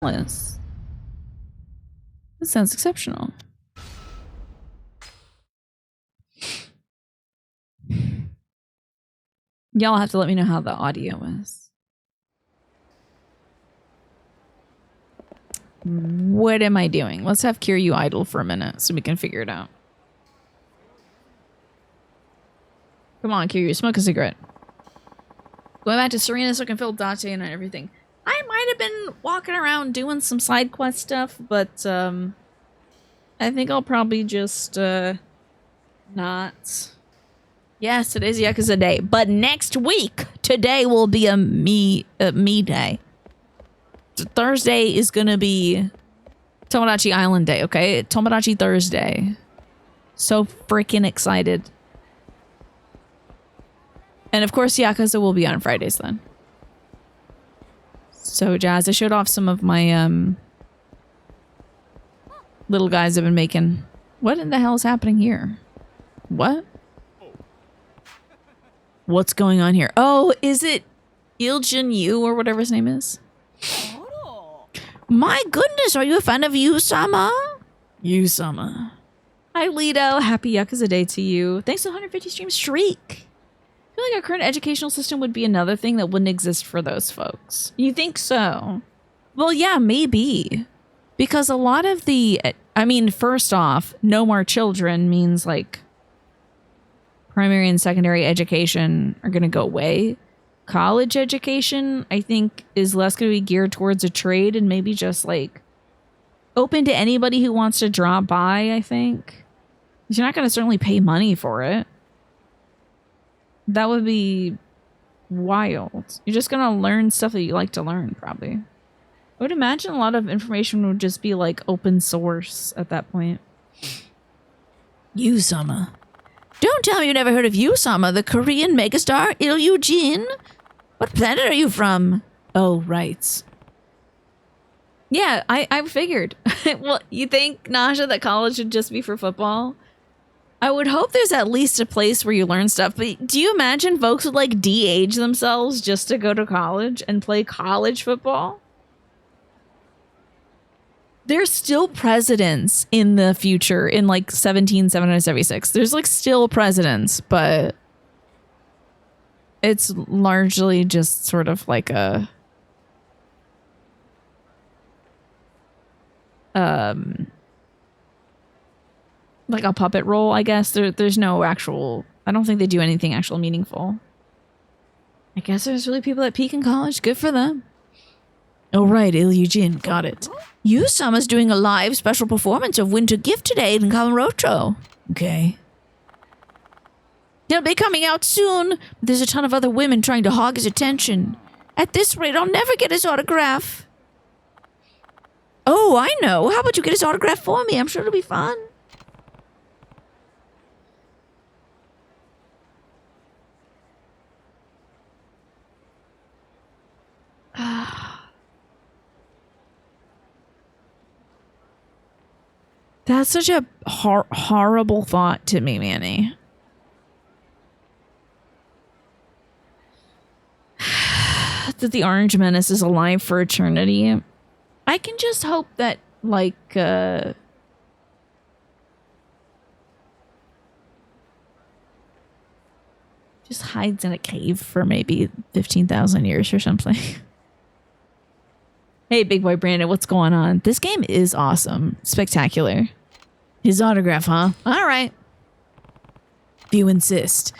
That sounds exceptional. Y'all have to let me know how the audio is. What am I doing? Let's have Kiryu idle for a minute so we can figure it out. Come on, Kiryu, smoke a cigarette. Going back to Serena so I can fill Date and everything. I might have been walking around doing some side quest stuff, but I think I'll probably just not. Yes, today's Yakuza day, but next week, today will be a me day. Thursday is gonna be Tomodachi Island Day, okay? Tomodachi Thursday. So freaking excited. And of course, Yakuza will be on Fridays then. So Jazz, I showed off some of my little guys I've been making. What in the hell is happening here? What? What's going on here? Oh, is it Iljin Yu or whatever his name is? My goodness, are you a fan of Yu-sama? Yu-sama. Hi, Lido. Happy Yakuza Day to you. Thanks to 150 stream streak. I feel like our current educational system would be another thing that wouldn't exist for those folks. You think so? Well, yeah, maybe. Because a lot of the... I mean, first off, no more children means, like, primary and secondary education are going to go away. College education, I think, is less going to be geared towards a trade and maybe just, like, open to anybody who wants to drop by, I think. You're not going to certainly pay money for it. That would be wild. You're just going to learn stuff that you like to learn, probably. I would imagine a lot of information would just be, like, open source at that point. Yu-sama. Don't tell me you never heard of Yu-sama, the Korean megastar Il-Eugene? What planet are you from? Oh, right. Yeah, I figured. Well, you think, Naja, that college should just be for football? I would hope there's at least a place where you learn stuff, but do you imagine folks would, like, de-age themselves just to go to college and play college football? There's still presidents in the future in, like, 1776. There's, like, still presidents, but it's largely just sort of like a like a puppet role, I guess. There's no actual... I don't think they do anything actual meaningful. I guess there's really people that peak in college. Good for them. Oh, right, Il-Eugene. Got it. Yu-sama's doing a live special performance of Winter Gift today in Kamurocho. Okay. He'll be coming out soon, but there's a ton of other women trying to hog his attention. At this rate, I'll never get his autograph. Oh, I know. How about you get his autograph for me? I'm sure it'll be fun. That's such a horrible thought to me, Manny. That the Orange Menace is alive for eternity. I can just hope that, like, just hides in a cave for maybe 15,000 years or something. Hey, big boy Brandon, what's going on? This game is awesome. Spectacular. His autograph, huh? All right. If you insist.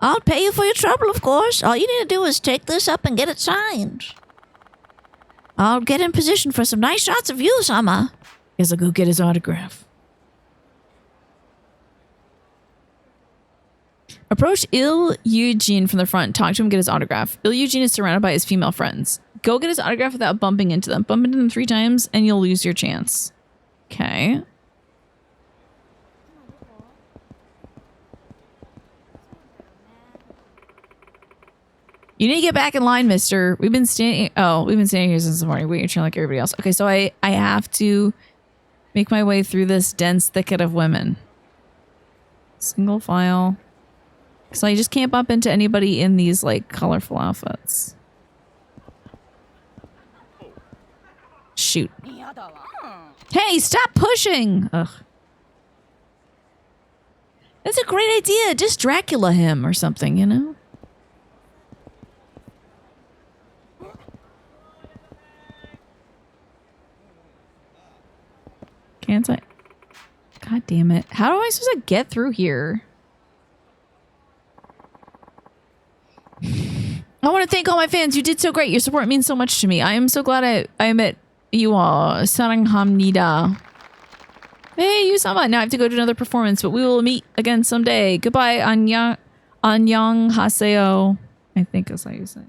I'll pay you for your trouble, of course. All you need to do is take this up and get it signed. I'll get in position for some nice shots of you, Sama. Guess I'll go get his autograph. Approach Il-Eugene from the front. Talk to him, get his autograph. Il-Eugene is surrounded by his female friends. Go get his autograph without bumping into them. Bump into them 3 times and you'll lose your chance. Okay. You need to get back in line, mister. We've been standing here since the morning. We're like everybody else. Okay, so I have to make my way through this dense thicket of women. Single file. So I just can't bump into anybody in these, like, colorful outfits. Shoot. Hey, stop pushing! Ugh. That's a great idea. Just Dracula him or something, you know? Can't I? God damn it. How am I supposed to get through here? I want to thank all my fans. You did so great. Your support means so much to me. I am so glad I met you all. Saranghamnida. Hey, Yusama. Now I have to go to another performance, but we will meet again someday. Goodbye, Anyang Haseo. I think that's how you say.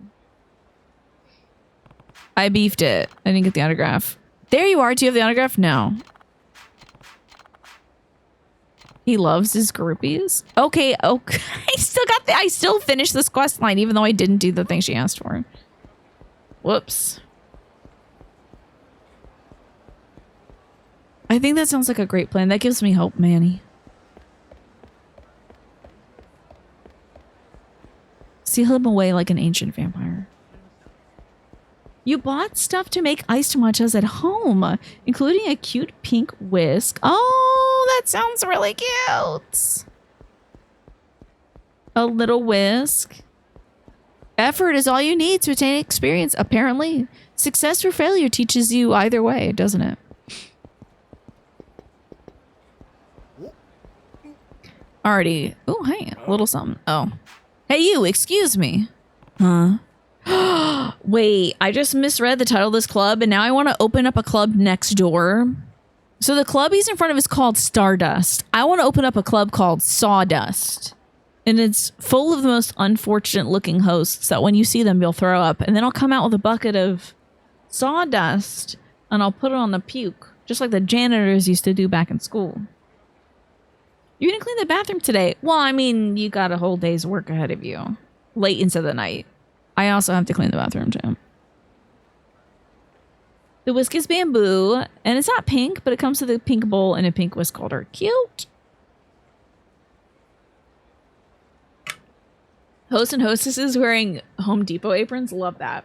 I beefed it. I didn't get the autograph. There you are. Do you have the autograph? No. He loves his groupies. Okay, okay. I still finished this quest line, even though I didn't do the thing she asked for. Whoops. I think that sounds like a great plan. That gives me hope, Manny. Seal him away like an ancient vampire. You bought stuff to make iced matchas at home, including a cute pink whisk. Oh, that sounds really cute. A little whisk. Effort is all you need to attain experience, apparently. Success or failure teaches you either way, doesn't it? Already. Oh, hey, a little something. Oh. Hey, you, excuse me. Huh? Wait, I just misread the title of this club, and now I want to open up a club next door. So the club he's in front of is called Stardust. I want to open up a club called Sawdust. And it's full of the most unfortunate looking hosts that when you see them, you'll throw up. And then I'll come out with a bucket of sawdust, and I'll put it on the puke, just like the janitors used to do back in school. You're going to clean the bathroom today? Well, I mean, you got a whole day's work ahead of you. Late into the night. I also have to clean the bathroom too. The whisk is bamboo, and it's not pink, but it comes with a pink bowl and a pink whisk holder. Cute. Hosts and hostesses wearing Home Depot aprons. Love that.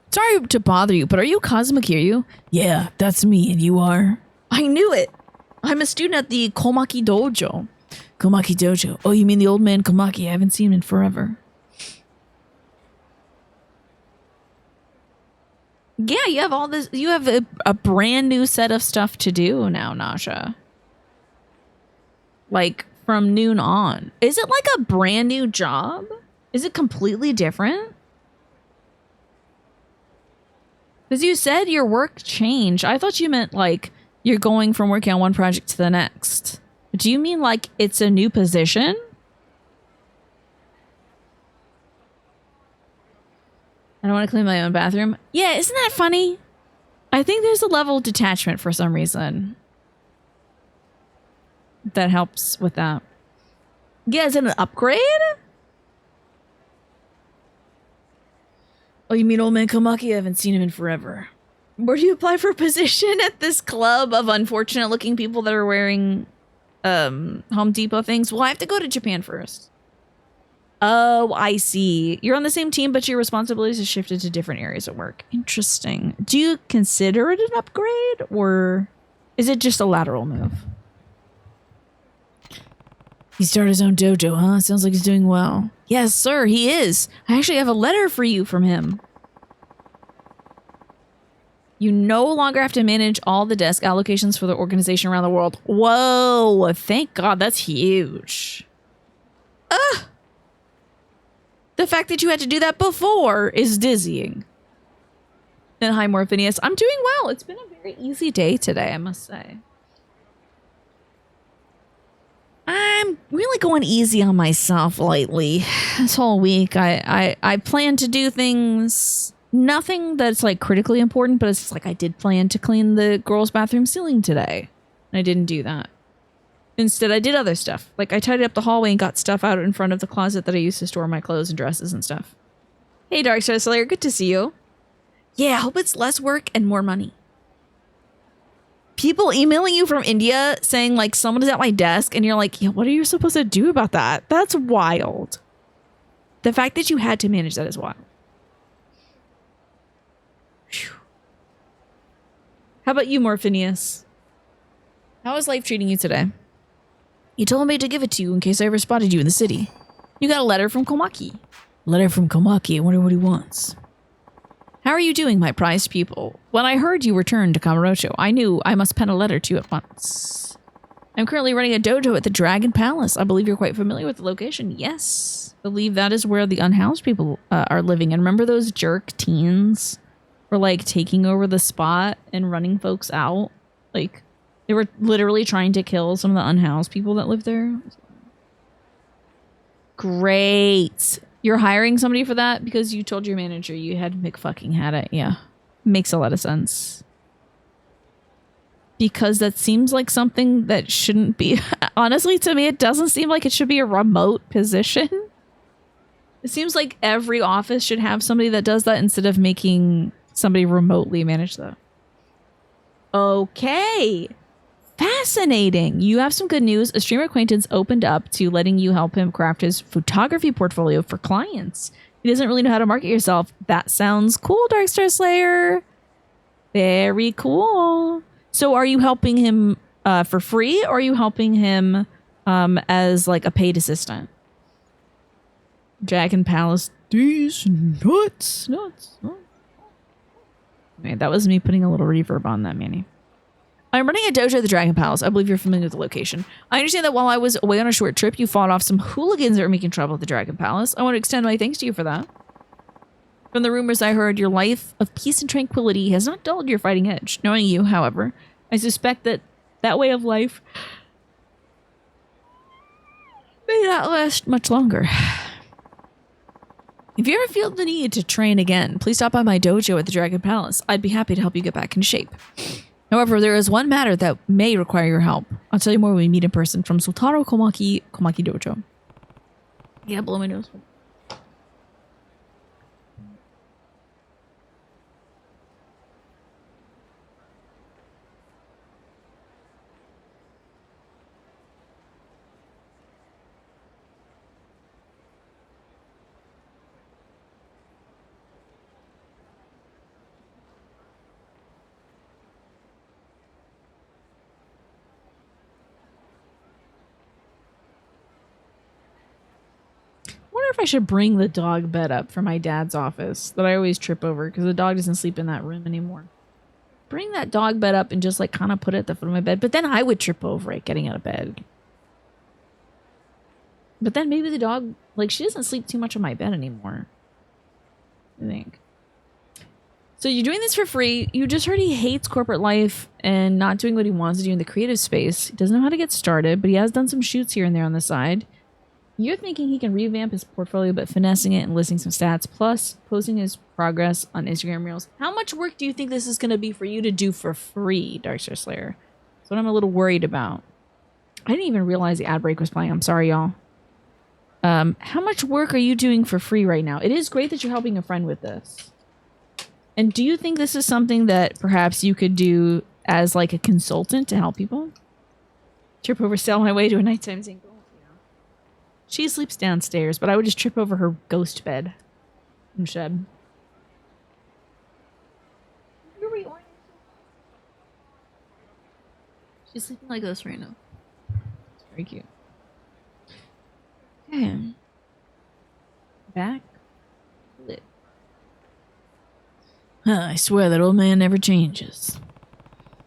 Sorry to bother you, but are you Kazuma Kiryu? Yeah, that's me, and you are? I knew it. I'm a student at the Komaki Dojo. Komaki Dojo. Oh, you mean the old man Komaki? I haven't seen him in forever. Yeah, you have all this. You have a brand new set of stuff to do now, Nasha. Like from noon on. Is it like a brand new job? Is it completely different? Because you said your work changed. I thought you meant like you're going from working on one project to the next. Do you mean like it's a new position? I don't want to clean my own bathroom. Yeah, isn't that funny? I think there's a level of detachment for some reason. That helps with that. Yeah, is it an upgrade? Oh, you mean old man Komaki? I haven't seen him in forever. Where do you apply for a position at this club of unfortunate looking people that are wearing Home Depot things? Well, I have to go to Japan first. Oh, I see. You're on the same team, but your responsibilities have shifted to different areas of work. Interesting. Do you consider it an upgrade, or is it just a lateral move? He started his own dojo, huh? Sounds like he's doing well. Yes, sir, he is. I actually have a letter for you from him. You no longer have to manage all the desk allocations for the organization around the world. Whoa, thank God, that's huge. Ugh. The fact that you had to do that before is dizzying. And hi, Morphinius. I'm doing well. It's been a very easy day today, I must say. I'm really going easy on myself lately. This whole week, I plan to do things, nothing that's like critically important, but it's just like I did plan to clean the girls' bathroom ceiling today. And I didn't do that. Instead, I did other stuff. Like I tidied up the hallway and got stuff out in front of the closet that I used to store my clothes and dresses and stuff. Hey, Darkstar Slayer, good to see you. Yeah, I hope it's less work and more money. People emailing you from India saying like someone is at my desk and you're like, yeah, what are you supposed to do about that? That's wild. The fact that you had to manage that is wild. Whew. How about you, Morphinius? How is life treating you today? You told me to give it to you in case I ever spotted you in the city. You got a letter from Komaki. Letter from Komaki. I wonder what he wants. How are you doing, my prized pupil? When I heard you returned to Kamurocho, I knew I must pen a letter to you at once. I'm currently running a dojo at the Dragon Palace. I believe you're quite familiar with the location. Yes. I believe that is where the unhoused people are living. And remember those jerk teens were like taking over the spot and running folks out? Like they were literally trying to kill some of the unhoused people that live there. Great. You're hiring somebody for that because you told your manager you had McFucking had it. Yeah. Makes a lot of sense. Because that seems like something that shouldn't be. Honestly, to me, it doesn't seem like it should be a remote position. It seems like every office should have somebody that does that instead of making somebody remotely manage that. Okay. Fascinating. You have some good news. A streamer acquaintance opened up to letting you help him craft his photography portfolio for clients. He doesn't really know how to market yourself. That sounds cool, Darkstar Slayer. Very cool. So are you helping him for free or are you helping him as like a paid assistant? Dragon Palace. These nuts. Okay, that was me putting a little reverb on that, Manny. I'm running a dojo at the Dragon Palace. I believe you're familiar with the location. I understand that while I was away on a short trip, you fought off some hooligans that were making trouble at the Dragon Palace. I want to extend my thanks to you for that. From the rumors I heard, your life of peace and tranquility has not dulled your fighting edge. Knowing you, however, I suspect that that way of life may not last much longer. If you ever feel the need to train again, please stop by my dojo at the Dragon Palace. I'd be happy to help you get back in shape. However, there is one matter that may require your help. I'll tell you more when we meet in person. From Sultaro Komaki Dojo. Yeah, blow my nose. I wonder if I should bring the dog bed up from my dad's office that I always trip over because the dog doesn't sleep in that room anymore. Bring that dog bed up and just like kind of put it at the foot of my bed. But then I would trip over it getting out of bed. But then maybe the dog, like she doesn't sleep too much on my bed anymore. I think. So you're doing this for free. You just heard he hates corporate life and not doing what he wants to do in the creative space. He doesn't know how to get started, but he has done some shoots here and there on the side. You're thinking he can revamp his portfolio, but finessing it and listing some stats, plus posting his progress on Instagram Reels. How much work do you think this is going to be for you to do for free, Darkstar Slayer? That's what I'm a little worried about. I didn't even realize the ad break was playing. I'm sorry, y'all. How much work are you doing for free right now? It is great that you're helping a friend with this. And do you think this is something that perhaps you could do as like a consultant to help people? Trip over, sail my way to a nighttime single. She sleeps downstairs, but I would just trip over her ghost bed and shed. She's sleeping like this right now. It's very cute. Okay. Back. Lit. I swear that old man never changes.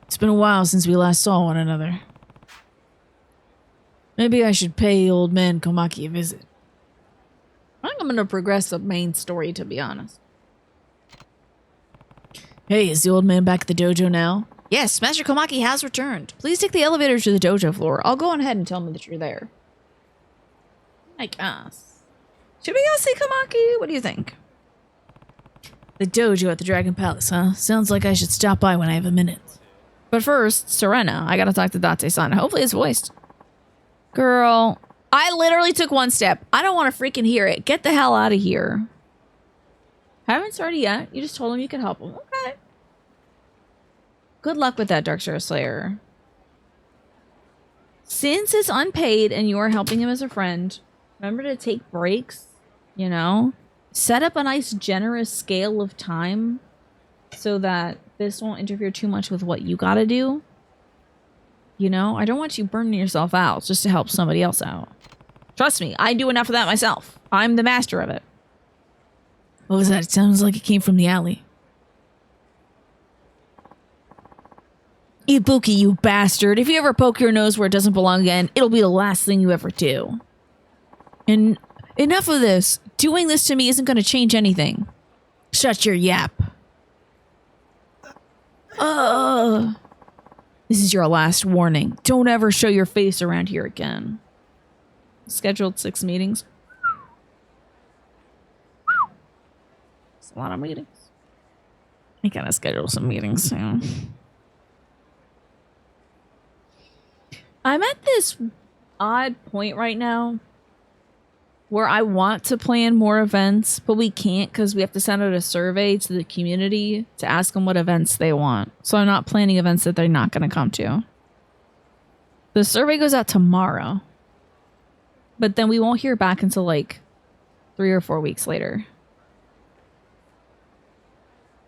It's been a while since we last saw one another. Maybe I should pay old man Komaki a visit. I think I'm going to progress the main story, to be honest. Hey, is the old man back at the dojo now? Yes, Master Komaki has returned. Please take the elevator to the dojo floor. I'll go on ahead and tell him that you're there. I guess. Should we go see Komaki? What do you think? The dojo at the Dragon Palace, huh? Sounds like I should stop by when I have a minute. But first, Serena, I gotta talk to Date-san. Hopefully it's voiced. Girl, I literally took one step. I don't want to freaking hear it. Get the hell out of here. Haven't started yet. You just told him you could help him. Okay. Good luck with that, Darkstar Slayer. Since it's unpaid and you are helping him as a friend, remember to take breaks, you know? Set up a nice generous scale of time so that this won't interfere too much with what you gotta do. You know, I don't want you burning yourself out just to help somebody else out. Trust me, I do enough of that myself. I'm the master of it. What was that? It sounds like it came from the alley. Ibuki, you bastard. If you ever poke your nose where it doesn't belong again, it'll be the last thing you ever do. And enough of this. Doing this to me isn't going to change anything. Shut your yap. This is your last warning. Don't ever show your face around here again. Scheduled 6 meetings. It's a lot of meetings. I gotta schedule some meetings soon. I'm at this odd point right now where I want to plan more events, but we can't because we have to send out a survey to the community to ask them what events they want. So I'm not planning events that they're not going to come to. The survey goes out tomorrow, but then we won't hear back until like 3 or 4 weeks later.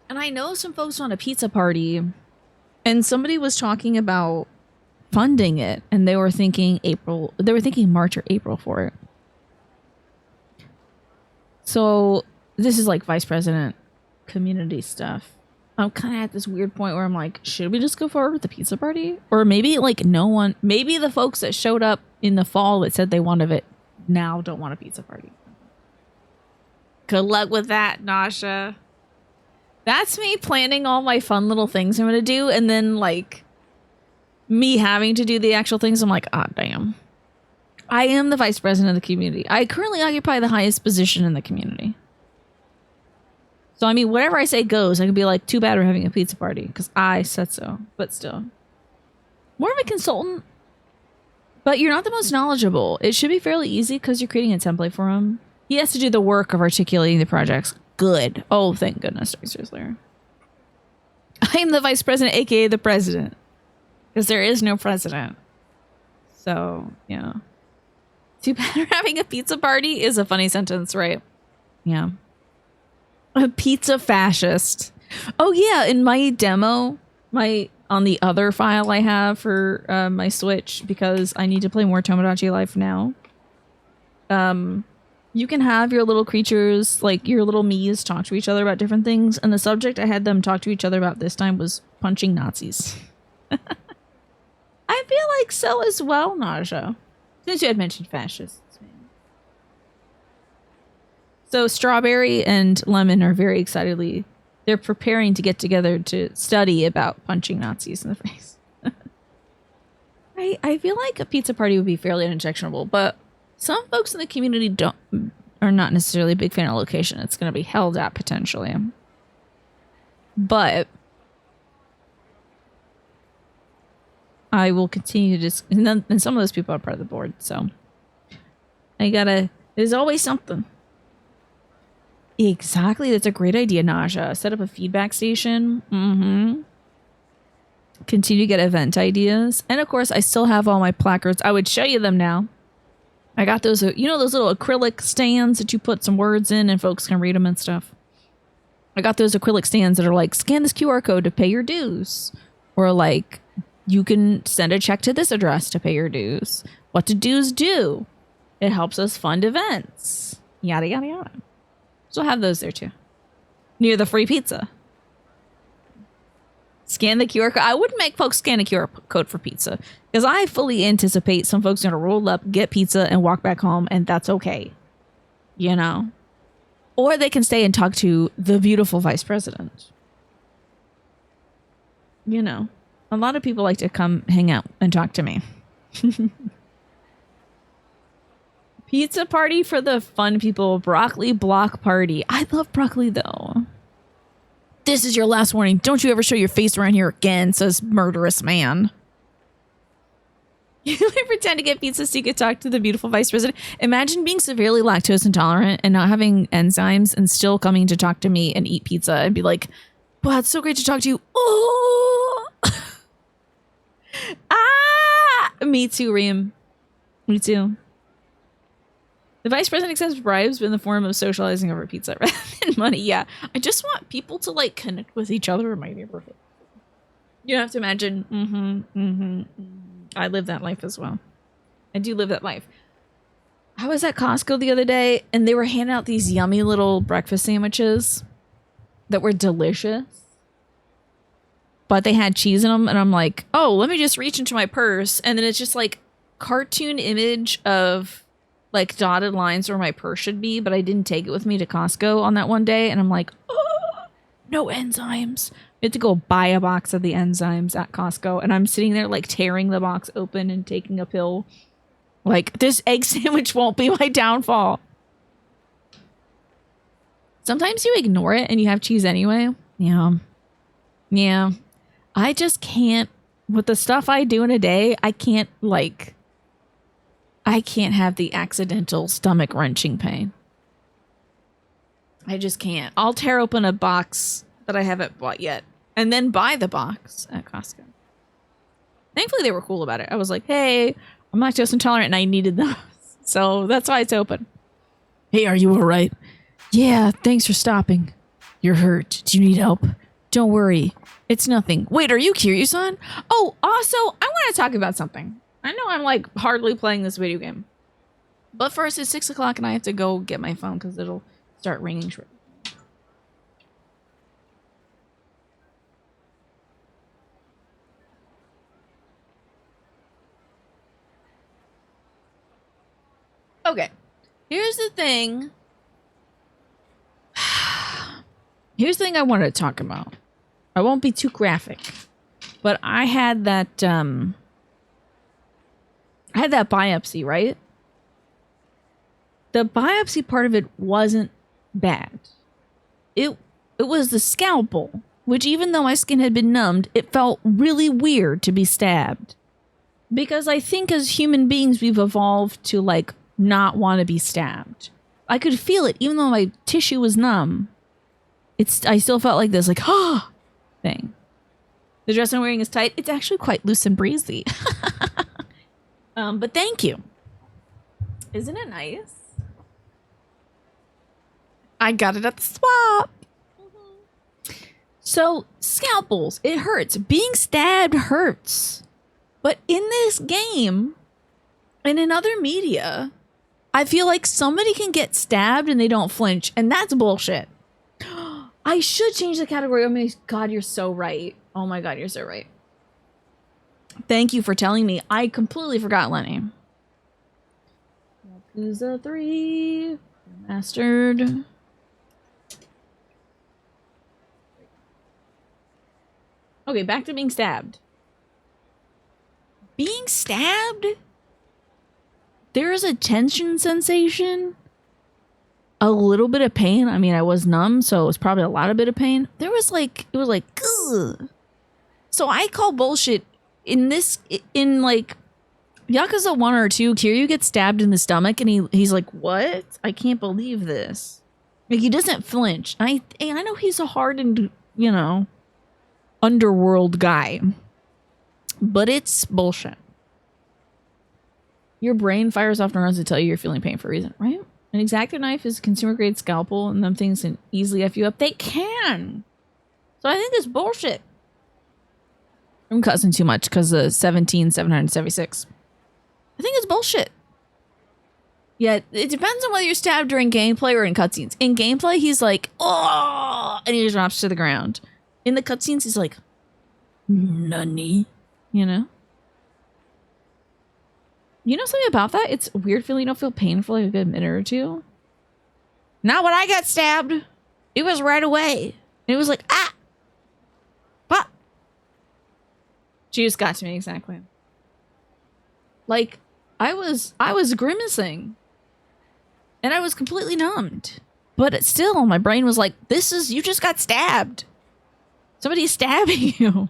And I know some folks want a pizza party, and somebody was talking about funding it, and they were thinking March or April for it. So this is like vice president community stuff. I'm kind of at this weird point where I'm like, should we just go forward with the pizza party? Or maybe like maybe the folks that showed up in the fall that said they wanted it now don't want a pizza party. Good luck with that, Nasha. That's me planning all my fun little things I'm going to do, and then like me having to do the actual things. I'm like, ah, damn. I am the vice president of the community. I currently occupy the highest position in the community. So, I mean, whatever I say goes. I could be like, too bad we're having a pizza party because I said so. But still. More of a consultant. But you're not the most knowledgeable. It should be fairly easy because you're creating a template for him. He has to do the work of articulating the projects. Good. Oh, thank goodness. Seriously. I am the vice president, aka the president. Because there is no president. So, yeah. Too bad we're having a pizza party is a funny sentence, right? Yeah. A pizza fascist. Oh, yeah. In my demo, on the other file I have for my Switch, because I need to play more Tomodachi Life now. You can have your little creatures, like your little Miis, talk to each other about different things. And the subject I had them talk to each other about this time was punching Nazis. I feel like so as well, Naja. Since you had mentioned fascists. So Strawberry and Lemon are very excitedly, they're preparing to get together to study about punching Nazis in the face. I feel like a pizza party would be fairly unobjectionable, but some folks in the community are not necessarily a big fan of the location it's going to be held at potentially. But I will continue to just, and some of those people are part of the board, so there's always something. Exactly, that's a great idea, Naja. Set up a feedback station. Continue to get event ideas. And of course, I still have all my placards. I would show you them now. I got those, those little acrylic stands that you put some words in and folks can read them and stuff. I got those acrylic stands that are like, scan this QR code to pay your dues. Or like, you can send a check to this address to pay your dues. What do dues do? It helps us fund events. Yada, yada, yada. So I'll have those there too. Near the free pizza. Scan the QR code. I wouldn't make folks scan a QR code for pizza because I fully anticipate some folks are going to roll up, get pizza, and walk back home, and that's okay. You know? Or they can stay and talk to the beautiful vice president. You know? A lot of people like to come hang out and talk to me. Pizza party for the fun people. Broccoli block party. I love broccoli, though. This is your last warning. Don't you ever show your face around here again, says murderous man. You pretend to get pizza so you could talk to the beautiful vice president. Imagine being severely lactose intolerant and not having enzymes and still coming to talk to me and eat pizza and be like, wow, it's so great to talk to you. Oh! Me too, Reem. Me too. The vice president accepts bribes in the form of socializing over pizza rather than money. Yeah, I just want people to like connect with each other in my neighborhood. You have to imagine. I live that life as well. I do live that life. I was at Costco the other day and they were handing out these yummy little breakfast sandwiches that were delicious. But they had cheese in them and I'm like, oh, let me just reach into my purse. And then it's just like cartoon image of like dotted lines where my purse should be, but I didn't take it with me to Costco on that one day. And I'm like, oh, no enzymes. I had to go buy a box of the enzymes at Costco. And I'm sitting there like tearing the box open and taking a pill. Like, this egg sandwich won't be my downfall. Sometimes you ignore it and you have cheese anyway. Yeah. Yeah. I just can't, with the stuff I do in a day, I can't have the accidental stomach wrenching pain. I just can't. I'll tear open a box that I haven't bought yet and then buy the box at Costco. Thankfully, they were cool about it. I was like, hey, I'm lactose intolerant and I needed those. So that's why it's open. Hey, are you all right? Yeah, thanks for stopping. You're hurt. Do you need help? Don't worry. It's nothing. Wait, are you Kiryu-san? Oh, also, I want to talk about something. I know I'm like hardly playing this video game. But first, it's 6 o'clock and I have to go get my phone because it'll start ringing shortly. Okay, here's the thing. Here's the thing I wanted to talk about. I won't be too graphic, but I had that biopsy, right? The biopsy part of it wasn't bad. It was the scalpel, which even though my skin had been numbed, it felt really weird to be stabbed. Because I think as human beings, we've evolved to like not want to be stabbed. I could feel it even though my tissue was numb. I still felt like this like thing. The dress I'm wearing is tight. It's actually quite loose and breezy. But thank you. Isn't it nice? I got it at the swap. So scalpels, it hurts. Being stabbed hurts. But in this game and in other media, I feel like somebody can get stabbed and they don't flinch, and that's bullshit. I should change the category. Oh my god, you're so right. Oh my god, you're so right. Thank you for telling me. I completely forgot Lenny. Yakuza 3 Remastered. Okay, back to being stabbed. Being stabbed? There is a tension sensation, a little bit of pain. I mean, I was numb, so it was probably a lot of bit of pain. There was like, it was like, ugh. So I call bullshit in like Yakuza 1 or 2, Kiryu gets stabbed in the stomach and he's like, what? I can't believe this. Like, he doesn't flinch. I know he's a hardened, you know, underworld guy, but it's bullshit. Your brain fires off neurons to tell you you're feeling pain for a reason, right? An X-Acto knife is a consumer-grade scalpel, and them things can easily F you up. They can! So I think it's bullshit. I'm cussing too much because of 17,776. I think it's bullshit. Yeah, it depends on whether you're stabbed during gameplay or in cutscenes. In gameplay, he's like, oh, and he just drops to the ground. In the cutscenes, he's like, nani? You know? You know something about that? It's a weird feeling you don't feel pain for like a good minute or two. Not when I got stabbed. It was right away. And it was like, ah! What? She just got to me, exactly. Like, I was grimacing. And I was completely numbed. But it still, my brain was like, you just got stabbed. Somebody's stabbing you.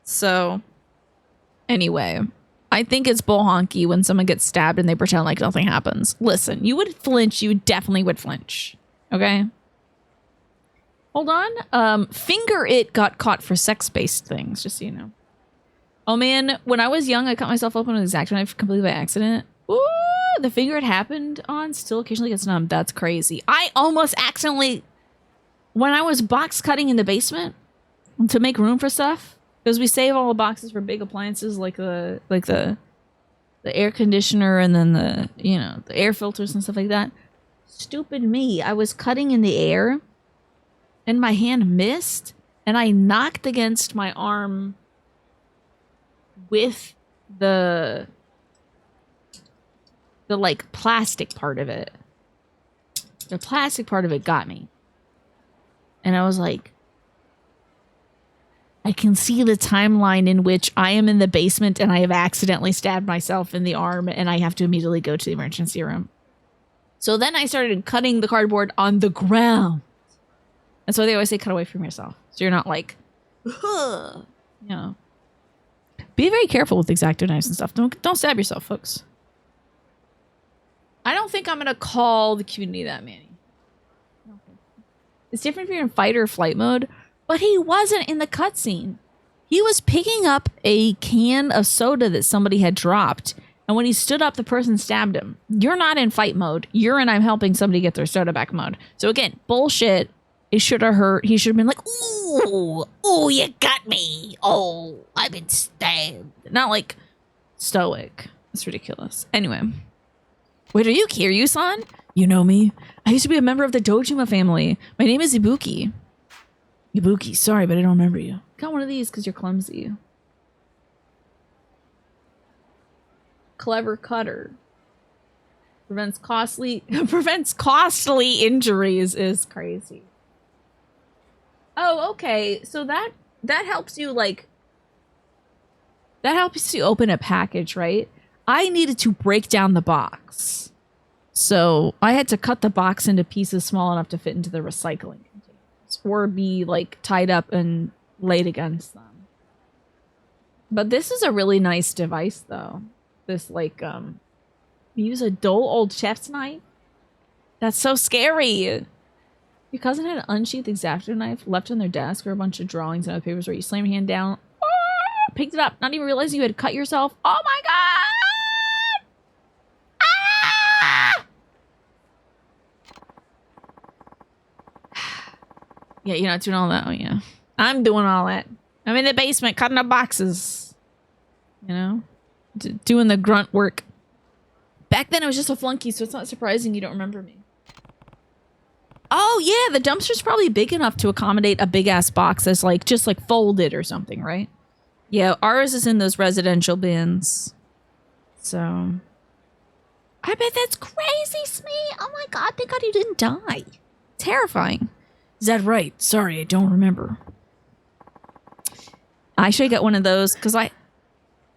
So, anyway, I think it's bull honky when someone gets stabbed and they pretend like nothing happens. Listen, you would flinch. You definitely would flinch. Okay? Hold on. Finger It got caught for sex-based things, just so you know. Oh man, when I was young, I cut myself open with an X-Acto knife completely by accident. Ooh, the finger it happened on still occasionally gets numb. That's crazy. I almost accidentally, when I was box cutting in the basement to make room for stuff, because we save all the boxes for big appliances like the air conditioner and then the air filters and stuff like that. Stupid me. I was cutting in the air and my hand missed and I knocked against my arm with the like plastic part of it. The plastic part of it got me. And I was like, I can see the timeline in which I am in the basement and I have accidentally stabbed myself in the arm and I have to immediately go to the emergency room. So then I started cutting the cardboard on the ground. That's why they always say cut away from yourself. So you're not like, ugh, you know. Be very careful with X-Acto knives and stuff. Don't stab yourself, folks. I don't think I'm going to call the community that, Manny. It's different if you're in fight or flight mode, but he wasn't in the cutscene. He was picking up a can of soda that somebody had dropped, and when he stood up, the person stabbed him. You're not in fight mode. You're in I'm helping somebody get their soda back mode. So again, bullshit. It should have hurt. He should have been like, ooh, you got me. Oh, I've been stabbed. Not like stoic. It's ridiculous. Anyway. Wait, are you Kiryu-san? You know me. I used to be a member of the Dojima family. My name is Ibuki. Ibuki, sorry, but I don't remember you. Got one of these because you're clumsy. Clever cutter. Prevents costly injuries is crazy. Oh, okay. So that helps you that helps you open a package, right? I needed to break down the box. So I had to cut the box into pieces small enough to fit into the recycling containers or be like tied up and laid against them. But this is a really nice device though. This use a dull old chef's knife. That's so scary. Your cousin had an unsheathed X-Acto knife left on their desk or a bunch of drawings and other papers where you slam your hand down, picked it up, not even realizing you had cut yourself. Oh my god! Yeah, you're not doing all that. Oh, yeah. I'm doing all that. I'm in the basement cutting up boxes. You know? Doing the grunt work. Back then, I was just a flunky, so it's not surprising you don't remember me. Oh, yeah. The dumpster's probably big enough to accommodate a big-ass box that's, just folded or something, right? Yeah, ours is in those residential bins. So... I bet that's crazy, Smee. Oh, my God. Thank God you didn't die. Terrifying. Is that right? Sorry, I don't remember. I should get one of those because I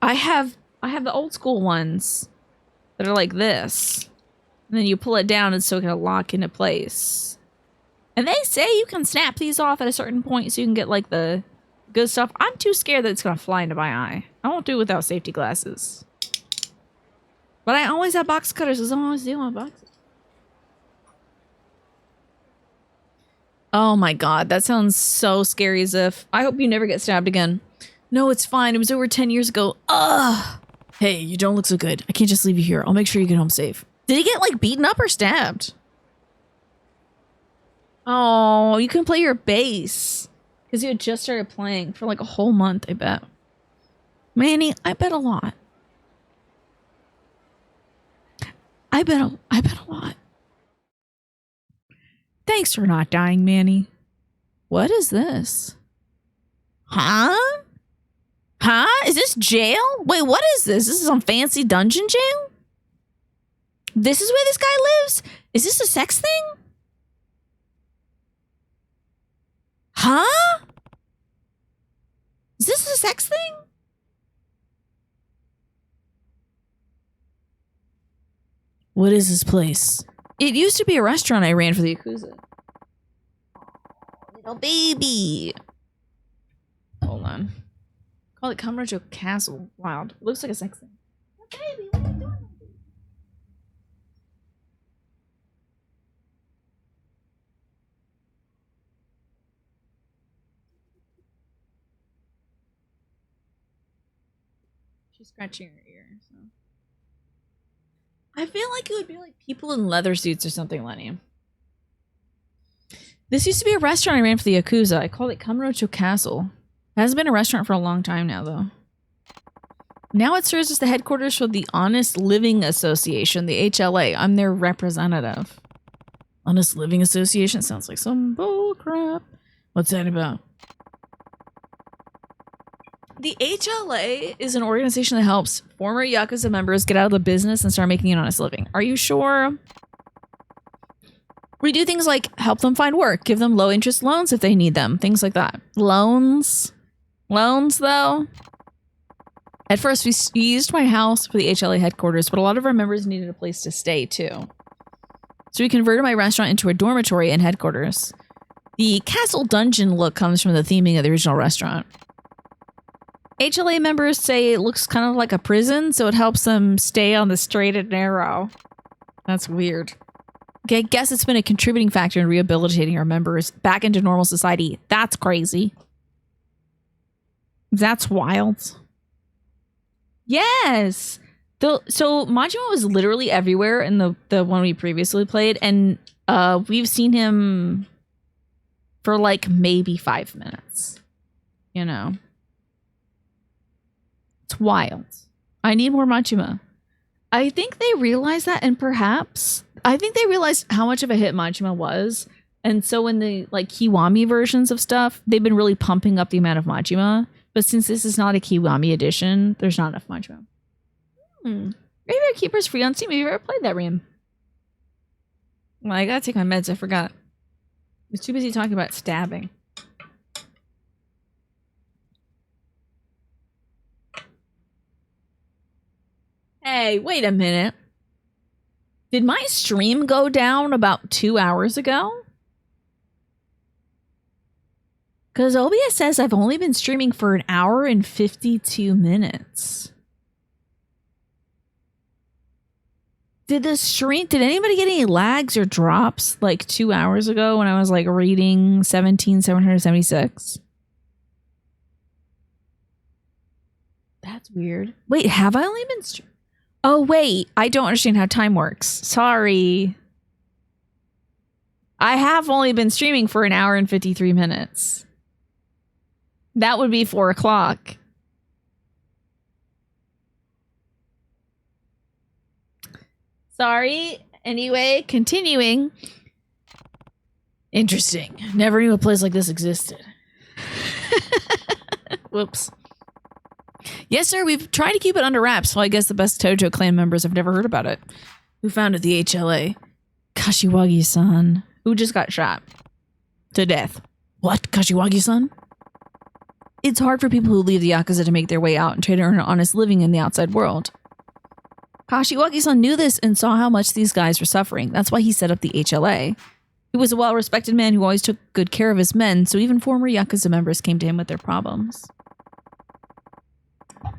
have the old school ones that are like this. And then you pull it down and so it can lock into place. And they say you can snap these off at a certain point so you can get the good stuff. I'm too scared that it's gonna fly into my eye. I won't do it without safety glasses. But I always have box cutters because I'm always dealing with boxes. Oh my god, that sounds so scary, Ziff. I hope you never get stabbed again. No, it's fine. It was over 10 years ago. Ugh! Hey, you don't look so good. I can't just leave you here. I'll make sure you get home safe. Did he get, beaten up or stabbed? Oh, you can play your bass. Because you had just started playing for, a whole month, I bet. Manny, I bet a lot. I bet a lot. Thanks for not dying, Manny. What is this? Huh? Huh? Is this jail? Wait, what is this? This is some fancy dungeon jail? This is where this guy lives? Is this a sex thing? Huh? Is this a sex thing? What is this place? It used to be a restaurant I ran for the Yakuza. Little baby. Hold on. Call it Kamurocho Castle. Wild. Looks like a sex thing. Baby, what are you doing? She's scratching her ear. So. I feel like it would be like people in leather suits or something, Lenny. This used to be a restaurant I ran for the Yakuza. I called it Kamurocho Castle. It hasn't been a restaurant for a long time now, though. Now it serves as the headquarters for the Honest Living Association, the HLA. I'm their representative. Honest Living Association sounds like some bull crap. What's that about? The HLA is an organization that helps former Yakuza members get out of the business and start making an honest living. Are you sure? We do things like help them find work, give them low interest loans if they need them, things like that. Loans? Loans, though? At first, we used my house for the HLA headquarters, but a lot of our members needed a place to stay, too. So we converted my restaurant into a dormitory and headquarters. The castle dungeon look comes from the theming of the original restaurant. HLA members say it looks kind of like a prison, so it helps them stay on the straight and narrow. That's weird. Okay, I guess it's been a contributing factor in rehabilitating our members back into normal society. That's crazy. That's wild. Yes. So Majima was literally everywhere in the one we previously played, and we've seen him for like maybe 5 minutes. You know. It's wild. I need more Majima. I think they realized that, and perhaps I think they realized how much of a hit Majima was. And so in the like Kiwami versions of stuff, they've been really pumping up the amount of Majima. But since this is not a Kiwami edition, there's not enough Majima. Graveyard Keeper's free on Steam. Have you ever played that, Reem? Well, I gotta take my meds. I forgot. I was too busy talking about stabbing. Hey, wait a minute. Did my stream go down about 2 hours ago? Because OBS says I've only been streaming for 1 hour and 52 minutes. Did anybody get any lags or drops like 2 hours ago when I was like reading 17,776? That's weird. Wait, have I only been streaming? Oh, wait. I don't understand how time works. Sorry. I have only been streaming for 1 hour and 53 minutes. That would be 4 o'clock. Sorry. Anyway, continuing. Interesting. Never knew a place like this existed. Whoops. Yes, sir. We've tried to keep it under wraps, so I guess the best Tojo clan members have never heard about it. Who founded the HLA? Kashiwagi-san, who just got shot to death. What? Kashiwagi-san? It's hard for people who leave the Yakuza to make their way out and try to earn an honest living in the outside world. Kashiwagi-san knew this and saw how much these guys were suffering. That's why he set up the HLA. He was a well-respected man who always took good care of his men, so even former Yakuza members came to him with their problems.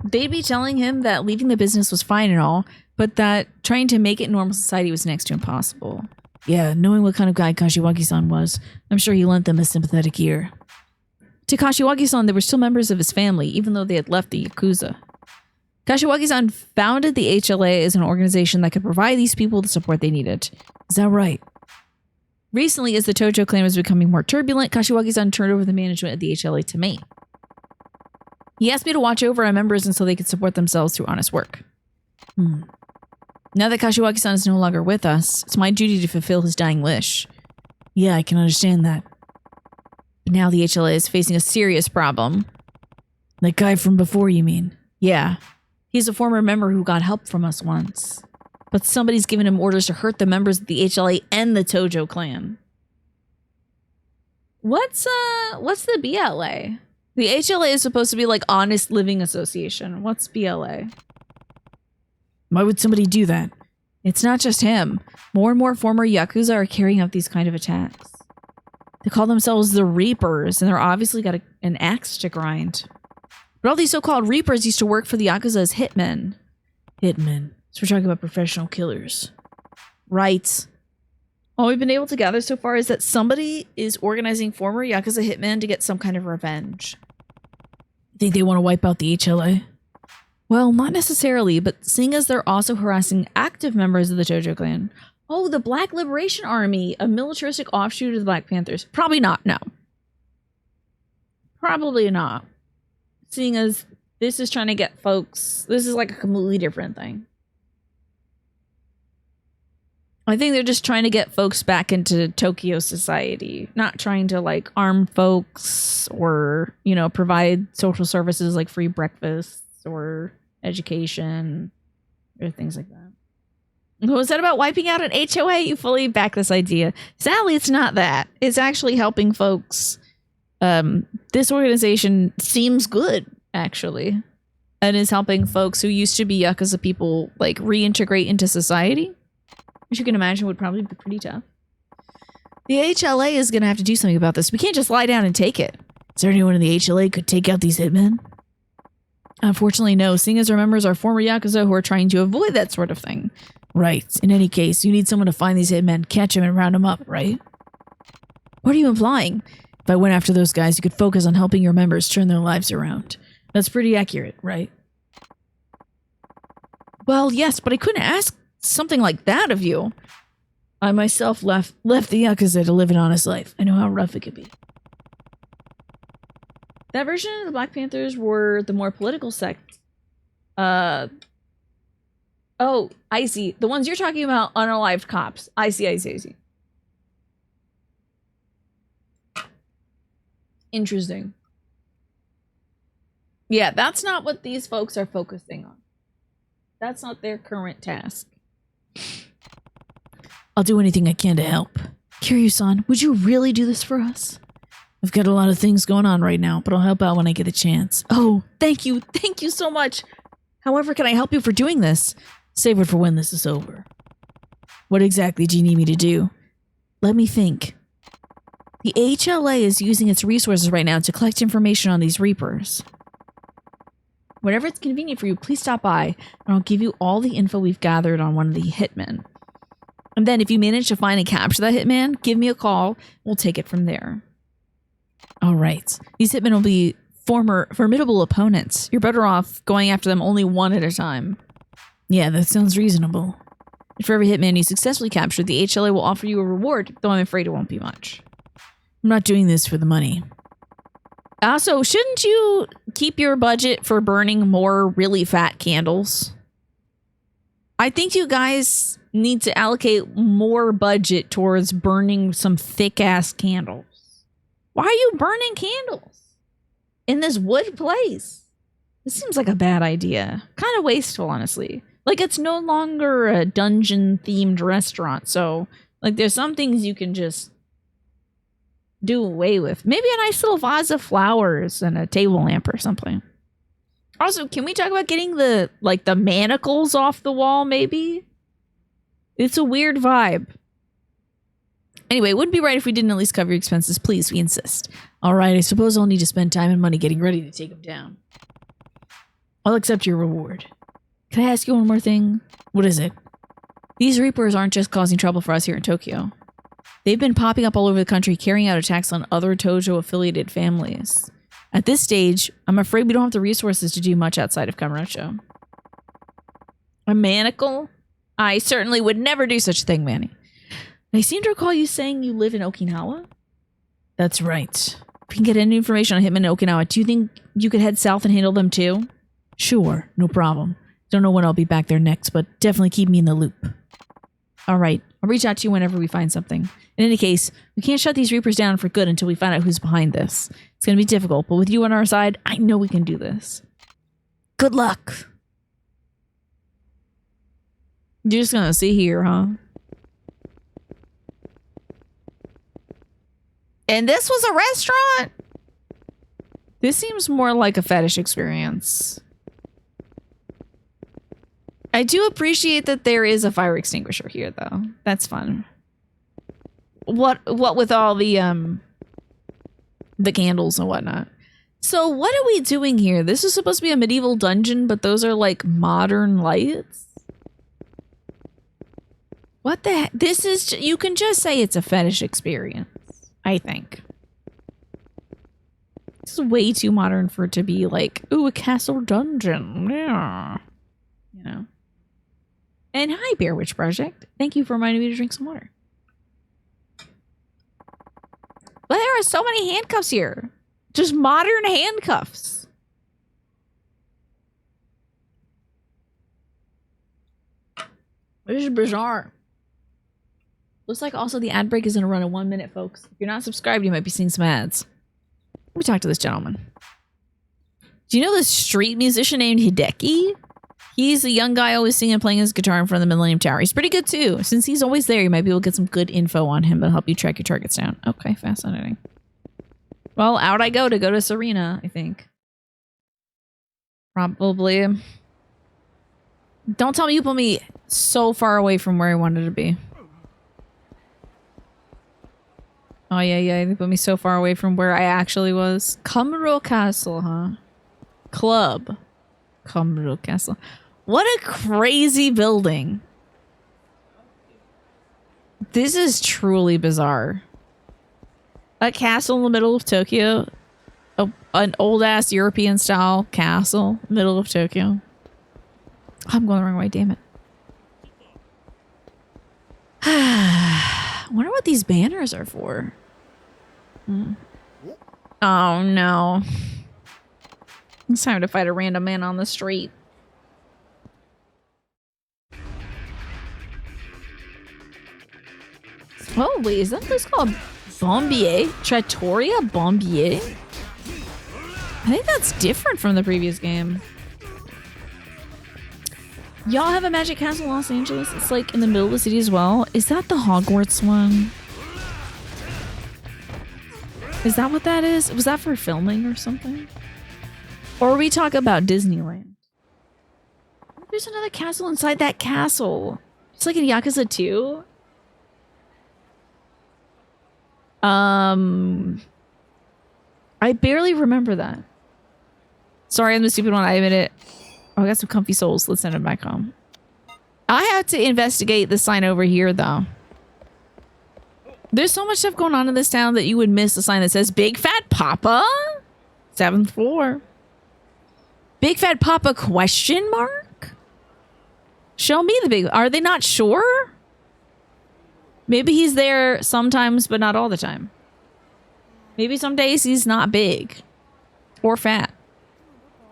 They'd be telling him that leaving the business was fine and all, but that trying to make it in normal society was next to impossible. Yeah, knowing what kind of guy Kashiwagi-san was, I'm sure he lent them a sympathetic ear. To Kashiwagi-san, they were still members of his family, even though they had left the Yakuza. Kashiwagi-san founded the HLA as an organization that could provide these people the support they needed. Is that right? Recently, as the Tojo clan was becoming more turbulent, Kashiwagi-san turned over the management of the HLA to me. He asked me to watch over our members until they could support themselves through honest work. Now that Kashiwagi-san is no longer with us, it's my duty to fulfill his dying wish. Yeah, I can understand that. But now the HLA is facing a serious problem. That guy from before, you mean? Yeah. He's a former member who got help from us once. But somebody's given him orders to hurt the members of the HLA and the Tojo clan. What's the BLA? The HLA is supposed to be like Honest Living Association. What's BLA? Why would somebody do that? It's not just him. More and more former Yakuza are carrying out these kind of attacks. They call themselves the Reapers, and they're obviously got an axe to grind. But all these so-called Reapers used to work for the Yakuza as hitmen. Hitmen. So we're talking about professional killers. Right. All we've been able to gather so far is that somebody is organizing former Yakuza hitmen to get some kind of revenge. Think they want to wipe out the HLA? Well, not necessarily, but seeing as they're also harassing active members of the Tojo clan. Oh, the Black Liberation Army, a militaristic offshoot of the Black Panthers. Probably not, no. Probably not. Seeing as this is trying to get folks... This is like a completely different thing. I think they're just trying to get folks back into Tokyo society, not trying to like arm folks or, you know, provide social services like free breakfasts or education or things like that. What was that about wiping out an HOA? You fully back this idea. Sadly, it's not that. It's actually helping folks. This organization seems good, actually, and is helping folks who used to be Yakuza people like reintegrate into society. Which you can imagine would probably be pretty tough. The HLA is going to have to do something about this. We can't just lie down and take it. Is there anyone in the HLA who could take out these hitmen? Unfortunately, no. Seeing as our members are former Yakuza who are trying to avoid that sort of thing. Right. In any case, you need someone to find these hitmen, catch them, and round them up, right? What are you implying? If I went after those guys, you could focus on helping your members turn their lives around. That's pretty accurate, right? Well, yes, but I couldn't ask something like that of you. I myself left the Yakuza to live an honest life. I know how rough it could be. That version of the Black Panthers were the more political sect. Oh, I see. The ones you're talking about, unalived cops. I see. Interesting. Yeah, that's not what these folks are focusing on. That's not their current task. I'll do anything I can to help. Kiryu-san, would you really do this for us? I've got a lot of things going on right now, but I'll help out when I get a chance. Oh, thank you. Thank you so much. However, can I help you for doing this? Save it for when this is over. What exactly do you need me to do? Let me think. The HLA is using its resources right now to collect information on these Reapers. Whenever it's convenient for you, please stop by, and I'll give you all the info we've gathered on one of the hitmen. And then if you manage to find and capture that hitman, give me a call. We'll take it from there. All right. These hitmen will be formidable opponents. You're better off going after them only one at a time. Yeah, that sounds reasonable. And for every hitman you successfully capture, the HLA will offer you a reward, though I'm afraid it won't be much. I'm not doing this for the money. Also, shouldn't you keep your budget for burning more really fat candles? I think you guys need to allocate more budget towards burning some thick-ass candles. Why are you burning candles in this wood place? This seems like a bad idea. Kind of wasteful, honestly. Like, it's no longer a dungeon-themed restaurant, so, like, there's some things you can just do away with. Maybe a nice little vase of flowers and a table lamp or something. Also, can we talk about getting the manacles off the wall, maybe? It's a weird vibe. Anyway, it wouldn't be right if we didn't at least cover your expenses. Please, we insist. All right, I suppose I'll need to spend time and money getting ready to take them down. I'll accept your reward. Can I ask you one more thing? What is it? These Reapers aren't just causing trouble for us here in Tokyo. They've been popping up all over the country, carrying out attacks on other Tojo-affiliated families. At this stage, I'm afraid we don't have the resources to do much outside of Kamurocho. A manacle? I certainly would never do such a thing, Manny. I seem to recall you saying you live in Okinawa? That's right. If we can get any information on Hitman in Okinawa, do you think you could head south and handle them too? Sure, no problem. Don't know when I'll be back there next, but definitely keep me in the loop. All right, I'll reach out to you whenever we find something. In any case, we can't shut these Reapers down for good until we find out who's behind this. It's going to be difficult, but with you on our side, I know we can do this. Good luck. You're just going to sit here, huh? And this was a restaurant? This seems more like a fetish experience. I do appreciate that there is a fire extinguisher here, though. That's fun. What with all the candles and whatnot. So what are we doing here? This is supposed to be a medieval dungeon, but those are like modern lights. What the heck? This is, you can just say it's a fetish experience, I think. This is way too modern for it to be like, ooh, a castle dungeon. Yeah. You know. And hi, Bear Witch Project. Thank you for reminding me to drink some water. But there are so many handcuffs here. Just modern handcuffs. This is bizarre. Looks like also the ad break is going to run in 1 minute, folks. If you're not subscribed, you might be seeing some ads. Let me talk to this gentleman. Do you know this street musician named Hideki? He's a young guy always singing and playing his guitar in front of the Millennium Tower. He's pretty good too. Since he's always there, you might be able to get some good info on him that'll help you track your targets down. Okay, fascinating. Well, out I go to Serena, I think. Probably. Don't tell me you put me so far away from where I wanted to be. Oh, yeah, they put me so far away from where I actually was. Kumro Castle, huh? Club. Kumro Castle. What a crazy building. This is truly bizarre. A castle in the middle of Tokyo. An old-ass European-style castle, middle of Tokyo. I'm going the wrong way, damn it. I wonder what these banners are for. Oh no. It's time to fight a random man on the street. Oh wait, is that place called Bombier? Trattoria Bombier? I think that's different from the previous game. Y'all have a magic castle in Los Angeles? It's like in the middle of the city as well. Is that the Hogwarts one? Is that what that is? Was that for filming or something? Or are we talking about Disneyland? There's another castle inside that castle. It's like in Yakuza 2. I barely remember that. Sorry, I'm the stupid one. I admit it. Oh, I got some comfy souls. Let's send them back home. I have to investigate the sign over here, though. There's so much stuff going on in this town that you would miss the sign that says Big Fat Papa? 7th floor. Big Fat Papa question mark? Show me the big... Are they not sure? Maybe he's there sometimes, but not all the time. Maybe some days he's not big. Or fat.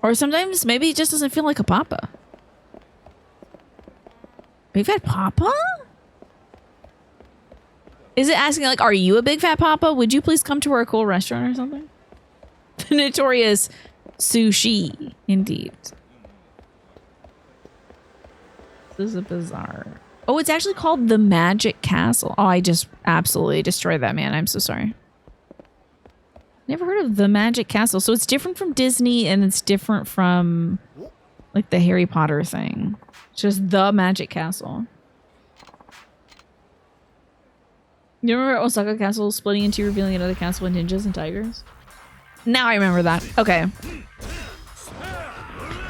Or sometimes maybe he just doesn't feel like a papa. Big Fat Papa? Is it asking like, are you a big fat papa? Would you please come to our cool restaurant or something? The notorious sushi, indeed. This is bizarre. Oh, it's actually called the Magic Castle. Oh, I just absolutely destroyed that man. I'm so sorry. Never heard of the Magic Castle. So it's different from Disney and it's different from like the Harry Potter thing. It's just the Magic Castle. You remember Osaka Castle splitting into revealing another castle with ninjas and tigers? Now I remember that. Okay.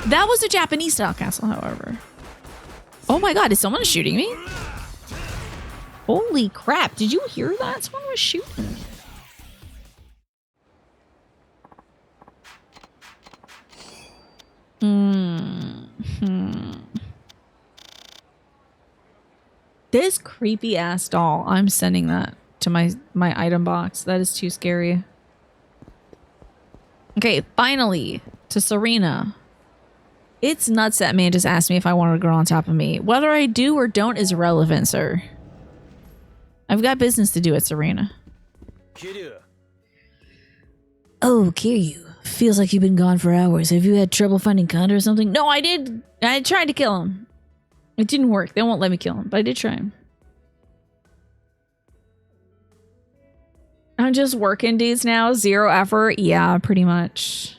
That was a Japanese style castle, however. Oh my god, is someone shooting me? Holy crap, did you hear that? Someone was shooting me. This creepy ass doll. I'm sending that to my item box. That is too scary. Okay, finally to Serena. It's nuts that man just asked me if I wanted a girl on top of me. Whether I do or don't is irrelevant, sir. I've got business to do at Serena. Kiryu. Oh, Kiryu. Feels like you've been gone for hours. Have you had trouble finding Kanda or something? No, I did. I tried to kill him. It didn't work. They won't let me kill him, but I did try him. I'm just working dudes now. 0 effort. Yeah, pretty much.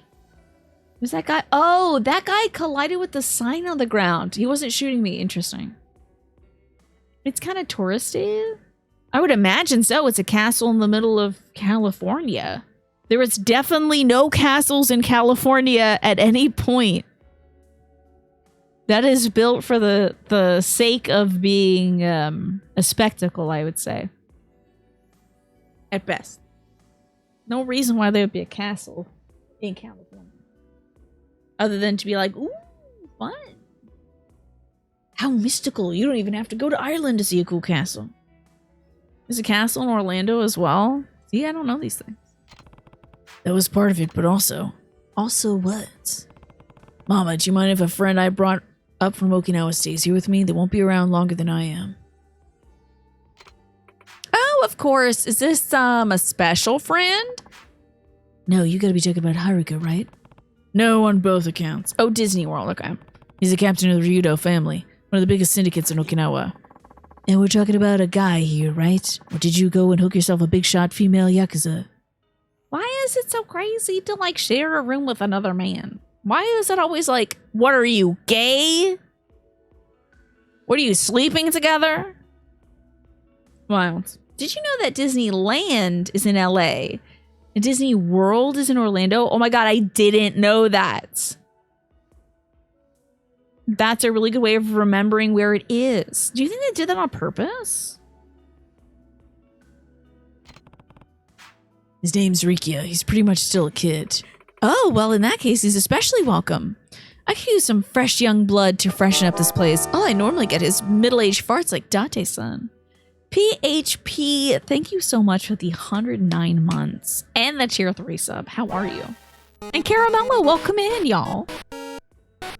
Who's that guy? Oh, that guy collided with the sign on the ground. He wasn't shooting me. Interesting. It's kind of touristy. I would imagine so. It's a castle in the middle of California. There was definitely no castles in California at any point. That is built for the sake of being a spectacle, I would say. At best. No reason why there would be a castle in California. Other than to be like, ooh, fun. How mystical. You don't even have to go to Ireland to see a cool castle. There's a castle in Orlando as well. See, I don't know these things. That was part of it, but also... Also what? Mama, do you mind if a friend I brought up from Okinawa stays here with me? They won't be around longer than I am. Oh, of course. Is this, a special friend? No, you gotta be talking about Haruka, right? No, on both accounts. Oh, Disney World, okay. He's the captain of the Ryudo family, one of the biggest syndicates in Okinawa. And we're talking about a guy here, right? Or did you go and hook yourself a big shot female Yakuza? Why is it so crazy to, like, share a room with another man? Why is it always like, what are you, gay? What are you, sleeping together? Wild. Did you know that Disneyland is in LA? And Disney World is in Orlando? Oh my god, I didn't know that. That's a really good way of remembering where it is. Do you think they did that on purpose? His name's Rikia. He's pretty much still a kid. Oh, well, in that case, he's especially welcome. I could use some fresh young blood to freshen up this place. All I normally get is middle-aged farts like Date-san. PHP, thank you so much for the 109 months and the tier 3 sub. How are you? And Caramello, welcome in, y'all.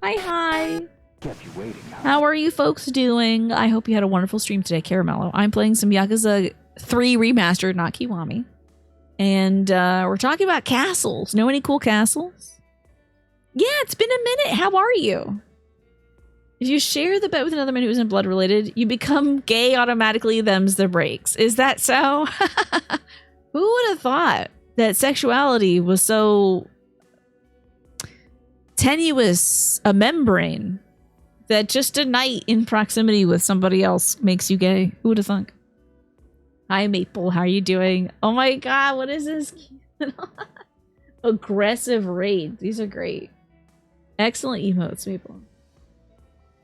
Hi. Kept you waiting. How are you folks doing? I hope you had a wonderful stream today, Caramello. I'm playing some Yakuza 3 Remastered, not Kiwami. And we're talking about castles. Know any cool castles? Yeah, it's been a minute. How are you? If you share the bed with another man who isn't blood related, you become gay automatically. Them's the breaks. Is that so? Who would have thought that sexuality was so tenuous a membrane that just a night in proximity with somebody else makes you gay? Who would have thunk? Hi, Maple. How are you doing? Oh my god, what is this? Aggressive raid. These are great. Excellent emotes, Maple.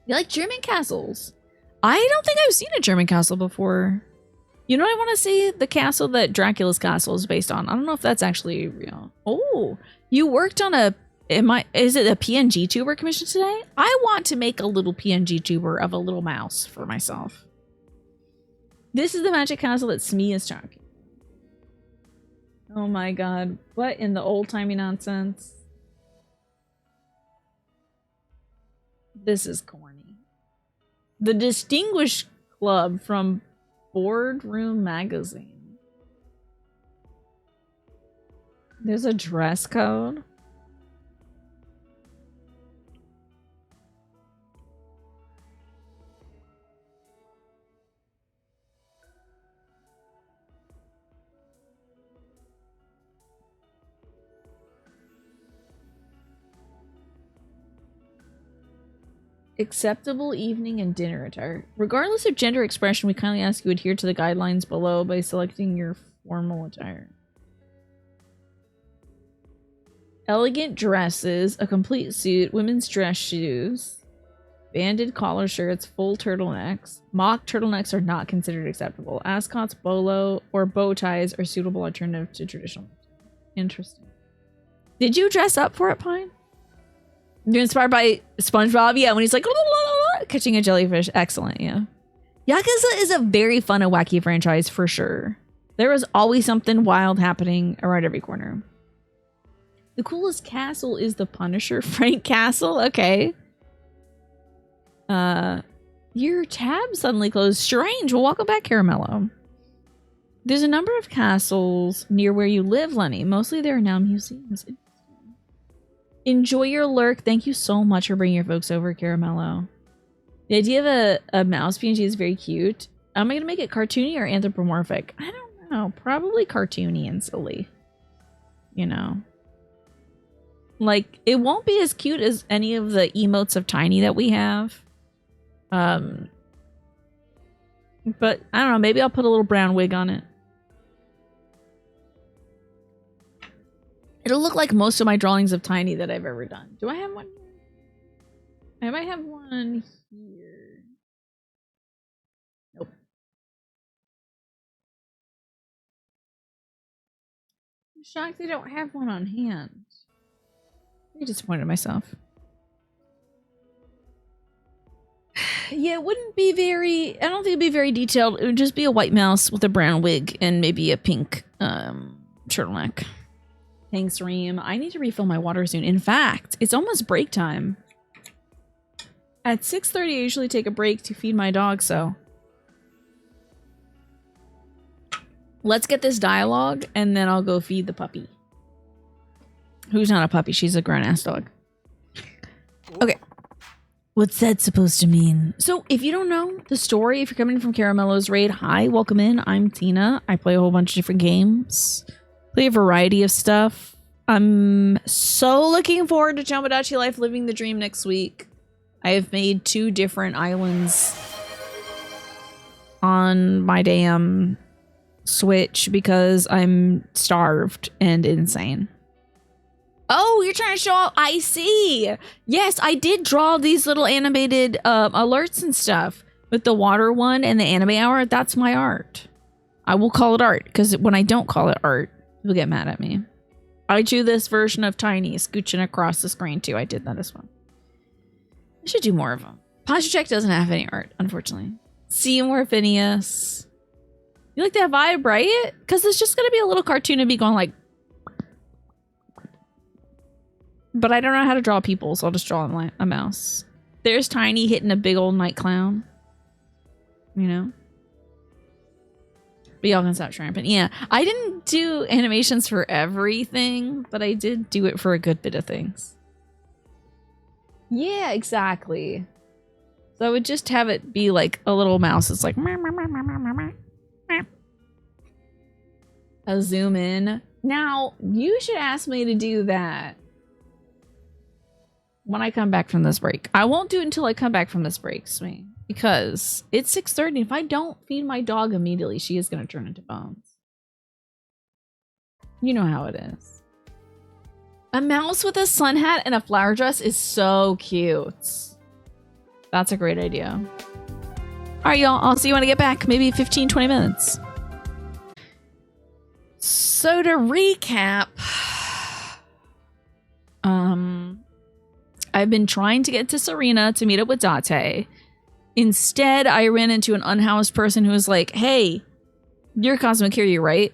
You like German castles? I don't think I've seen a German castle before. You know what I want to see? The castle that Dracula's castle is based on. I don't know if that's actually real. Oh, you worked on a... Is it a PNG tuber commission today? I want to make a little PNG tuber of a little mouse for myself. This is the magic castle that Smee is talking. Oh my god. What in the old-timey nonsense? This is corny. The Distinguished Club from Boardroom Magazine. There's a dress code. Acceptable evening and dinner attire. Regardless of gender expression, we kindly ask you adhere to the guidelines below by selecting your formal attire. Elegant dresses, a complete suit, women's dress shoes, banded collar shirts, full turtlenecks. Mock turtlenecks are not considered acceptable. Ascots, bolo, or bow ties are suitable alternative to traditional. Interesting. Did you dress up for it, Pine? You're inspired by SpongeBob? Yeah, when he's like, catching a jellyfish. Excellent, yeah. Yakuza is a very fun and wacky franchise for sure. There is always something wild happening around every corner. The coolest castle is the Punisher Frank Castle. Okay. Your tab suddenly closed. Strange. Well, welcome back, Caramello. There's a number of castles near where you live, Lenny. Mostly there are now museums. Enjoy your lurk. Thank you so much for bringing your folks over, Caramello. The idea of a mouse PNG is very cute. Am I going to make it cartoony or anthropomorphic? I don't know. Probably cartoony and silly. You know. Like, it won't be as cute as any of the emotes of Tiny that we have. But, I don't know. Maybe I'll put a little brown wig on it. It'll look like most of my drawings of Tiny that I've ever done. Do I have one here? I might have one here. Nope. I'm shocked they don't have one on hand. I'm disappointed in myself. Yeah, it wouldn't be very... I don't think it'd be very detailed. It would just be a white mouse with a brown wig and maybe a pink turtleneck. Thanks, Reem. I need to refill my water soon. In fact, it's almost break time. At 6:30, I usually take a break to feed my dog, so... Let's get this dialogue, and then I'll go feed the puppy. Who's not a puppy? She's a grown-ass dog. Okay. What's that supposed to mean? So, if you don't know the story, if you're coming from Caramello's Raid, hi, welcome in. I'm Tina. I play a whole bunch of different games. Play a variety of stuff. I'm so looking forward to Tomodachi Life Living the Dream next week. I have made 2 different islands on my damn Switch because I'm starved and insane. Oh, you're trying to show off. I see. Yes, I did draw these little animated alerts and stuff with the water one and the anime hour. That's my art. I will call it art because when I don't call it art, people get mad at me. I drew this version of Tiny scooching across the screen too. I did that as well. I should do more of them. Posture Check doesn't have any art, unfortunately. Seymour Phineas. You like that vibe, right? Because it's just going to be a little cartoon and be going like... But I don't know how to draw people, so I'll just draw a mouse. There's Tiny hitting a big old night clown. You know? But y'all can stop shrimping. Yeah, I didn't do animations for everything, but I did do it for a good bit of things. Yeah, exactly. So I would just have it be like a little mouse. It's like... I'll zoom in. Now, you should ask me to do that when I come back from this break. I won't do it until I come back from this break, swing, because it's 6:30. If I don't feed my dog immediately, she is going to turn into bones. You know how it is. A mouse with a sun hat and a flower dress is so cute. That's a great idea. All right, y'all. I'll see you when I get back. Maybe 15, 20 minutes. So to recap, I've been trying to get to Serena to meet up with Date. Instead, I ran into an unhoused person who was like, hey, you're Cosmic Kiryu, right?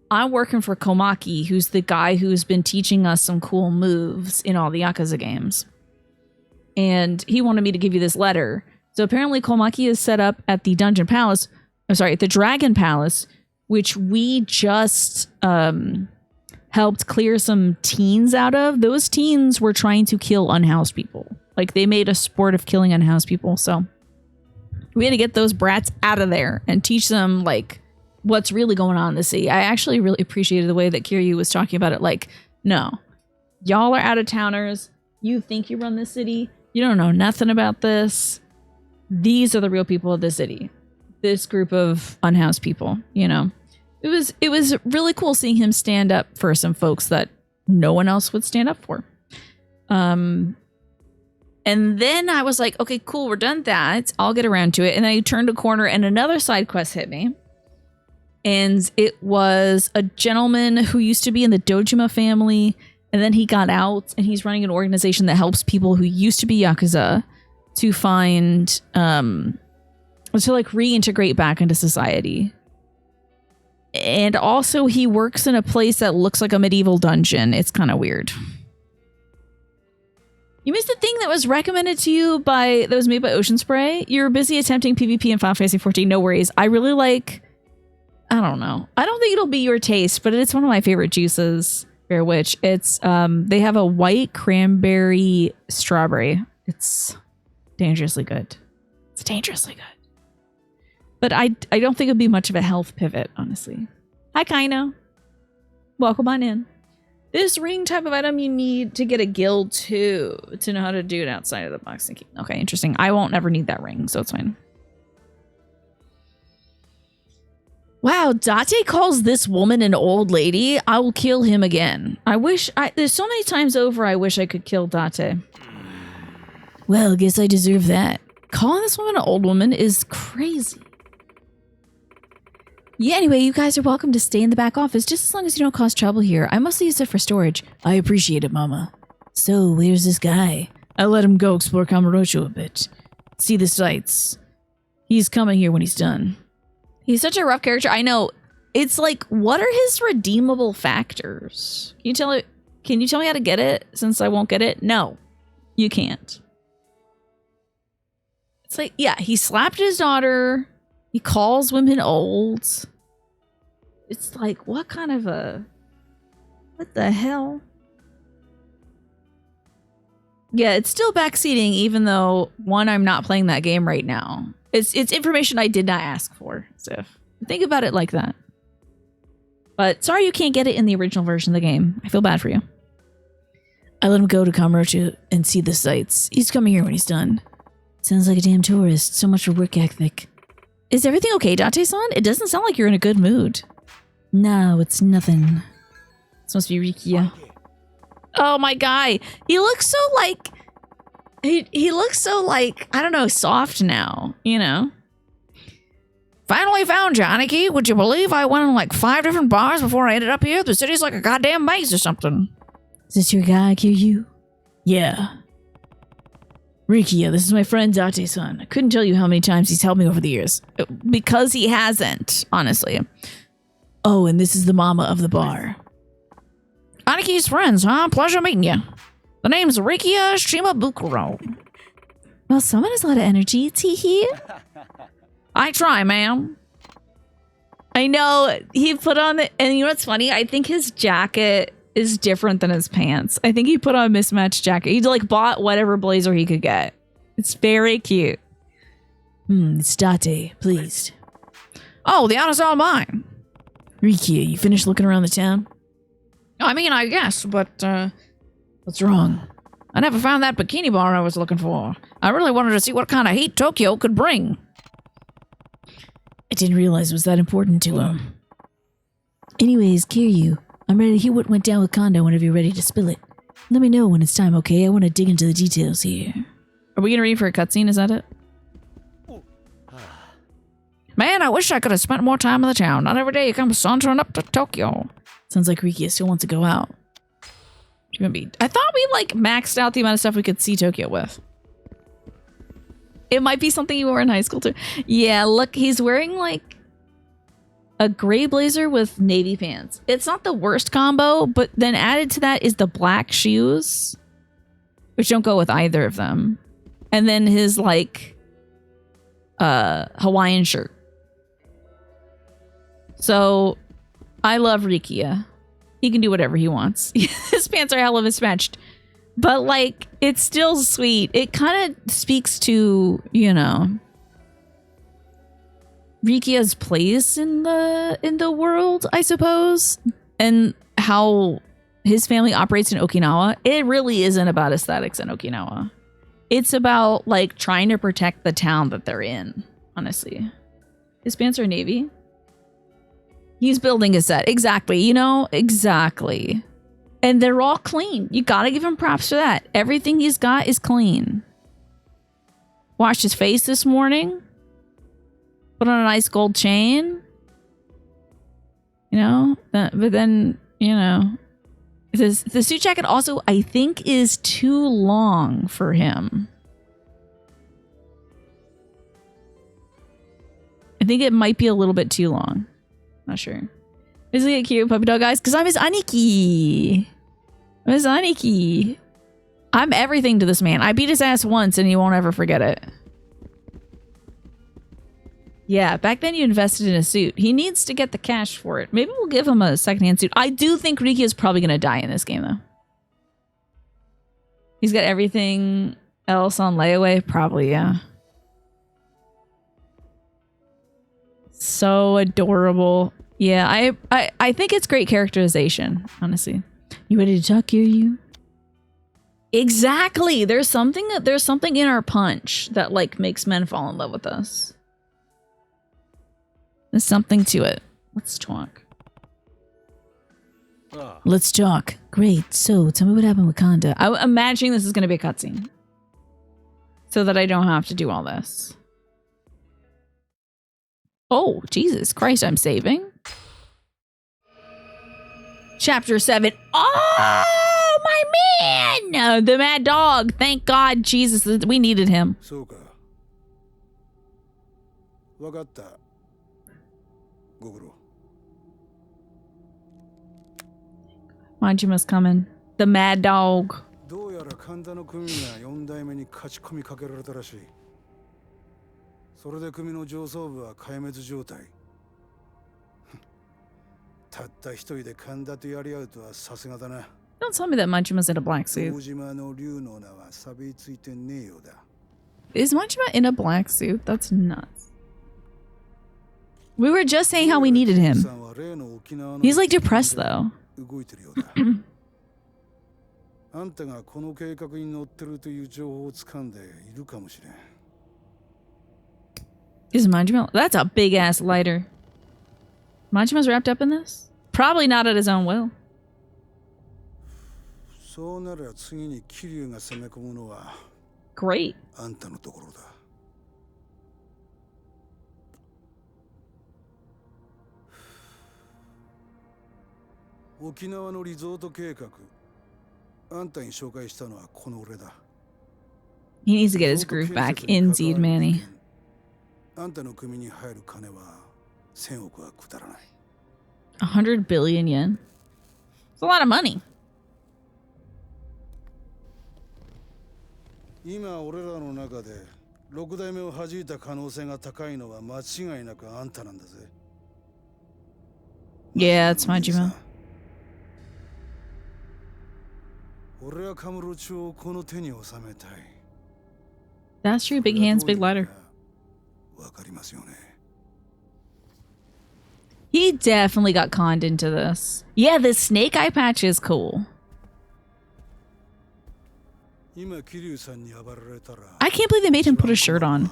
I'm working for Komaki, who's the guy who's been teaching us some cool moves in all the Yakuza games. And he wanted me to give you this letter. So apparently Komaki is set up at the Dungeon Palace. I'm sorry, the Dragon Palace, which we just helped clear some teens out of. Those teens were trying to kill unhoused people. Like, they made a sport of killing unhoused people. So we had to get those brats out of there and teach them, like, what's really going on in the city. I actually really appreciated the way that Kiryu was talking about it. Like, no, y'all are out-of-towners. You think you run the city. You don't know nothing about this. These are the real people of the city. This group of unhoused people, you know. It was really cool seeing him stand up for some folks that no one else would stand up for. And then I was like, okay, cool, we're done that. I'll get around to it. And I turned a corner and another side quest hit me. And it was a gentleman who used to be in the Dojima family. And then he got out and he's running an organization that helps people who used to be Yakuza to find, to like reintegrate back into society. And also he works in a place that looks like a medieval dungeon. It's kind of weird. You missed the thing that was recommended to you that was made by Ocean Spray. You're busy attempting PvP in Final Fantasy 14. No worries. I really like, I don't know. I don't think it'll be your taste, but it's one of my favorite juices. Bear Witch. It's, they have a white cranberry strawberry. It's dangerously good. It's dangerously good. But I don't think it'd be much of a health pivot, honestly. Hi, Kaino. Welcome on in. This ring type of item you need to get a guild too, to know how to do it outside of the box thinking. Okay, interesting. I won't ever need that ring, so it's fine. Wow, Date calls this woman an old lady. I will kill him again. There's so many times over I wish I could kill Date. Well, guess I deserve that. Calling this woman an old woman is crazy. Yeah, anyway, you guys are welcome to stay in the back office just as long as you don't cause trouble here. I mostly use it for storage. I appreciate it, Mama. So, where's this guy? I let him go explore Kamurocho a bit. See the sights. He's coming here when he's done. He's such a rough character. I know. It's like, what are his redeemable factors? Can you tell me how to get it since I won't get it? No, you can't. It's like, yeah, he slapped his daughter. He calls women old. It's like, what the hell? Yeah, it's still backseating, even though, one, I'm not playing that game right now. It's information I did not ask for, so think about it like that. But sorry you can't get it in the original version of the game. I feel bad for you. I let him go to Kamurocho and see the sights. He's coming here when he's done. Sounds like a damn tourist. So much for work ethic. Is everything okay, Date-san? It doesn't sound like you're in a good mood. No, it's nothing. This must be Rikiya. Oh, my guy. He looks so like... He looks so like, I don't know, soft now, you know? Finally found you, Aniki. Would you believe I went in like 5 different bars before I ended up here? The city's like a goddamn maze or something. Is this your guy, Kiryu? Yeah. Rikiya, this is my friend Date-san. I couldn't tell you how many times he's helped me over the years. Because he hasn't, honestly. Oh, and this is the mama of the bar. Aniki's friends, huh? Pleasure meeting you. The name's Rikiya Shimabukuro. Well, someone has a lot of energy. Tee-hee. I try, ma'am. I know he put on the... And you know what's funny? I think his jacket is different than his pants. I think he put on a mismatched jacket. He like bought whatever blazer he could get. It's very cute. It's Date, pleased. Oh, the honor's all mine. Rikiya, you finished looking around the town? I mean, I guess, but what's wrong? I never found that bikini bar I was looking for. I really wanted to see what kind of heat Tokyo could bring. I didn't realize it was that important to him. Anyways, Kiryu, I'm ready to hear what went down with Kanda whenever you're ready to spill it. Let me know when it's time, okay? I want to dig into the details here. Are we going to read for a cutscene? Is that it? Man, I wish I could have spent more time in the town. Not every day you come sauntering up to Tokyo. Sounds like Rikiya still wants to go out. I thought we like maxed out the amount of stuff we could see Tokyo with. It might be something you wore in high school too. Yeah, look, he's wearing like a gray blazer with navy pants. It's not the worst combo, but then added to that is the black shoes, which don't go with either of them. And then his like Hawaiian shirt. So I love Rikiya. He can do whatever he wants. His pants are hella mismatched. But, like, it's still sweet. It kind of speaks to, you know, Rikiya's place in the world, I suppose. And how his family operates in Okinawa. It really isn't about aesthetics in Okinawa. It's about, like, trying to protect the town that they're in, honestly. His pants are navy. He's building a set. Exactly. You know? Exactly. And they're all clean. You gotta give him props for that. Everything he's got is clean. Washed his face this morning. Put on a nice gold chain. You know? But then, you know. The suit jacket also, I think, is too long for him. I think it might be a little bit too long. Not sure. Is he a cute puppy dog, guys? Because I'm his Aniki. I'm his Aniki. I'm everything to this man. I beat his ass once and he won't ever forget it. Yeah, back then you invested in a suit. He needs to get the cash for it. Maybe we'll give him a secondhand suit. I do think Rikiya is probably going to die in this game, though. He's got everything else on layaway. Probably, yeah. So adorable. Yeah, I think it's great characterization, honestly. You ready to talk, Kiryu? Exactly. There's something in our punch that like makes men fall in love with us. There's something to it. Let's talk. Let's talk. Great. So, tell me what happened with Kanda. I'm imagining this is going to be a cutscene. So that I don't have to do all this. Oh, Jesus Christ, I'm saving. Chapter 7. Oh my man! The mad dog. Thank God, Jesus, we needed him. Majima's coming. The mad dog. どうやら神田の組が4代目に勝ち込みかけられたらしい。それで組の上層部は壊滅状態。たった一人で神田とやり合うとはさすがだな。Don't tell me that Majima's in a black suit. 大島の竜の名は錆びついてねえようだ。Is Majima in a black suit? That's nuts. We were just saying how we needed him. He's like depressed though. 動いてるようだ。あんたがこの計画に乗ってるという情報を掴んでいるかもしれん。Is Majima? That's a big ass lighter. Majima's wrapped up in this? Probably not at his own will. そうなら次に桐生が攻め込むのは Great. あんたのところだ。沖縄のリゾート計画。あんたに紹介したのはこの俺だ。He needs to get his groove back. Indeed, Manny. あんたの組に入る金は1000億はくだらない。100 billion yen. It's a lot of money. 今俺らの中で6代目を弾いた可能性が高いのは間違いなくあんたなんだぜ。Yeah, it's Majima. 俺はカムロ町をこの手に収めたい。 That's true. Big hands, big lighter. わかりますよね。 He definitely got conned into this. Yeah, this snake eye patch is cool. 今桐生さんに暴られたら I can't believe they made him put a shirt on.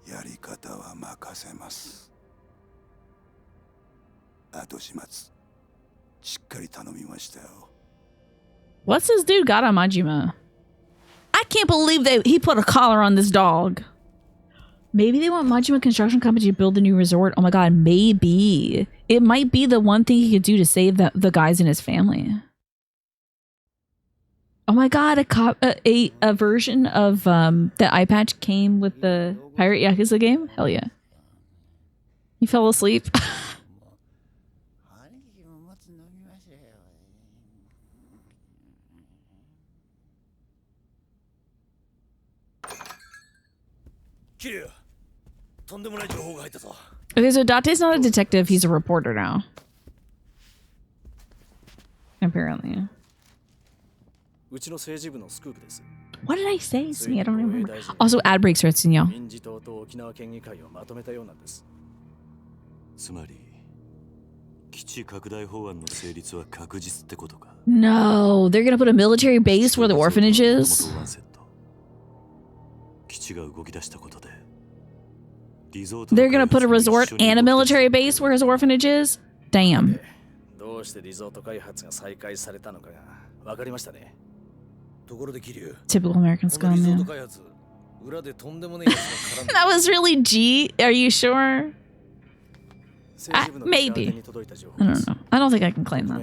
やり方は任せます。後始末しっかり頼みましたよ。 What's this dude got on Majima? I can't believe he put a collar on this dog. Maybe they want Majima Construction Company to build a new resort. Oh my god, maybe. It might be the one thing he could do to save the guys in his family. Oh my god, a version of the eye patch came with the Pirate Yakuza game? Hell yeah. He fell asleep. Okay, so Date's not a detective, he's a reporter now. Apparently. What did I say? See, I don't remember. Also, ad breaks are at y'all. No, they're gonna put a military base where the orphanage is. They're gonna put a resort and a military base where his orphanage is? Damn. Typical American scum, man. That was really G. Are you sure? Maybe. I don't know. I don't think I can claim that.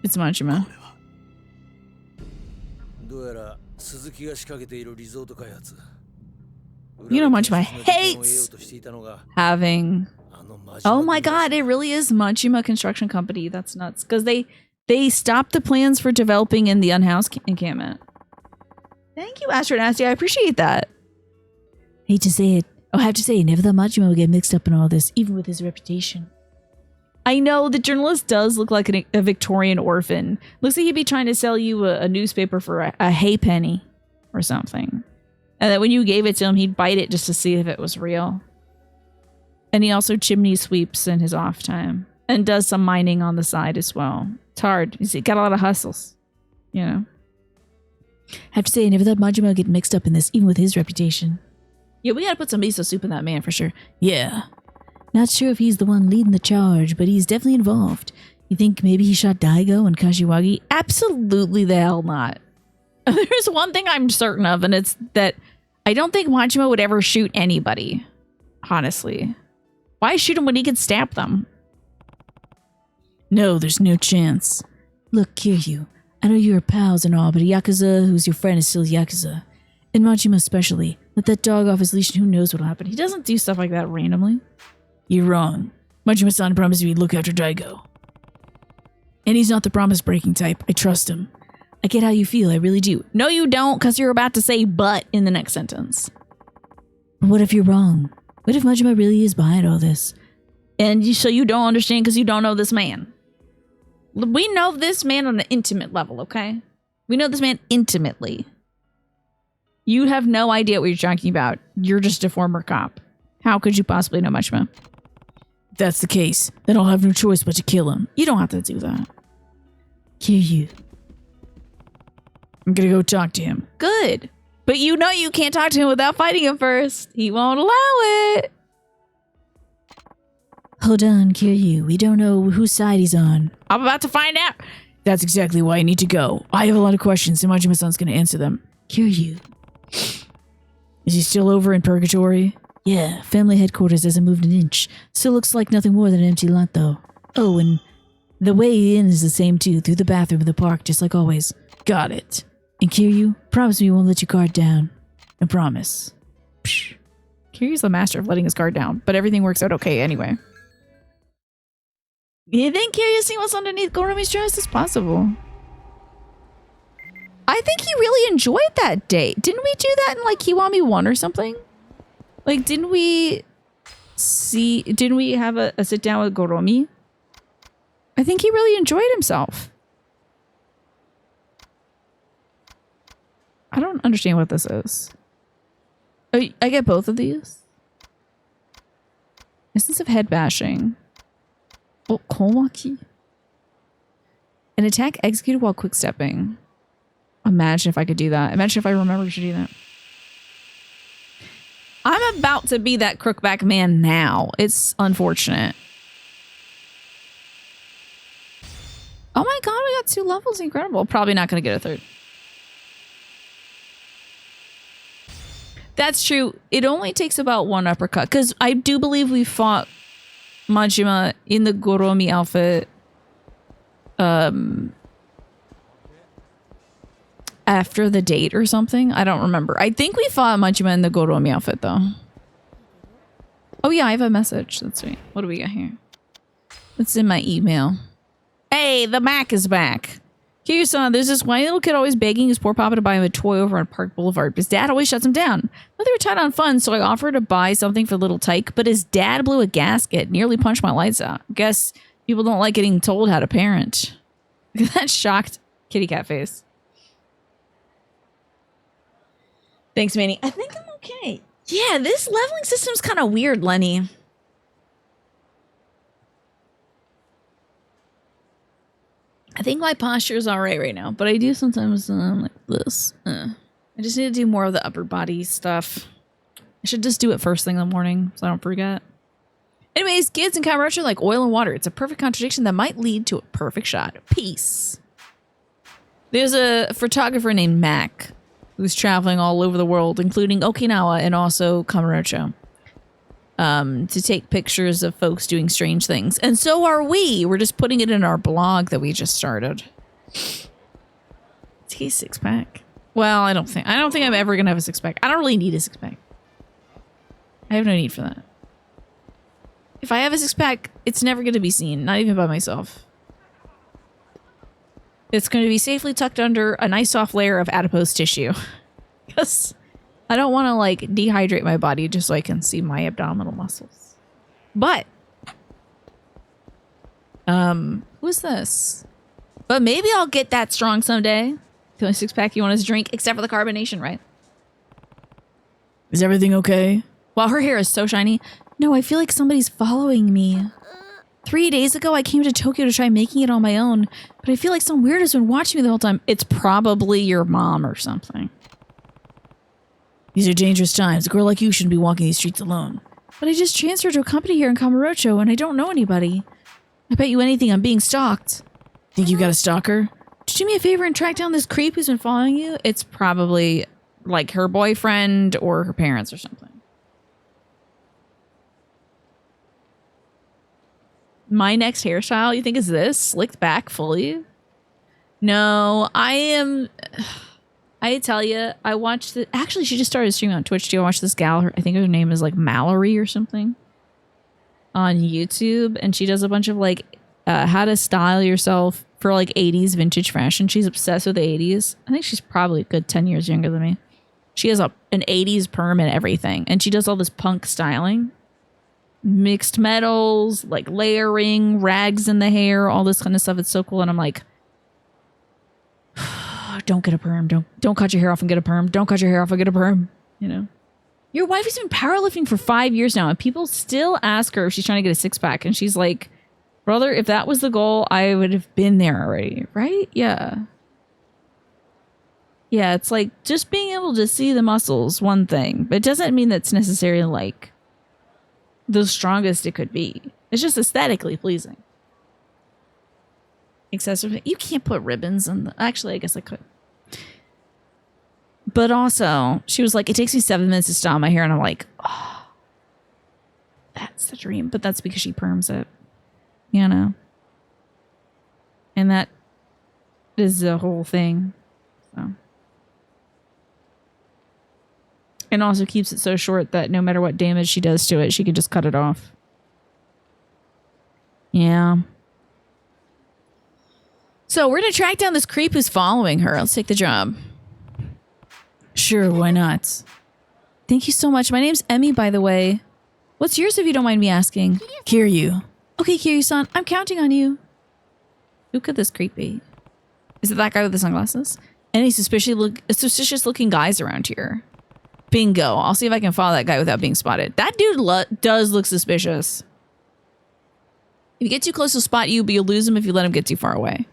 It's Majima. You know, Majima hates having... Oh my god, it really is Majima Construction Company. That's nuts. Because they stopped the plans for developing in the unhoused encampment. Thank you, Astro Nasty. I appreciate that. Hate to say it. I have to say, never thought Majima would get mixed up in all this, even with his reputation. I know, the journalist does look like a Victorian orphan. Looks like he'd be trying to sell you a newspaper for a hay penny or something. And that when you gave it to him, he'd bite it just to see if it was real. And he also chimney sweeps in his off time. And does some mining on the side as well. It's hard. He's got a lot of hustles. You know? Have to say, I never thought Majima would get mixed up in this, even with his reputation. Yeah, we gotta put some miso soup in that man for sure. Yeah. Not sure if he's the one leading the charge, but he's definitely involved. You think maybe he shot Daigo and Kashiwagi? Absolutely the hell not. There's one thing I'm certain of, and it's that I don't think Majima would ever shoot anybody, honestly. Why shoot him when he can stab them? No, there's no chance. Look, Kiryu, I know you're pals and all, but a Yakuza who's your friend is still a Yakuza. And Majima especially. Let that dog off his leash and who knows what'll happen. He doesn't do stuff like that randomly. You're wrong. Majima-san promised me he'd look after Daigo. And he's not the promise-breaking type. I trust him. I get how you feel, I really do. No, you don't, because you're about to say but in the next sentence. But what if you're wrong? What if Majima really is behind all this? And so you don't understand because you don't know this man. We know this man on an intimate level, okay? We know this man intimately. You have no idea what you're talking about. You're just a former cop. How could you possibly know Majima? If that's the case, then I'll have no choice but to kill him. You don't have to do that. Kiryu. I'm gonna go talk to him. Good. But you know you can't talk to him without fighting him first. He won't allow it. Hold on, Kiryu. We don't know whose side he's on. I'm about to find out. That's exactly why I need to go. I have a lot of questions, and Majima-san's gonna answer them. Kiryu. Is he still over in purgatory? Yeah, family headquarters hasn't moved an inch. Still looks like nothing more than an empty lot, though. Oh, and the way in is the same, too. Through the bathroom in the park, just like always. Got it. And Kiryu, promise me you won't let your guard down. I promise. Psh. Kiryu's the master of letting his guard down, but everything works out okay anyway. You think Kiryu's seeing what's underneath Goromi's dress? It's possible. I think he really enjoyed that date. Didn't we do that in like Kiwami 1 or something? Like, didn't we have a sit down with Goromi? I think he really enjoyed himself. I don't understand what this is. Oh, I get both of these. Instance of head bashing. Oh, Konwaki. An attack executed while quick stepping. Imagine if I could do that. Imagine if I remember to do that. I'm about to be that crookback man now. It's unfortunate. Oh my god, we got 2 levels. Incredible. Probably not going to get a 3rd. That's true. It only takes about 1 uppercut. Because I do believe we fought Majima in the Goromi outfit. After the date or something. I don't remember. I think we fought Majima in the Goromi outfit though. Oh yeah, I have a message. That's right. What do we got here? It's in my email. Hey, the Mac is back. Kiryu-san, there's this whiny little kid always begging his poor papa to buy him a toy over on Park Boulevard, but his dad always shuts him down. But they were tight on funds, so I offered to buy something for little Tyke, but his dad blew a gasket, nearly punched my lights out. Guess people don't like getting told how to parent. Look at that shocked kitty cat face. Thanks, Manny. I think I'm okay. Yeah, this leveling system's kind of weird, Lenny. I think my posture is all right now, but I do sometimes like this. I just need to do more of the upper body stuff. I should just do it first thing in the morning so I don't forget. Anyways, kids and Kamurocho are like oil and water. It's a perfect contradiction that might lead to a perfect shot. Peace. There's a photographer named Mac who's traveling all over the world, including Okinawa and also Kamurocho, to take pictures of folks doing strange things. And so are we. We're just putting it in our blog that we just started. T 6-pack. Well, I don't think I'm ever gonna have a 6-pack. I don't really need a 6-pack. I have no need for that. If I have a 6-pack, it's never gonna be seen, not even by myself. It's going to be safely tucked under a nice soft layer of adipose tissue. Because I don't want to like dehydrate my body just so I can see my abdominal muscles. But who's this? But maybe I'll get that strong someday. The only 6-pack you want is to drink, except for the carbonation, right? Is everything okay? Wow, her hair is so shiny. No, I feel like somebody's following me. 3 days ago, I came to Tokyo to try making it on my own, but I feel like some weirdo's been watching me the whole time. It's probably your mom or something. These are dangerous times. A girl like you shouldn't be walking these streets alone. But I just transferred to a company here in Kamurocho, and I don't know anybody. I bet you anything I'm being stalked. Think you got a stalker? Just do me a favor and track down this creep who's been following you? It's probably like her boyfriend or her parents or something. My next hairstyle, you think, is this? Slicked back fully? No, I tell you, I watched it. Actually, she just started streaming on Twitch too. I watched this gal. I think her name is like Mallory or something on YouTube. And she does a bunch of like how to style yourself for like 80s vintage fashion. She's obsessed with the 80s. I think she's probably a good 10 years younger than me. She has an 80s perm and everything. And she does all this punk styling. Mixed metals, like layering, rags in the hair, all this kind of stuff. It's so cool. And I'm like, don't get a perm. Don't cut your hair off and get a perm. Don't cut your hair off and get a perm. You know? Your wife has been powerlifting for 5 years now, and people still ask her if she's trying to get a six-pack. And she's like, brother, if that was the goal, I would have been there already. Right? Yeah. Yeah, it's like just being able to see the muscles, one thing. But it doesn't mean that's necessarily like the strongest it could be. It's just aesthetically pleasing. Accessories. You can't put ribbons in the... Actually, I guess I could. But also, she was like, it takes me 7 minutes to style my hair. And I'm like, oh, that's the dream. But that's because she perms it. You know? And that is the whole thing. So. And also keeps it so short that no matter what damage she does to it, she can just cut it off. Yeah. So we're going to track down this creep who's following her. Let's take the job. Sure, why not? Thank you so much. My name's Emmy, by the way. What's yours, if you don't mind me asking? Kiryu. Okay, Kiryu-san, I'm counting on you. Who could this creep be? Is it that guy with the sunglasses? Any suspicious looking guys around here? Bingo. I'll see if I can follow that guy without being spotted. That dude does look suspicious. If you get too close, he'll spot you, but you'll lose him if you let him get too far away.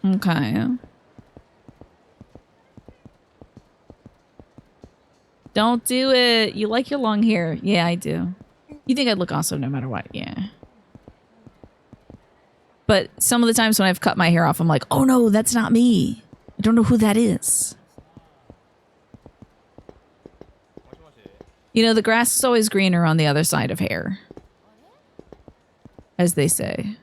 Okay. Don't do it. You like your long hair. Yeah, I do. You think I'd look awesome no matter what. Yeah. But some of the times when I've cut my hair off, I'm like, oh no, that's not me. I don't know who that is. You know, the grass is always greener on the other side of hair. As they say.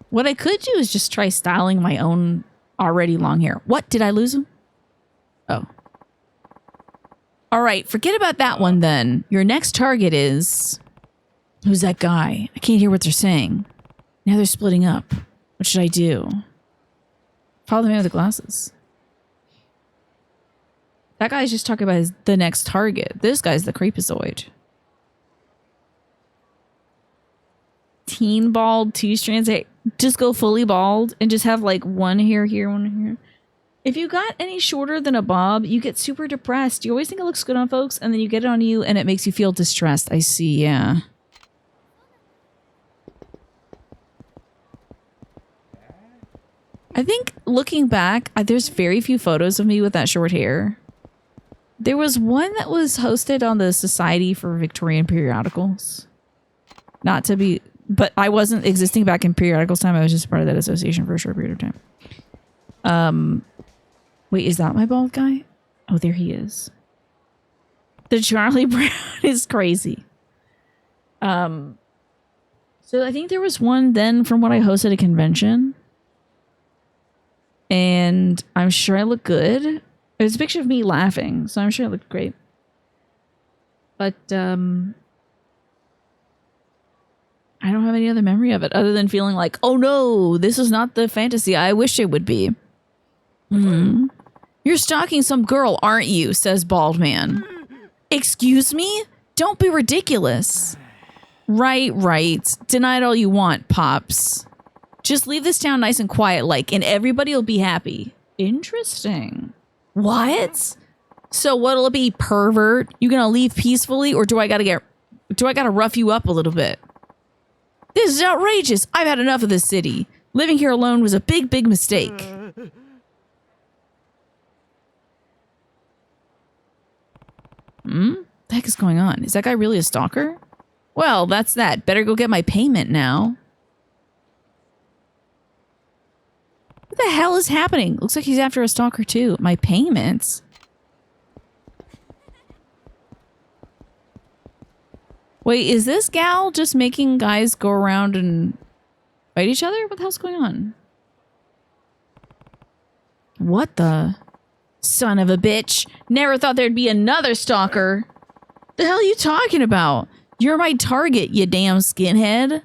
What I could do is just try styling my own already long hair. What? Did I lose him? Oh. All right, forget about that one then. Your next target is... Who's that guy? I can't hear what they're saying. Now they're splitting up. What should I do? Follow the man with the glasses. That guy's just talking about the next target. This guy's the creepazoid. Teen bald, 2 strands. Just go fully bald and just have like one hair here, one here. If you got any shorter than a bob, you get super depressed. You always think it looks good on folks, and then you get it on you, and it makes you feel distressed. I see, yeah. I think looking back, there's very few photos of me with that short hair. There was one that was hosted on the Society for Victorian Periodicals. Not to be... But I wasn't existing back in periodicals time. I was just part of that association for a short period of time. Wait, is that my bald guy? Oh, there he is. The Charlie Brown is crazy. So I think there was one then from when I hosted a convention. And I'm sure I look good. There's a picture of me laughing, so I'm sure I looked great. But I don't have any other memory of it other than feeling like, oh no, this is not the fantasy I wish it would be. You're stalking some girl, aren't you? Says Bald Man. Excuse me? Don't be ridiculous. Right. Deny it all you want, Pops. Just leave this town nice and quiet and everybody will be happy. Interesting. What? So what'll it be, pervert? You gonna leave peacefully, or do I gotta rough you up a little bit? This is outrageous. I've had enough of this city. Living here alone was a big mistake. The heck is going on? Is that guy really a stalker? Well, that's that. Better go get my payment now. What the hell is happening? Looks like he's after a stalker too. My payments? Wait, is this gal just making guys go around and fight each other? What the hell's going on? What the? Son of a bitch. Never thought there'd be another stalker. The hell are you talking about? You're my target, you damn skinhead.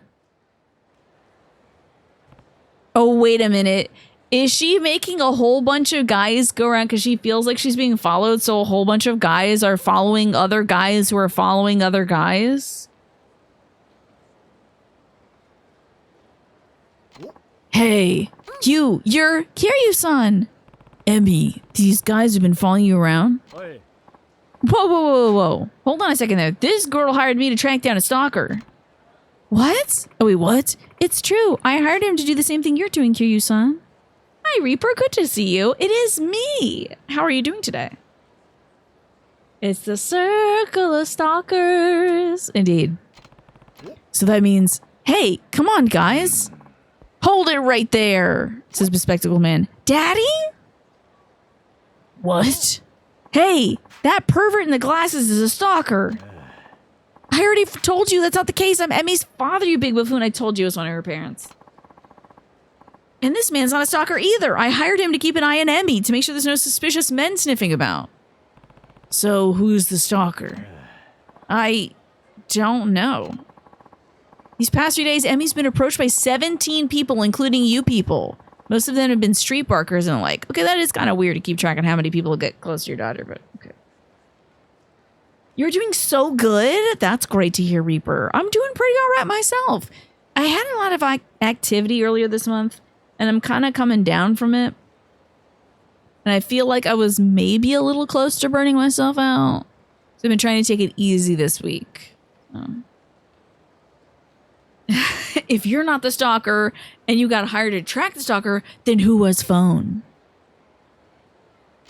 Oh, wait a minute. Is she making a whole bunch of guys go around because she feels like she's being followed, so a whole bunch of guys are following other guys who are following other guys? Hey, you're Kiryu-san. Emmy, these guys have been following you around? Oi. Whoa. Hold on a second there. This girl hired me to track down a stalker. What? Oh, wait, what? It's true. I hired him to do the same thing you're doing, Kiryu-san. Hi, Reaper. Good to see you. It is me. How are you doing today? It's the circle of stalkers. Indeed. So that means, hey, come on, guys. Hold it right there, says Bespectacled Man. Daddy? What? Hey, that pervert in the glasses is a stalker. I already told you that's not the case. I'm Emmy's father, you big buffoon. I told you it was one of her parents. And this man's not a stalker either. I hired him to keep an eye on Emmy to make sure there's no suspicious men sniffing about. So who's the stalker? I don't know. These past 3 days, Emmy's been approached by 17 people, including you people. Most of them have been street barkers and like, okay, that is kind of weird to keep track on how many people get close to your daughter, but okay. You're doing so good. That's great to hear, Reaper. I'm doing pretty all right myself. I had a lot of activity earlier this month, and I'm kind of coming down from it. And I feel like I was maybe a little close to burning myself out. So I've been trying to take it easy this week. If you're not the stalker and you got hired to track the stalker, then who was phone?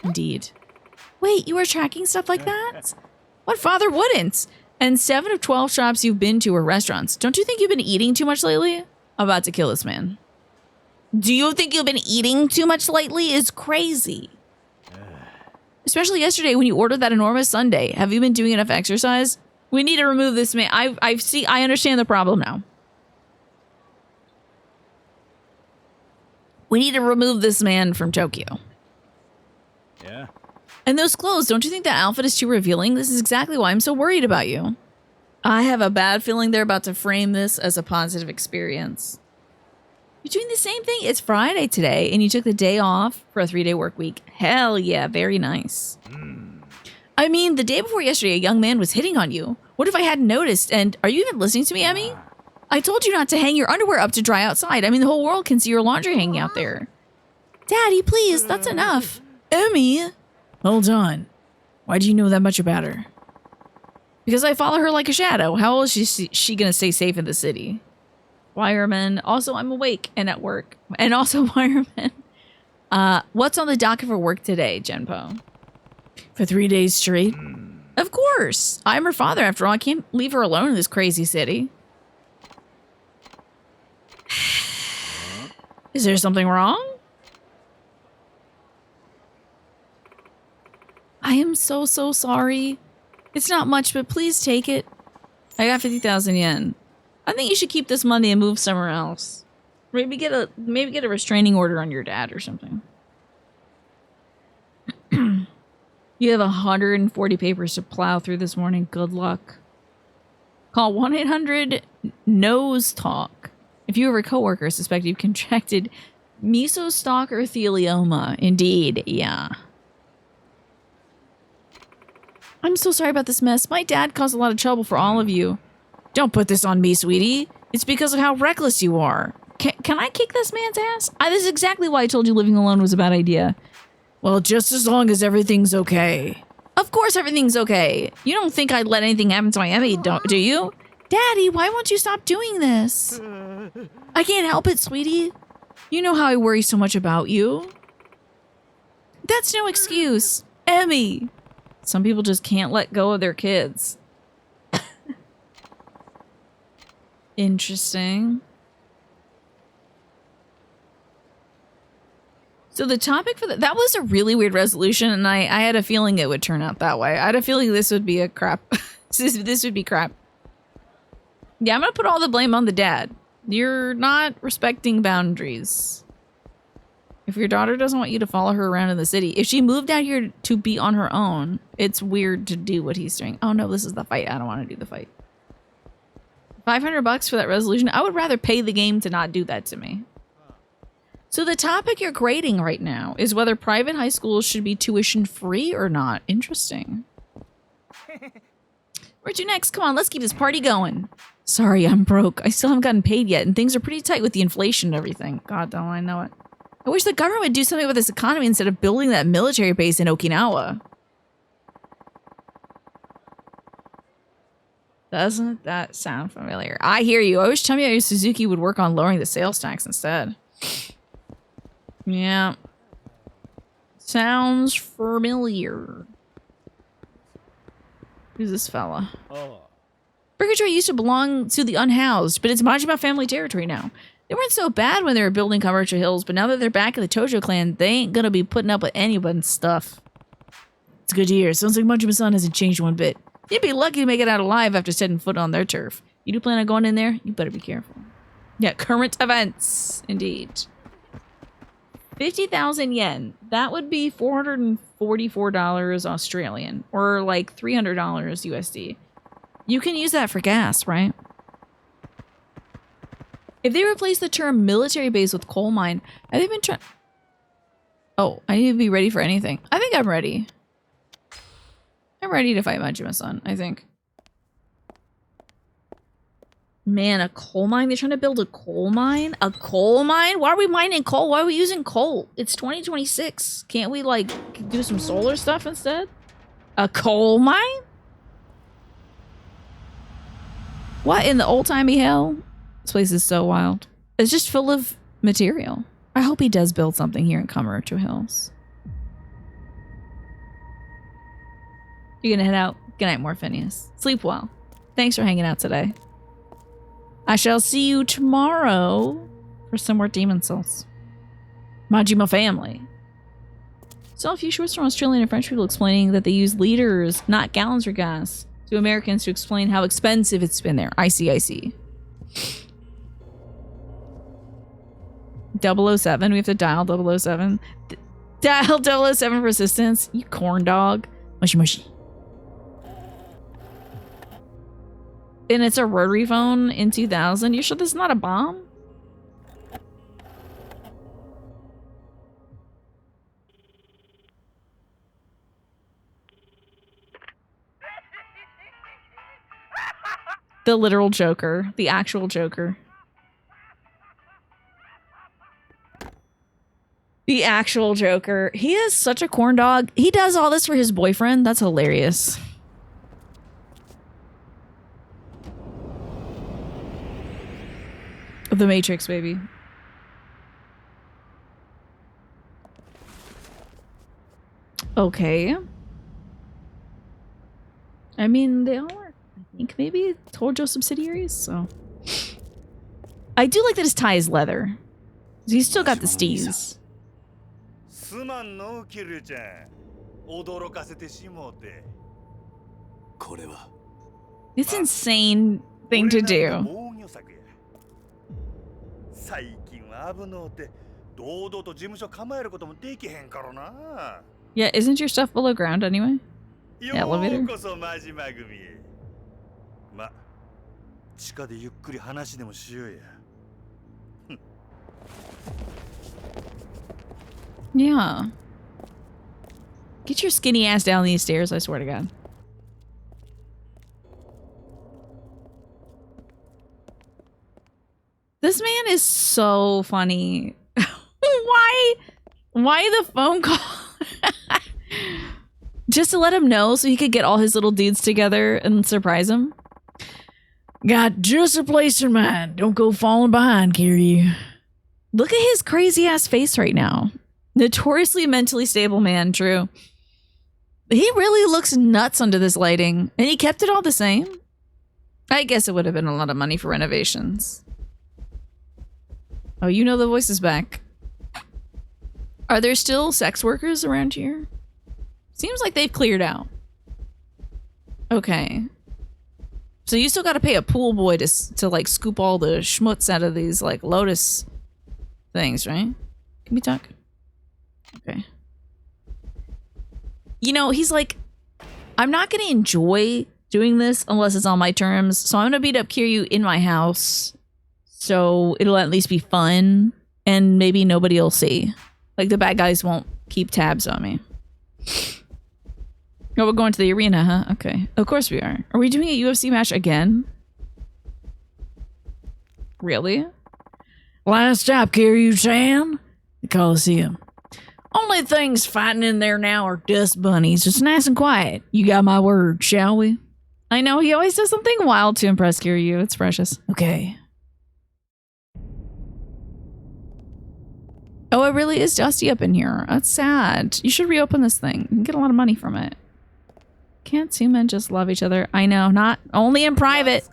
Indeed. Wait, you were tracking stuff like that? What father wouldn't? And 7 of 12 shops you've been to are restaurants. Don't you think you've been eating too much lately? I'm about to kill this man. Do you think you've been eating too much lately? It's crazy. Especially yesterday when you ordered that enormous sundae. Have you been doing enough exercise? We need to remove this man. I understand the problem now. We need to remove this man from Tokyo. Yeah. And those clothes, don't you think that outfit is too revealing? This is exactly why I'm so worried about you. I have a bad feeling they're about to frame this as a positive experience. You're doing the same thing? It's Friday today, and you took the day off for a 3-day work week. Hell yeah, very nice. I mean, the day before yesterday, a young man was hitting on you. What if I hadn't noticed? And are you even listening to me, Emmy? I told you not to hang your underwear up to dry outside. I mean, the whole world can see your laundry hanging out there. Daddy, please, that's enough. Emmy. Hold on. Why do you know that much about her? Because I follow her like a shadow. How is she going to stay safe in the city? Wireman. Also, I'm awake and at work. And also, Wireman. What's on the docket for work today, Genpo? For 3 days straight? Of course. I'm her father, after all. I can't leave her alone in this crazy city. Is there something wrong? I am so sorry. It's not much, but please take it. I got 50,000 yen. I think you should keep this money and move somewhere else. Maybe get a restraining order on your dad or something. You have 140 papers to plow through this morning. Good luck. Call 1-800-NOSE-TALK if you or a coworker suspect you've contracted mesostock-thelioma. Indeed, yeah. I'm so sorry about this mess. My dad caused a lot of trouble for all of you. Don't put this on me, sweetie. It's because of how reckless you are. Can I kick this man's ass? This is exactly why I told you living alone was a bad idea. Well, just as long as everything's okay. Of course everything's okay. You don't think I'd let anything happen to my Emmy, do you? Daddy, why won't you stop doing this? I can't help it, sweetie. You know how I worry so much about you. That's no excuse. Emmy. Some people just can't let go of their kids. Interesting. So the topic for that was a really weird resolution, and I had a feeling it would turn out that way. I had a feeling this would be a crap. this would be crap. Yeah, I'm gonna put all the blame on the dad. You're not respecting boundaries. If your daughter doesn't want you to follow her around in the city, if she moved out here to be on her own, it's weird to do what he's doing. Oh no, this is the fight. I don't want to do the fight. $500 for that resolution. I would rather pay the game to not do that to me. So the topic you're grading right now is whether private high schools should be tuition free or not. Interesting. Where to next? Come on, let's keep this party going. Sorry, I'm broke. I still haven't gotten paid yet, and things are pretty tight with the inflation and everything. God, don't I know it. I wish the government would do something with this economy instead of building that military base in Okinawa. Doesn't that sound familiar? I hear you. I wish Tamiya Suzuki would work on lowering the sales tax instead. Yeah. Sounds familiar. Who's this fella? Oh. Purgatory used to belong to the unhoused, but it's Majima family territory now. They weren't so bad when they were building Kamurocho Hills, but now that they're back in the Tojo clan, they ain't gonna be putting up with anyone's stuff. It's good to hear. Sounds like Majima-san hasn't changed one bit. You'd be lucky to make it out alive after setting foot on their turf. You do plan on going in there? You better be careful. Yeah, current events. Indeed. 50,000 yen. That would be $444 Australian, or like $300 USD. You can use that for gas, right? If they replace the term military base with coal mine, have they been trying... Oh, I need to be ready for anything. I think I'm ready. I'm ready to fight Majima-san, I think. Man, a coal mine? They're trying to build a coal mine? A coal mine? Why are we mining coal? Why are we using coal? It's 2026. Can't we, like, do some solar stuff instead? A coal mine? What in the old-timey hell? This place is so wild. It's just full of material. I hope he does build something here in Kamurocho Hills. You're gonna head out? Good night, Morphinius. Sleep well. Thanks for hanging out today. I shall see you tomorrow for some more Demon Souls. Majima family. Saw a few shorts from Australian and French people explaining that they use liters, not gallons for gas, to Americans to explain how expensive it's been there. I see, I see. 007. We have to dial 007. Dial 007 for assistance. You corn dog. Mushy mushy. And it's a rotary phone in 2000. You sure this is not a bomb? The literal Joker. The actual Joker. The actual Joker. He is such a corn dog. He does all this for his boyfriend. That's hilarious. The Matrix, baby. Okay. I mean, they all are, I think, maybe Tojo subsidiaries, so. I do like that his tie is leather. He's still got the steez. It's an insane thing to do. Yeah, isn't your stuff below ground anyway? The elevator? Yeah. Get your skinny ass down these stairs, I swear to God. This man is so funny. Why the phone call? Just to let him know so he could get all his little dudes together and surprise him. Got just a place in mind. Don't go falling behind, Kiryu. Look at his crazy ass face right now. Notoriously mentally stable man, true. He really looks nuts under this lighting. And he kept it all the same. I guess it would have been a lot of money for renovations. Oh, you know the voice is back. Are there still sex workers around here? Seems like they've cleared out. Okay. So you still gotta pay a pool boy to like scoop all the schmutz out of these like lotus things, right? Can we talk? Okay. You know, he's like, I'm not gonna enjoy doing this unless it's on my terms, so I'm gonna beat up Kiryu in my house so it'll at least be fun and maybe nobody will see. Like the bad guys won't keep tabs on me. Oh, we're going to the arena, huh? Okay. Of course we are. Are we doing a UFC match again? Really? Last stop, Kiryu-chan. The Coliseum. Only things fighting in there now are dust bunnies. Just nice and quiet. You got my word, shall we? I know, he always does something wild to impress Kiryu. It's precious. Okay. Oh, it really is dusty up in here. That's sad. You should reopen this thing. You can get a lot of money from it. Can't two men just love each other? I know, not only in private.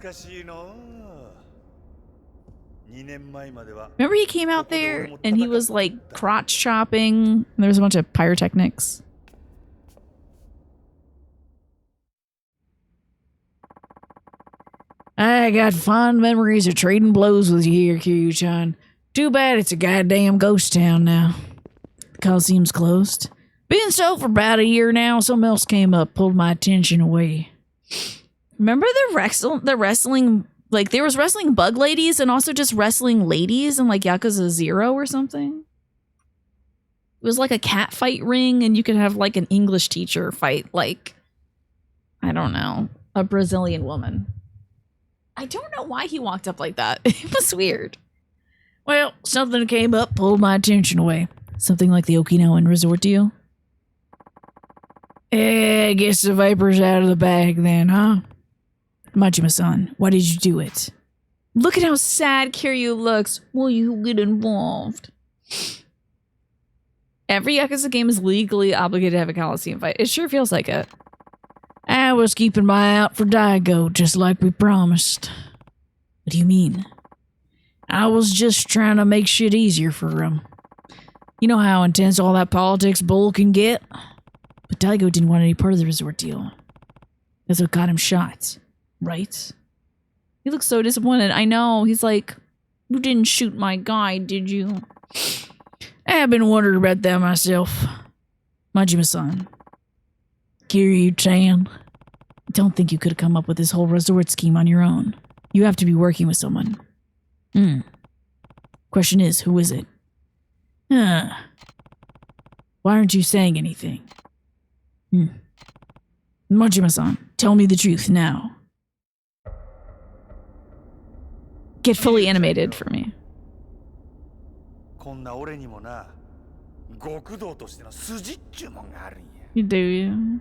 Remember he came out there and he was like crotch chopping and there was a bunch of pyrotechnics. I got fond memories of trading blows with you here, Kiryu-chan. Too bad it's a goddamn ghost town now. The Coliseum's closed. Been so for about a year now. Something else came up, pulled my attention away. Remember the wrestling, like there was wrestling bug ladies and also just wrestling ladies in like Yakuza 0 or something? It was like a cat fight ring and you could have like an English teacher fight like, I don't know, a Brazilian woman. I don't know why he walked up like that. It was weird. Well, something came up, pulled my attention away. Something like the Okinawan resort deal. I guess the Viper's out of the bag then, huh? Majima-san, why did you do it? Look at how sad Kiryu looks. Will you get involved? Every Yakuza game is legally obligated to have a Coliseum fight. It sure feels like it. I was keeping my eye out for Daigo, just like we promised. What do you mean? I was just trying to make shit easier for him. You know how intense all that politics bull can get? But Daigo didn't want any part of the resort deal. That's what got him shot, right? He looks so disappointed. I know. He's like, you didn't shoot my guy, did you? I've been wondering about that myself. Majima-san. Kiryu-chan. I don't think you could have come up with this whole resort scheme on your own. You have to be working with someone. Question is, who is it? Why aren't you saying anything? Majima-san, tell me the truth now. Get fully animated for me. You do, you?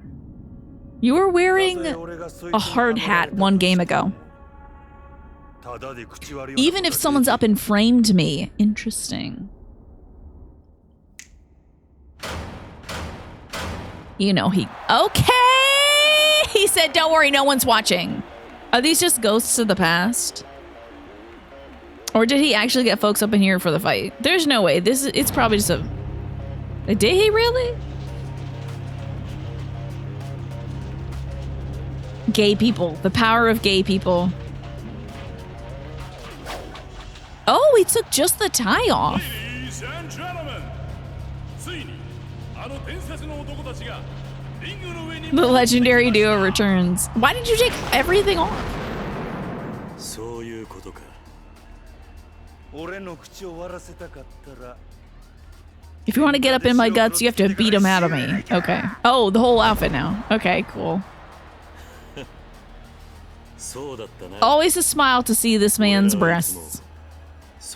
You were wearing a hard hat one game ago. Even if someone's up and framed me. Interesting. You know he... Okay! He said, don't worry, no one's watching. Are these just ghosts of the past? Or did he actually get folks up in here for the fight? There's no way. It's probably just a... Did he really? Gay people. The power of gay people. Oh, he took just the tie off. Ladies and gentlemen, the legendary duo returns. Why did you take everything off? If you want to get up in my guts, you have to beat him out of me. Okay. Oh, the whole outfit now. Okay, cool. Always a smile to see this man's breasts.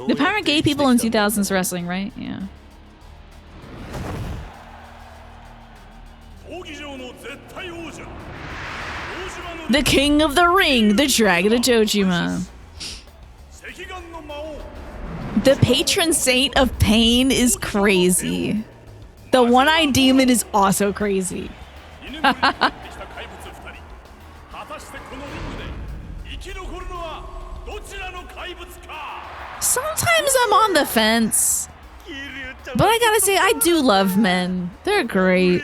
The power of gay people in 2000s wrestling, right? Yeah. The king of the ring, the dragon of Majima. The patron saint of pain is crazy. The one-eyed demon is also crazy. Sometimes I'm on the fence, but I gotta say, I do love men. They're great.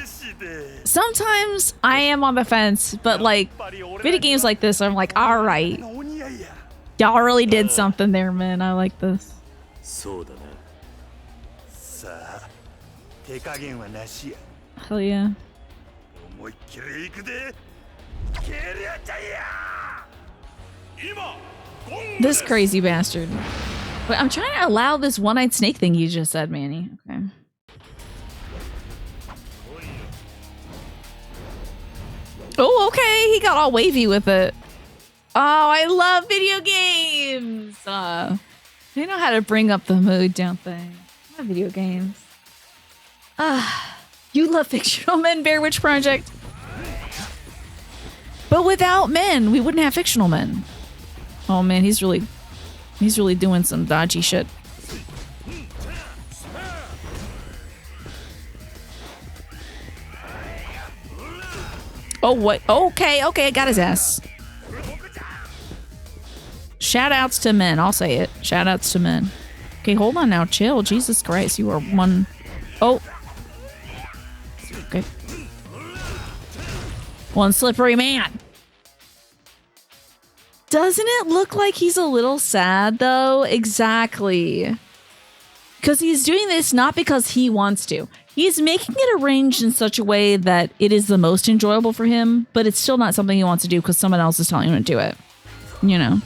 Sometimes I am on the fence, but like video games like this, I'm like, all right, y'all really did something there, man. I like this. そうだな。さあ、手加減はなしや。 Hell yeah. 思いっきり行くで。キリュウちゃんや。今。 This crazy bastard. But I'm trying to allow this one-eyed snake thing you just said, Manny. Okay. Oh, okay. He got all wavy with it. Oh, I love video games. They know how to bring up the mood, don't they? I love video games. You love fictional men, Bear Witch Project. But without men, we wouldn't have fictional men. Oh man, he's really doing some dodgy shit. Oh, what? Okay, I got his ass. Shout outs to men. I'll say it. Shout outs to men. Okay, hold on now. Chill. Jesus Christ. You are one. Oh. Okay. One slippery man. Doesn't it look like he's a little sad, though? Exactly. Because he's doing this not because he wants to. He's making it arranged in such a way that it is the most enjoyable for him, but it's still not something he wants to do because someone else is telling him to do it. You know.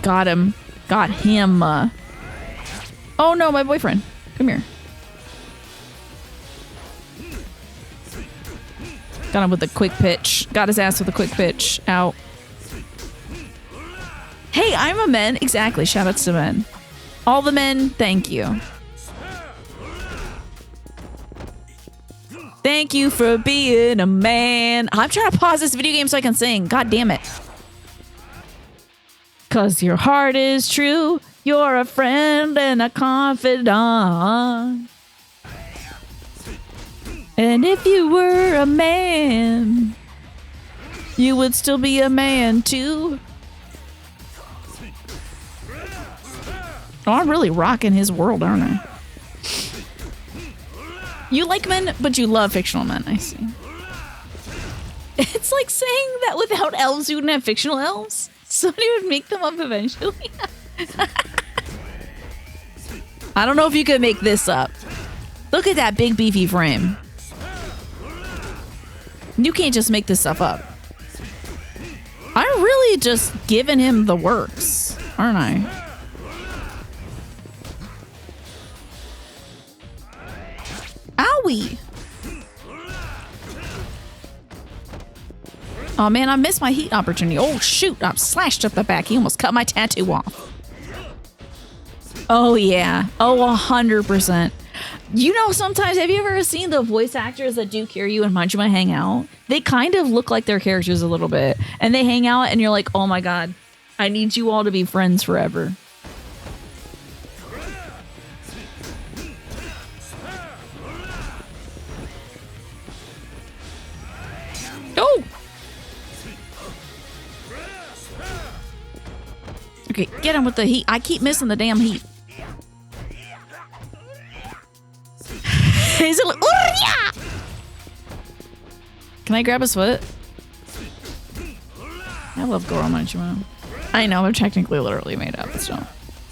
Got him. Got him. Oh no, my boyfriend. Come here. Got him with a quick pitch. Got his ass with a quick pitch. Out. Hey, I'm a man. Exactly. Shout outs to men. All the men, thank you. Thank you for being a man. I'm trying to pause this video game so I can sing. God damn it. 'Cause your heart is true. You're a friend and a confidant. And if you were a man, you would still be a man too. Oh, I'm really rocking his world, aren't I? You like men, but you love fictional men, I see. It's like saying that without elves, you wouldn't have fictional elves. Somebody would make them up eventually. I don't know if you could make this up. Look at that big beefy frame. You can't just make this stuff up. I'm really just giving him the works, aren't I? Owie! Oh man, I missed my heat opportunity. Oh shoot, I'm slashed up the back. He almost cut my tattoo off. Oh yeah. Oh, 100%. You know, sometimes, have you ever seen the voice actors that do Kiryu and Majima hang out? They kind of look like their characters a little bit. And they hang out and you're like, oh my god, I need you all to be friends forever. Oh! Okay, get him with the heat. I keep missing the damn heat. Is it like, yeah! Can I grab his foot? I love Goro Majima. I know, they're technically literally made up, but still.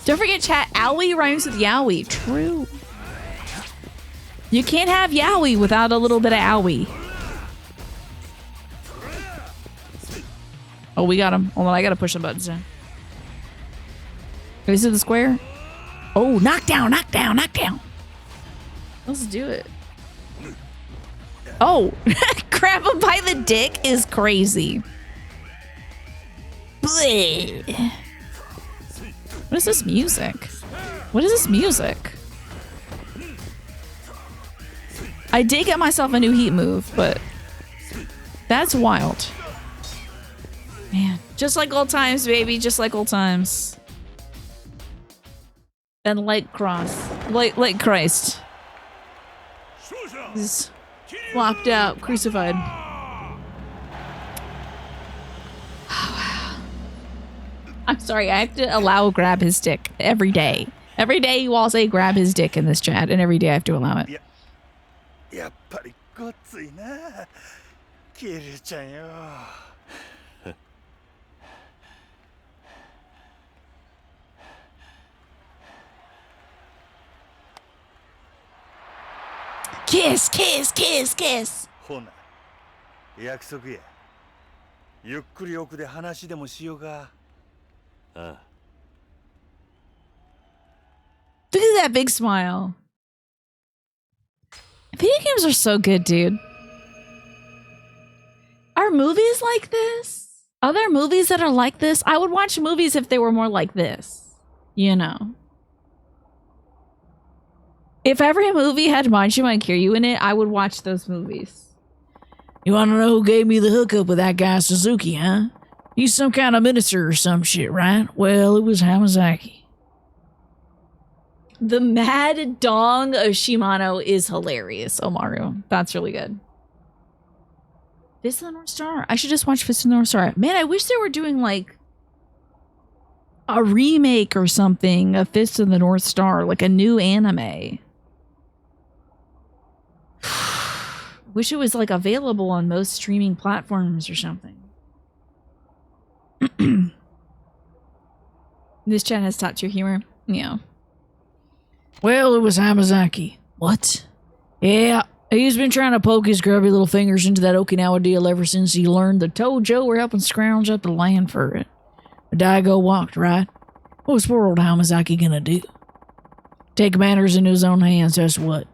Don't forget, chat, owie rhymes with yowie. True. You can't have yowie without a little bit of owie. Oh, we got him. Hold on, I gotta push the buttons down. Is it the square? Oh, knockdown, knockdown, knockdown. Let's do it. Oh, grab him by the dick is crazy. Bleh. What is this music? What is this music? I did get myself a new heat move, but that's wild. Man, just like old times, baby. Just like old times. And like Christ. He's flopped out, crucified. Sorry, I have to allow grab his dick every day. Every day you all say grab his dick in this chat, and every day I have to allow it. やっぱりごっついなキリュウちゃんよ Kiss, kiss, kiss, kiss. ほな約束やゆっくり奥で話でもしようか Look at that big smile. Video games are so good, dude. Are movies like this? Are there movies that are like this? I would watch movies if they were more like this. You know. If every movie had Majima and Kiryu in it, I would watch those movies. You wanna know who gave me the hookup with that guy Suzuki, huh? He's some kind of minister or some shit, right? Well, it was Hamazaki. The mad dong of Shimano is hilarious, Omaru. That's really good. Fist of the North Star? I should just watch Fist of the North Star. Man, I wish they were doing like a remake or something of Fist of the North Star, like a new anime. Wish it was like available on most streaming platforms or something. This chat has top tier humor. Yeah. Well, it was Hamazaki. What? Yeah, he's been trying to poke his grubby little fingers into that Okinawa deal ever since he learned the Tojo were helping scrounge up the land for it. But Daigo walked, right? What was poor old Hamazaki gonna do? Take matters into his own hands, that's what.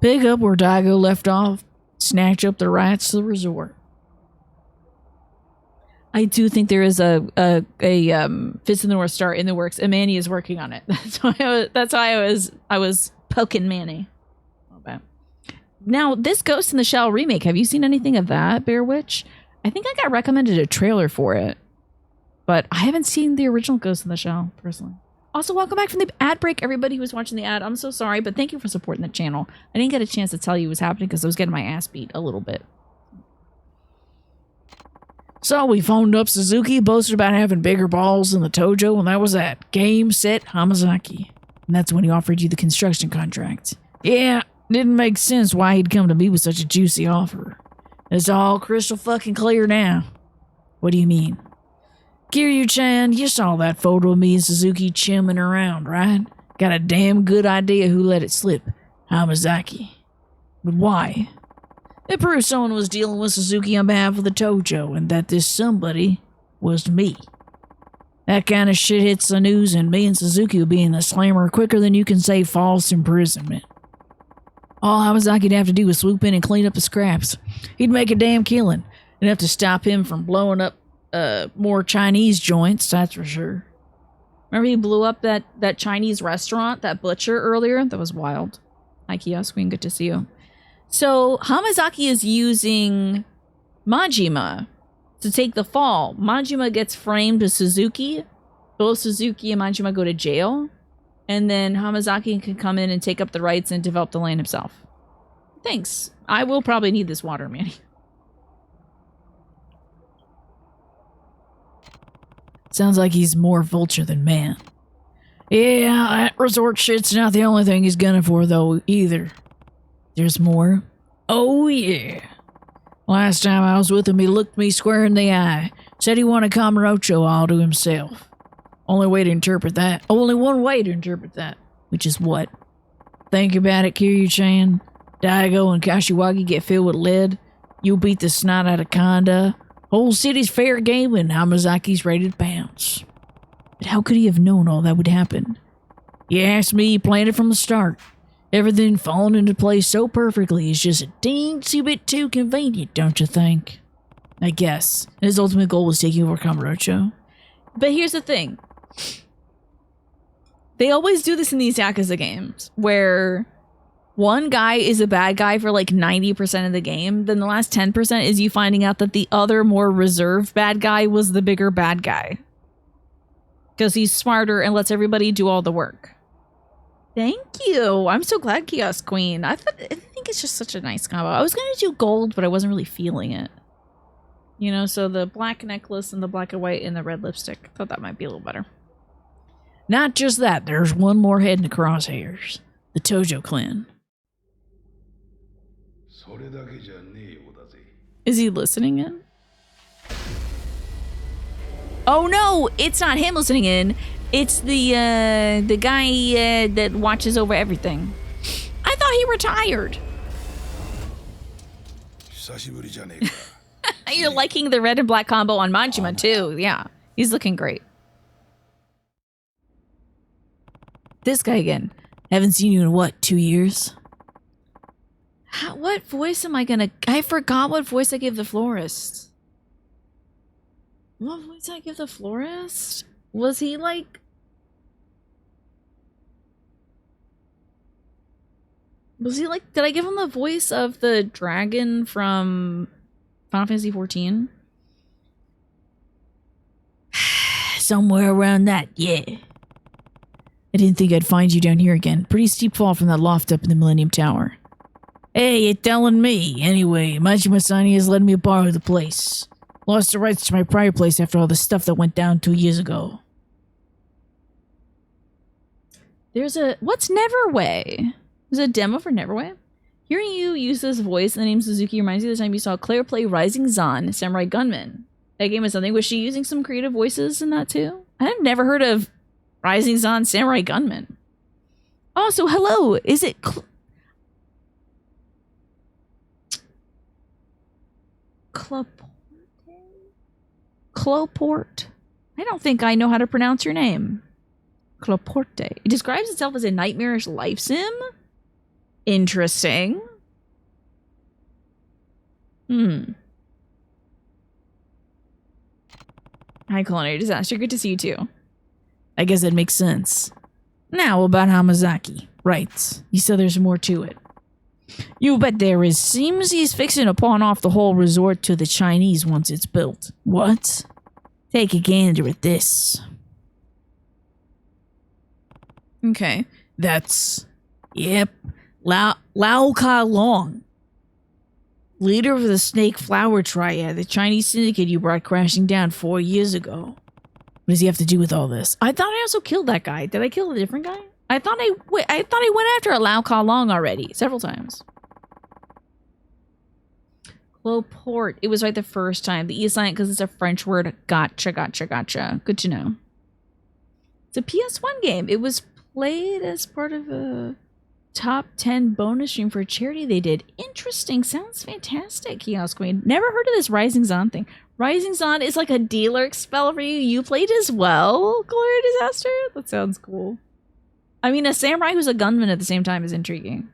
Pick up where Daigo left off, snatch up the rights to the resort. I do think there is a Fist of the North Star in the works, and Manny is working on it. That's why I was poking Manny. Okay. Now, this Ghost in the Shell remake, have you seen anything of that, Bear Witch? I think I got recommended a trailer for it, but I haven't seen the original Ghost in the Shell, personally. Also, welcome back from the ad break, everybody who was watching the ad. I'm so sorry, but thank you for supporting the channel. I didn't get a chance to tell you what was happening because I was getting my ass beat a little bit. So we phoned up Suzuki, boasted about having bigger balls than the Tojo, and that was that. Game, set, Hamazaki. And that's when he offered you the construction contract. Yeah, didn't make sense why he'd come to me with such a juicy offer. It's all crystal fucking clear now. What do you mean? Kiryu-chan, you saw that photo of me and Suzuki chimming around, right? Got a damn good idea who let it slip. Hamazaki. But why? It proved someone was dealing with Suzuki on behalf of the Tojo, and that this somebody was me. That kind of shit hits the news, and me and Suzuki will be in the slammer quicker than you can say false imprisonment. All Hamazaki'd have to do was swoop in and clean up the scraps. He'd make a damn killing. Enough to stop him from blowing up more Chinese joints, that's for sure. Remember he blew up that Chinese restaurant, that butcher earlier? That was wild. Hi, Kiosk Queen, good to see you. So Hamazaki is using Majima to take the fall. Majima gets framed to Suzuki. Both Suzuki and Majima go to jail. And then Hamazaki can come in and take up the rights and develop the land himself. Thanks. I will probably need this water, Manny. Sounds like he's more vulture than man. Yeah, that resort shit's not the only thing he's gunning for, though, either. There's more? Oh, yeah. Last time I was with him, he looked me square in the eye. Said he wanted Kamurocho all to himself. Only one way to interpret that. Which is what? Think about it, Kiryu-chan. Daigo and Kashiwagi get filled with lead. You'll beat the snot out of Kanda. Whole city's fair game and Hamazaki's ready to pounce. But how could he have known all that would happen? You ask me, he planned it from the start. Everything falling into place so perfectly is just a teensy bit too convenient, don't you think? I guess. And his ultimate goal was taking over Kamurocho. But here's the thing. They always do this in these Yakuza games, where one guy is a bad guy for like 90% of the game, then the last 10% is you finding out that the other more reserved bad guy was the bigger bad guy. Because he's smarter and lets everybody do all the work. Thank you. I'm so glad, Kiosk Queen. I think it's just such a nice combo. I was going to do gold, but I wasn't really feeling it. You know, so the black necklace and the black and white and the red lipstick. Thought that might be a little better. Not just that, there's one more head in the crosshairs. The Tojo clan. Is he listening in? Oh no, it's not him listening in. It's the guy that watches over everything. I thought he retired. You're liking the red and black combo on Majima too. Yeah, he's looking great. This guy again. Haven't seen you in what, 2 years? What voice am I gonna... I forgot what voice I gave the florist. What voice did I give the florist? Was he like... Was he like... Did I give him the voice of the dragon from Final Fantasy XIV? Somewhere around that, yeah. I didn't think I'd find you down here again. Pretty steep fall from that loft up in the Millennium Tower. Hey, you're telling me. Anyway, Majima-san has let me borrow the place. Lost the rights to my prior place after all the stuff that went down 2 years ago. There's a... What's Neverway? There's a demo for Neverway? Hearing you use this voice in the name Suzuki reminds me of the time you saw Claire play Rising Zan, Samurai Gunman. That game is something. Was she using some creative voices in that too? I've never heard of Rising Zan Samurai Gunman. Also, hello. Is it Cloport? I don't think I know how to pronounce your name. Cloporte. It describes itself as a nightmarish life sim? Interesting. Hi, Culinary Disaster. Good to see you too. I guess that makes sense. Now about Hamazaki. Right. You said there's more to it. You bet there is. Seems he's fixing to pawn off the whole resort to the Chinese once it's built. What? Take a gander at this. Okay. That's... Yep. Lao Ka Long. Leader of the Snake Flower Triad, the Chinese syndicate you brought crashing down 4 years ago. What does he have to do with all this? I thought I also killed that guy. Did I kill a different guy? I thought I went after a Lao Ka Long already, several times. Cloport. It was right the first time. The E is silent because it's a French word. Gotcha, gotcha, gotcha. Good to know. It's a PS1 game. It was played as part of a top 10 bonus stream for a charity they did. Interesting. Sounds fantastic, Kiosk Queen. Never heard of this Rising Zan thing. Rising Zan is like a dealer spell for you. You played as well, Glory Disaster? That sounds cool. I mean, a samurai who's a gunman at the same time is intriguing.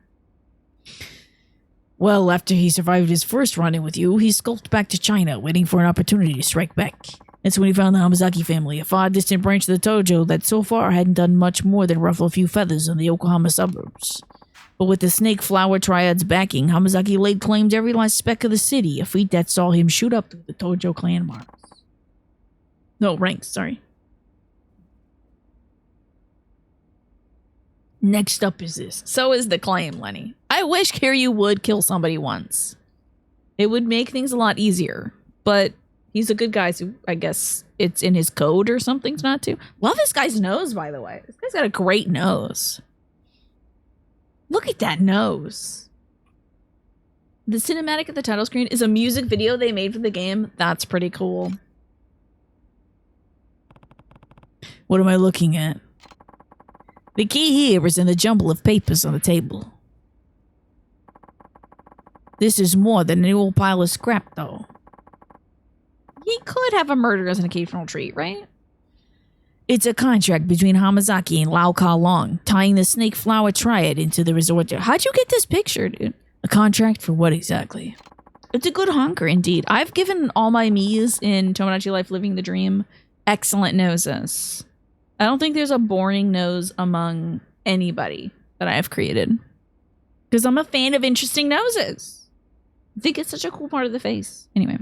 Well, after he survived his first run-in with you, he skulked back to China, waiting for an opportunity to strike back. That's when he found the Hamazaki family, a far distant branch of the Tojo that so far hadn't done much more than ruffle a few feathers in the Yokohama suburbs. But with the Snake Flower Triad's backing, Hamazaki laid claim to every last speck of the city, a feat that saw him shoot up through the Tojo clan marks. No, ranks, sorry. Next up is this. So is the claim, Lenny. I wish Kiryu would kill somebody once. It would make things a lot easier. But he's a good guy, so I guess it's in his code or something not to. Love this guy's nose, by the way. This guy's got a great nose. Look at that nose. The cinematic at the title screen is a music video they made for the game. That's pretty cool. What am I looking at? The key here is in the jumble of papers on the table. This is more than an old pile of scrap, though. He could have a murder as an occasional treat, right? It's a contract between Hamazaki and Lao Ka Long, tying the Snake Flower Triad into the resort. How'd you get this picture, dude? A contract for what exactly? It's a good honker, indeed. I've given all my Miis in Tomodachi Life Living the Dream excellent noses. I don't think there's a boring nose among anybody that I have created. Because I'm a fan of interesting noses. I think it's such a cool part of the face. Anyway.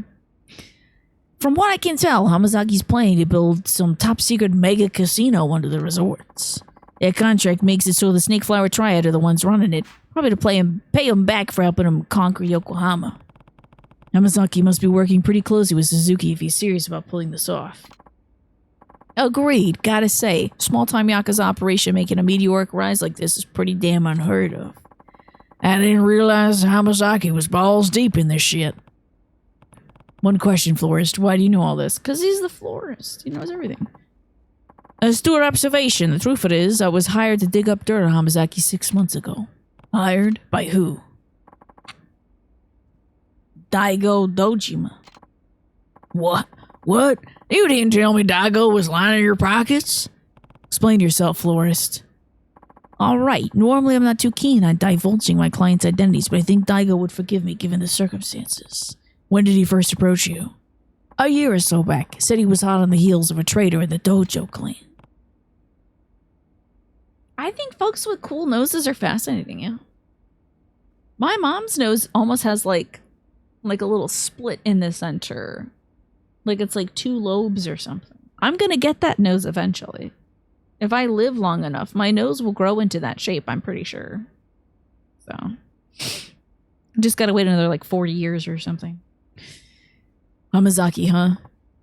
From what I can tell, Hamazaki's planning to build some top-secret mega casino under the resorts. Their contract makes it so the Snake Flower Triad are the ones running it, probably to pay him back for helping him conquer Yokohama. Hamazaki must be working pretty closely with Suzuki if he's serious about pulling this off. Agreed. Gotta say, small-time Yakuza operation making a meteoric rise like this is pretty damn unheard of. I didn't realize Hamazaki was balls deep in this shit. One question, florist. Why do you know all this? Because he's the florist. He knows everything. Astute observation. The truth of it is, I was hired to dig up dirt on Hamazaki 6 months ago. Hired? By who? Daigo Dojima. What? What? You didn't tell me Daigo was lining your pockets? Explain yourself, florist. Alright, normally I'm not too keen on divulging my clients' identities, but I think Daigo would forgive me given the circumstances. When did he first approach you? A year or so back. Said he was hot on the heels of a traitor in the dojo clan. I think folks with cool noses are fascinating, yeah. My mom's nose almost has like a little split in the center. Like it's like 2 lobes or something. I'm gonna get that nose eventually. If I live long enough, my nose will grow into that shape, I'm pretty sure. So, just gotta wait another like 40 years or something. Hamazaki, huh?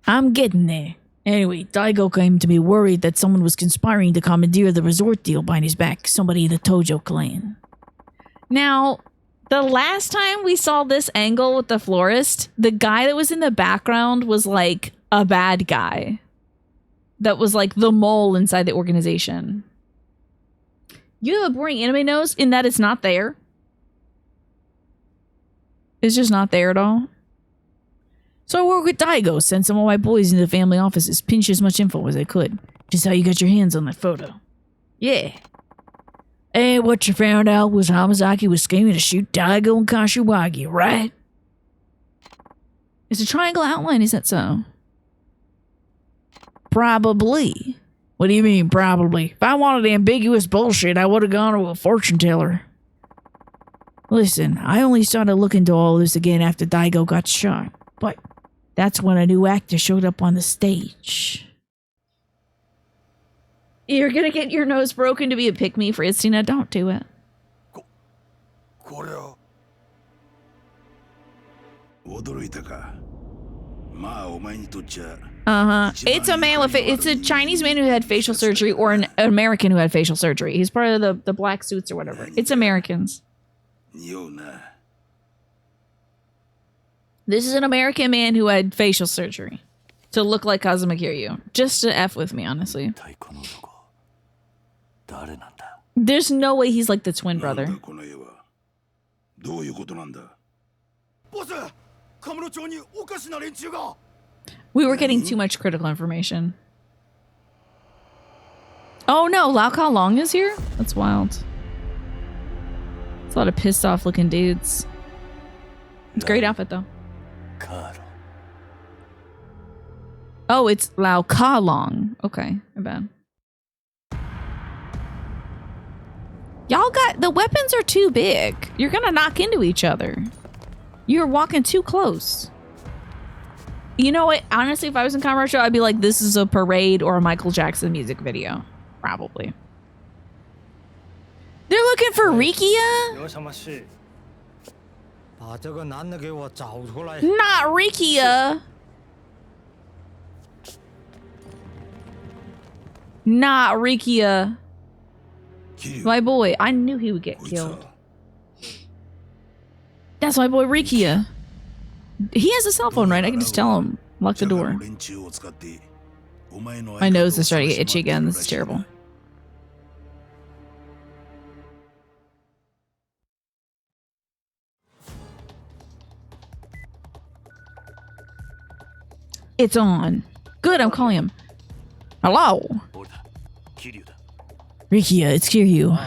I'm getting there. Anyway, Daigo came to me worried that someone was conspiring to commandeer the resort deal behind his back. Somebody in the Tojo clan. Now, the last time we saw this angle with the florist, the guy that was in the background was like a bad guy. That was like the mole inside the organization. You have a boring anime nose in that it's not there. It's just not there at all. So I work with Daigo, sent some of my boys into the family offices, pinch as much info as I could. Just how you got your hands on that photo. Yeah. And what you found out was Hamazaki was scheming to shoot Daigo and Kashiwagi, right? It's a triangle outline, is that so? Probably. What do you mean, probably? If I wanted ambiguous bullshit, I would have gone to a fortune teller. Listen, I only started looking into all this again after Daigo got shot. But that's when a new actor showed up on the stage. You're gonna get your nose broken to be a pick-me for Istina? Don't do it. It's a man with it's a Chinese man who had facial surgery or an American who had facial surgery. He's part of the black suits or whatever. It's Americans. This is an American man who had facial surgery to look like Kazuma Kiryu. Just to F with me, honestly. There's no way he's like the twin brother. We were getting too much critical information. Oh no, Lao Ka Long is here? That's wild. It's a lot of pissed off looking dudes. It's a great outfit though. Oh, it's Lao Ka Long. Okay, my bad. Y'all got the weapons are too big. You're gonna knock into each other. You're walking too close. You know what? Honestly, if I was in Commerce Show, I'd be like, this is a parade or a Michael Jackson music video. Probably. They're looking for Rikia? Not Rikia. Not Rikia. My boy. I knew he would get killed. That's my boy Rikia. He has a cell phone, right? I can just tell him. Lock the door. My nose is starting to get itchy again. This is terrible. It's on. Good, I'm calling him. Hello? Rikia, it's Kiryu.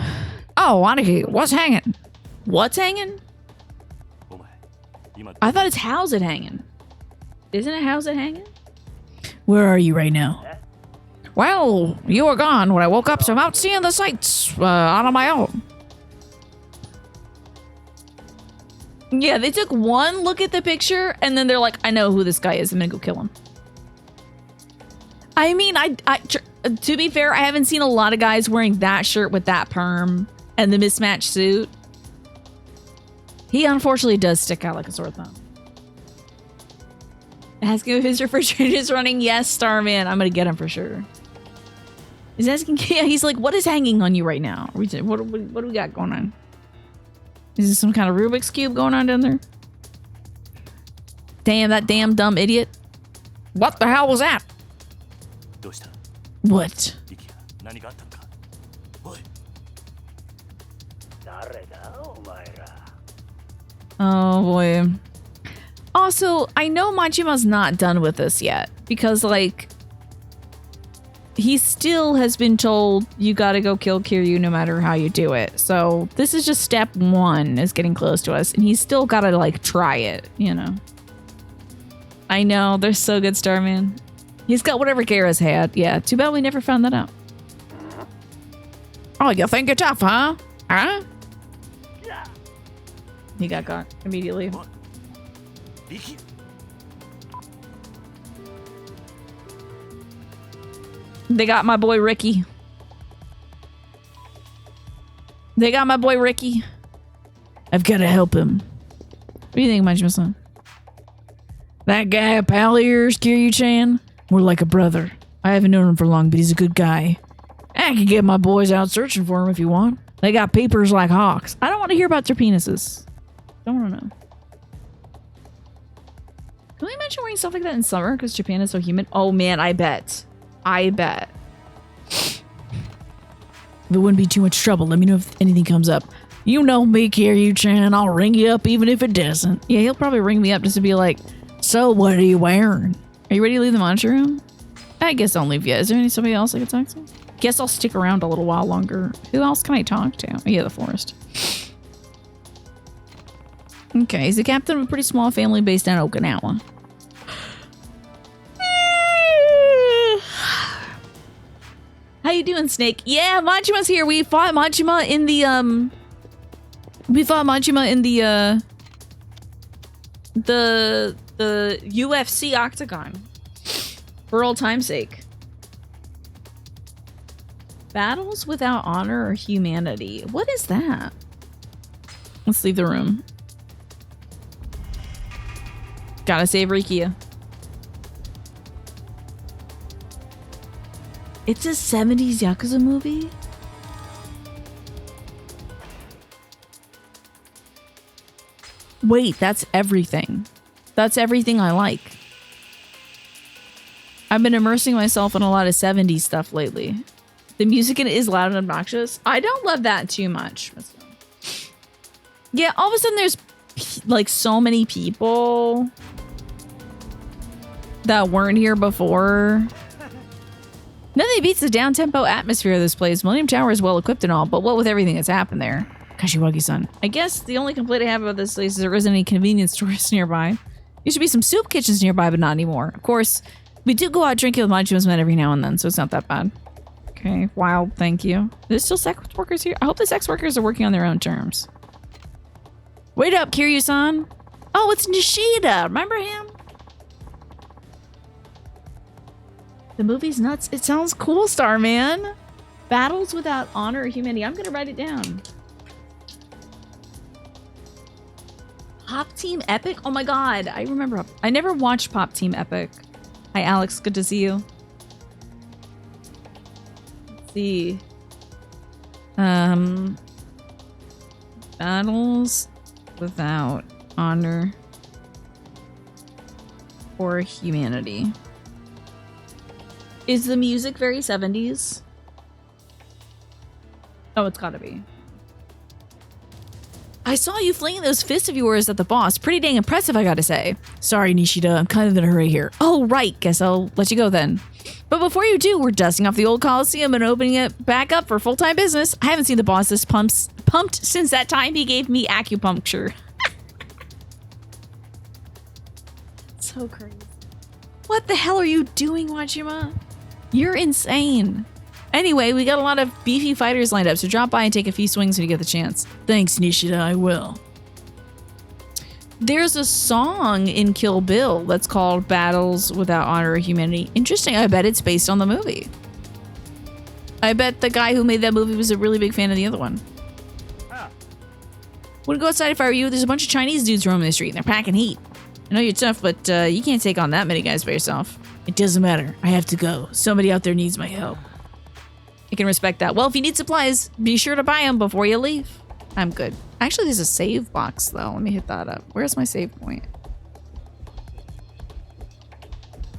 Oh, Aniki, what's hanging? What's hanging? I thought it's how's it hanging. Isn't it how's it hanging? Where are you right now? Well, you were gone when I woke up, so I'm out seeing the sights out on my own. Yeah, they took one look at the picture, and then they're like, I know who this guy is. I'm gonna go kill him. I mean, to be fair, I haven't seen a lot of guys wearing that shirt with that perm and the mismatched suit. He unfortunately does stick out like a sore thumb. Asking if his refrigerator is running. Yes, Starman. I'm gonna get him for sure. He's asking. Yeah, he's like, what is hanging on you right now? What do we got going on? Is this some kind of Rubik's Cube going on down there? Damn, that damn dumb idiot. What the hell was that? どうした What? リキヤ何があったのかおい Oh boy. Also, I know Majima's not done with this yet because, like, he still has been told you gotta go kill Kiryu no matter how you do it. So this is just step one, is getting close to us, and he's still gotta, like, try it, you know. I know, they're so good, Starman. He's got whatever Gara's had. Yeah, too bad we never found that out. Oh, you think you're tough, huh? Huh? He got caught immediately. リキヤ They got my boy Ricky. They got my boy Ricky. I've got to help him. What do you think, Majima-san? That guy, a pal of yours, Kiryu-chan? We're like a brother. I haven't known him for long, but he's a good guy. I can get my boys out searching for him if you want. They got papers like hawks. I don't want to hear about their penises. Don't want to know. Can we imagine wearing stuff like that in summer because Japan is so humid? Oh man, I bet. I bet. If it wouldn't be too much trouble, let me know if anything comes up. You know me, Kiryu-chan. I'll ring you up even if it doesn't. Yeah, he'll probably ring me up just to be like, so what are you wearing? Are you ready to leave the monitor room? I guess I'll leave you. Is there somebody else I could talk to? Guess I'll stick around a little while longer. Who else can I talk to? Oh, yeah, the forest. Okay, he's the captain of a pretty small family based in Okinawa. How you doing, Snake? Yeah, Majima's here. We fought Majima in the the UFC octagon. For old time's sake. Battles without honor or humanity. What is that? Let's leave the room. Gotta save Rikia. It's a 70s Yakuza movie? Wait, that's everything. That's everything I like. I've been immersing myself in a lot of 70s stuff lately. The music in it is loud and obnoxious. I don't love that too much. Yeah, all of a sudden there's like so many people that weren't here before. Nothing beats the down-tempo atmosphere of this place. Millennium Tower is well equipped and all, but what with everything that's happened there? Kashiwagi-san. I guess the only complaint I have about this place is there isn't any convenience stores nearby. Used to be some soup kitchens nearby, but not anymore. Of course, we do go out drinking with Majima's men every now and then, so it's not that bad. Okay, wow, thank you. There's still sex workers here? I hope the sex workers are working on their own terms. Wait up, Kiryu-san. Oh, it's Nishida. Remember him? The movie's nuts. It sounds cool, Starman. Battles without honor or humanity. I'm gonna write it down. Pop Team Epic? Oh my god, I remember. I never watched Pop Team Epic. Hi, Alex. Good to see you. Let's see. Battles without honor or humanity. Is the music very 70s? Oh, it's gotta be. I saw you flinging those fists of yours at the boss. Pretty dang impressive, I gotta say. Sorry, Nishida. I'm kind of in a hurry here. Oh, right. Guess I'll let you go then. But before you do, we're dusting off the old Coliseum and opening it back up for full-time business. I haven't seen the boss this pumped since that time he gave me acupuncture. So crazy. What the hell are you doing, Majima? You're insane. Anyway, we got a lot of beefy fighters lined up, so drop by and take a few swings when you get the chance. Thanks, Nishida, I will. There's a song in Kill Bill that's called Battles Without Honor or Humanity. Interesting, I bet it's based on the movie. I bet the guy who made that movie was a really big fan of the other one. Wouldn't go outside if I were you. There's a bunch of Chinese dudes roaming the street and they're packing heat. I know you're tough, but you can't take on that many guys by yourself. It doesn't matter. I have to go. Somebody out there needs my help. I can respect that. Well, if you need supplies, be sure to buy them before you leave. I'm good. Actually, there's a save box, though. Let me hit that up. Where's my save point?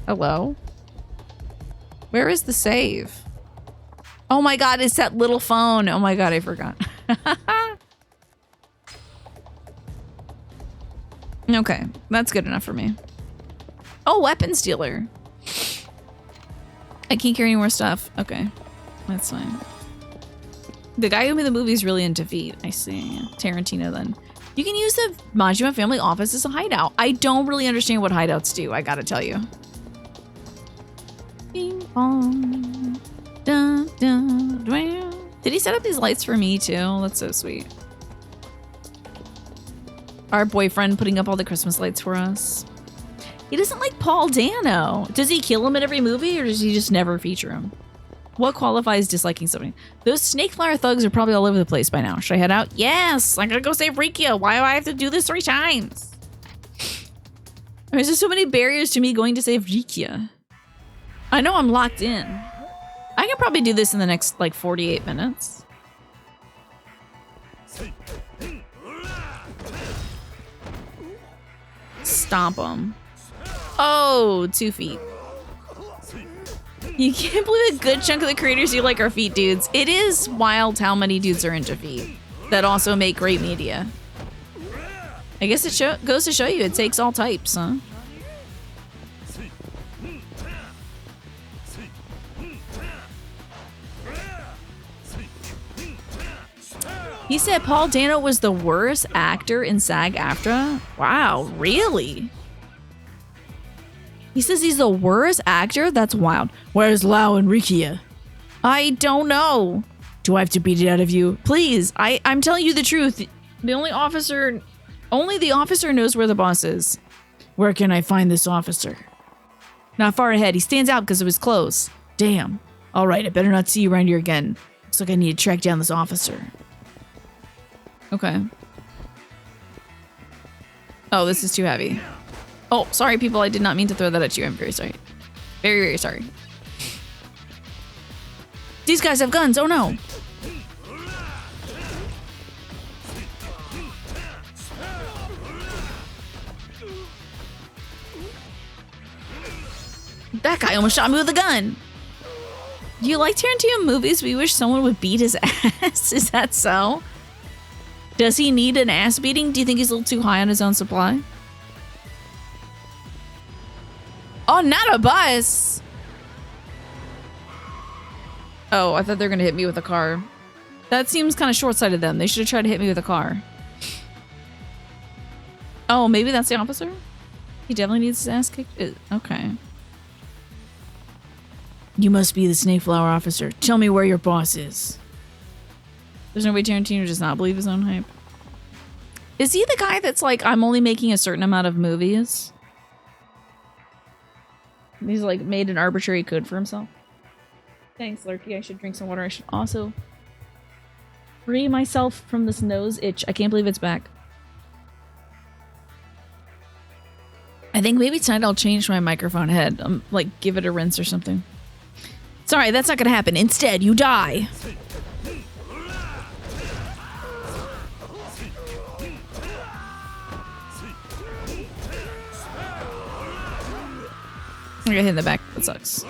Hello? Where is the save? Oh my god, it's that little phone. Oh my god, I forgot. Okay, that's good enough for me. Oh, weapons dealer. I can't carry any more stuff. Okay, that's fine. The guy who made the movie is really into feet. I see. Tarantino then. You can use the Majima family office as a hideout. I don't really understand what hideouts do, I gotta tell you. Bing bong. Dun, dun, dun. Did he set up these lights for me too? That's so sweet. Our boyfriend putting up all the Christmas lights for us. He doesn't like Paul Dano. Does he kill him in every movie or does he just never feature him? What qualifies disliking something? Those snake flower thugs are probably all over the place by now. Should I head out? Yes! I gotta go save Rikia. Why do I have to do this 3 times? There's just so many barriers to me going to save Rikia. I know I'm locked in. I can probably do this in the next, like, 48 minutes. Stomp them. Oh, 2 feet. You can't believe a good chunk of the creators you like are feet dudes. It is wild how many dudes are into feet that also make great media. I guess it goes to show you it takes all types, huh? He said Paul Dano was the worst actor in SAG-AFTRA? Wow, really? He says he's the worst actor? That's wild. Where's Lau and Rikia? I don't know. Do I have to beat it out of you? Please, I'm telling you the truth. Only the officer knows where the boss is. Where can I find this officer? Not far ahead. He stands out because of his clothes. Damn. All right, I better not see you around here again. Looks like I need to track down this officer. Okay. Oh, this is too heavy. Oh, sorry, people. I did not mean to throw that at you. I'm very sorry. Very, very sorry. These guys have guns. Oh, no. That guy almost shot me with a gun. Do you like Tarantino movies? We wish someone would beat his ass. Is that so? Does he need an ass beating? Do you think he's a little too high on his own supply? Oh, not a bus. Oh, I thought they were going to hit me with a car. That seems kind of short-sighted of them. They should have tried to hit me with a car. Oh, maybe that's the officer? He definitely needs his ass kicked? Okay. You must be the Snake Flower officer. Tell me where your boss is. There's no way Tarantino does not believe his own hype. Is he the guy that's like, I'm only making a certain amount of movies? He's like made an arbitrary code for himself. Thanks, Lurky. I should drink some water. I should also free myself from this nose itch. I can't believe it's back. I think maybe tonight I'll change my microphone head. Like, give it a rinse or something. Sorry, that's not gonna happen. Instead, you die. I got hit in the back. That sucks.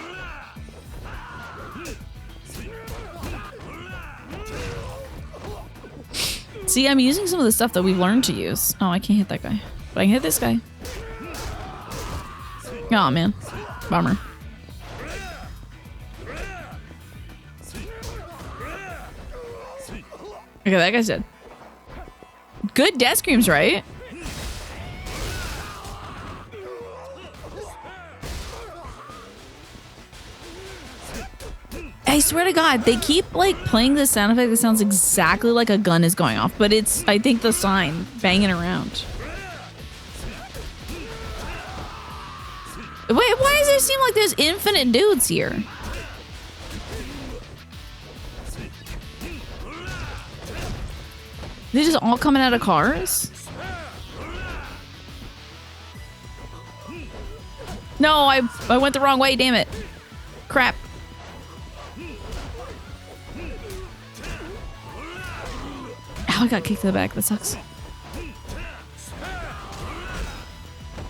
See, I'm using some of the stuff that we've learned to use. Oh, I can't hit that guy. But I can hit this guy. Aw, man. Bummer. Okay, that guy's dead. Good death screams, right? I swear to God, they keep like playing this sound effect that sounds exactly like a gun is going off, but it's, I think, the sign banging around. Wait, why does it seem like there's infinite dudes here? They're just all coming out of cars? No, I went the wrong way, damn it. Crap. Ow, I got kicked in the back. That sucks.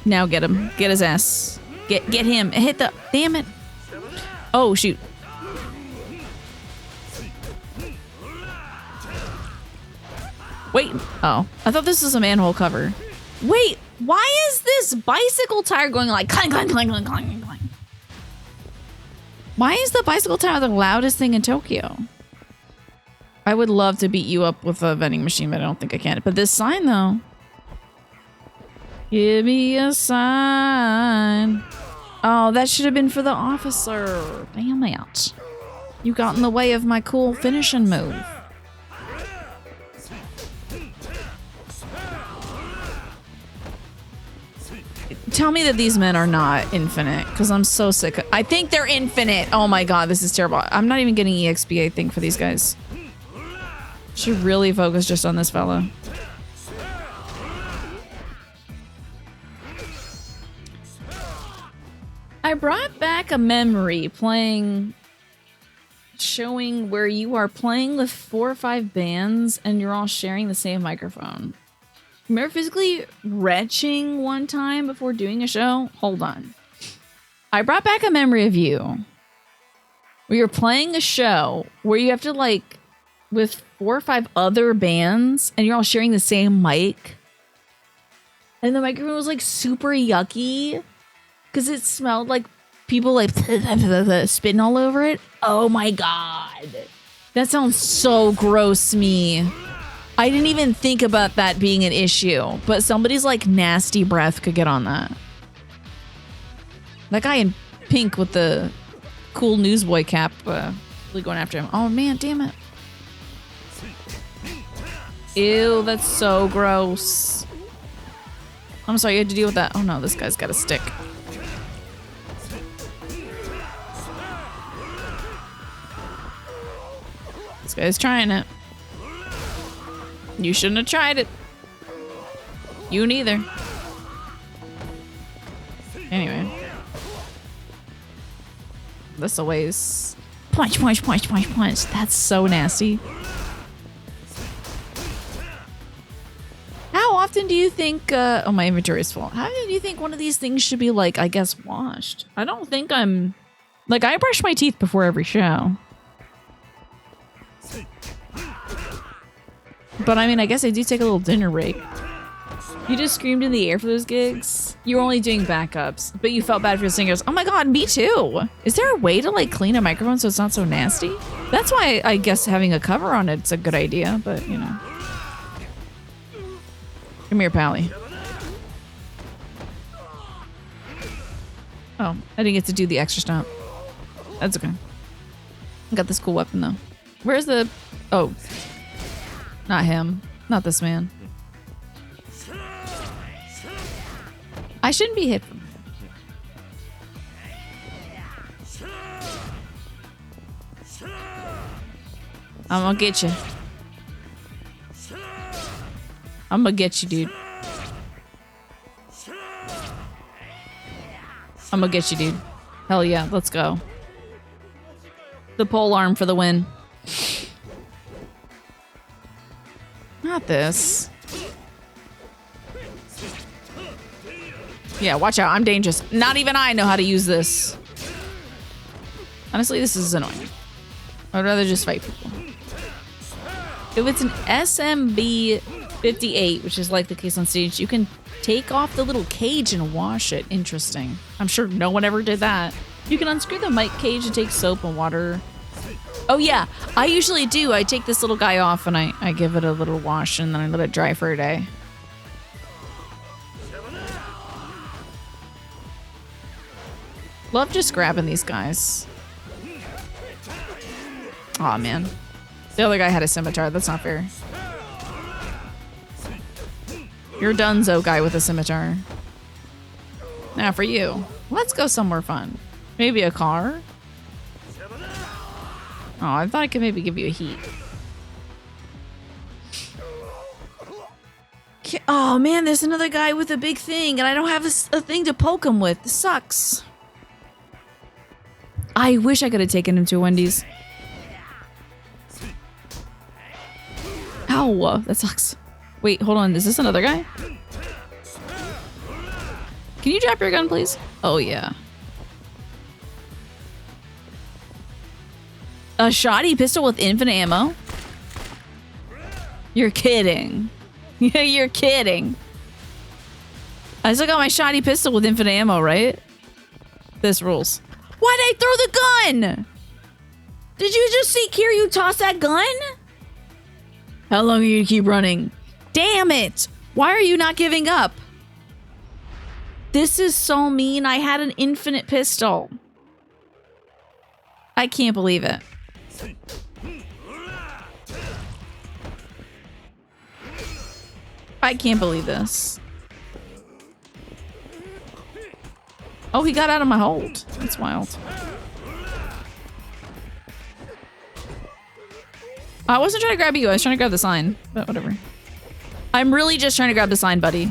Now get him. Get his ass. Get him. Hit the... Damn it. Oh, shoot. Wait. Oh. I thought this was a manhole cover. Wait. Why is this bicycle tire going like clang, clang, clang, clang, clang, clang? Why is the bicycle tire the loudest thing in Tokyo? I would love to beat you up with a vending machine, but I don't think I can. But this sign, though. Give me a sign. Oh, that should have been for the officer. Damn it. You got in the way of my cool finishing move. Tell me that these men are not infinite, because I'm so sick. I think they're infinite. Oh my god, this is terrible. I'm not even getting EXP, I think, for these guys. Should really focus just on this fella. I brought back a memory showing where you are playing with 4 or 5 bands and you're all sharing the same microphone. Remember physically retching one time before doing a show? Hold on. I brought back a memory of you where you're playing a show where you have to like with 4 or 5 other bands and you're all sharing the same mic. And the microphone was like super yucky because it smelled like people like spitting all over it. Oh my god. That sounds so gross to me. I didn't even think about that being an issue, but somebody's like nasty breath could get on that. That guy in pink with the cool newsboy cap really going after him. Oh man, damn it. Ew, that's so gross. I'm sorry you had to deal with that. Oh no, this guy's got a stick. This guy's trying it. You shouldn't have tried it. You neither. Anyway. This always... Punch, punch, punch, punch, punch. That's so nasty. How often do you think... oh, my inventory is full. How often do you think one of these things should be, like, I guess, washed? I don't think I'm... Like, I brush my teeth before every show. But I mean, I guess I do take a little dinner break. You just screamed in the air for those gigs? You were only doing backups, but you felt bad for the singers. Oh my god, me too! Is there a way to like clean a microphone so it's not so nasty? That's why I guess having a cover on it's a good idea, but you know. Come here, Pally. Oh, I didn't get to do the extra stomp. That's okay. I got this cool weapon though. Where's the... Oh. Not him. Not this man. I shouldn't be hit from him. I'm gonna get you. I'm gonna get you, dude. I'm gonna get you, dude. Hell yeah, let's go. The pole arm for the win. Not this. Yeah, watch out. I'm dangerous. Not even I know how to use this. Honestly, this is annoying. I'd rather just fight people. If it's an SMB 58, which is like the case on stage, you can take off the little cage and wash it. Interesting. I'm sure no one ever did that. You can unscrew the mic cage and take soap and water. Oh yeah, I usually do. I take this little guy off and I give it a little wash and then I let it dry for a day. Love just grabbing these guys. Aw, man. The other guy had a scimitar. That's not fair. You're Dunzo guy with a scimitar. Now for you. Let's go somewhere fun. Maybe a car? Oh, I thought I could maybe give you a heat. Oh man, there's another guy with a big thing, and I don't have a thing to poke him with. This sucks. I wish I could have taken him to Wendy's. Ow, that sucks. Wait, hold on. Is this another guy? Can you drop your gun, please? Oh, yeah. A shoddy pistol with infinite ammo? You're kidding. You're kidding. I still got my shoddy pistol with infinite ammo, right? This rules. Why'd I throw the gun? Did you just see Kiryu toss that gun? How long are you to keep running? Damn it! Why are you not giving up? This is so mean. I had an infinite pistol. I can't believe it. I can't believe this. Oh, he got out of my hold. That's wild. I wasn't trying to grab you. I was trying to grab the sign, but whatever. I'm really just trying to grab the sign, buddy.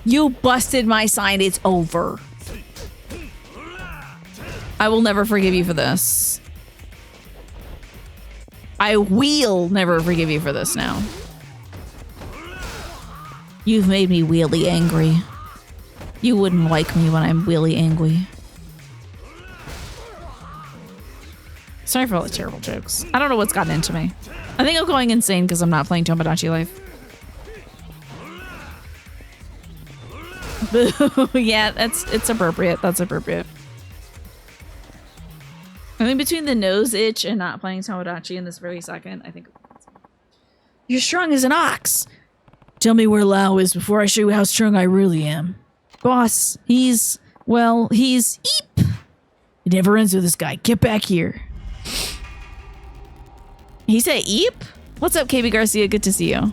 You busted my sign. It's over. I will never forgive you for this. I will never forgive you for this now. You've made me really angry. You wouldn't like me when I'm really angry. Sorry for all the terrible jokes. I don't know what's gotten into me. I think I'm going insane because I'm not playing Tomodachi Life. Boo. Yeah, it's appropriate. That's appropriate. I think between the nose itch and not playing Tomodachi in this very second, I think... You're strong as an ox! Tell me where Lao is before I show you how strong I really am. Boss, he's... well, he's... Eep! It never ends with this guy. Get back here. He said Eep? What's up, KB Garcia? Good to see you.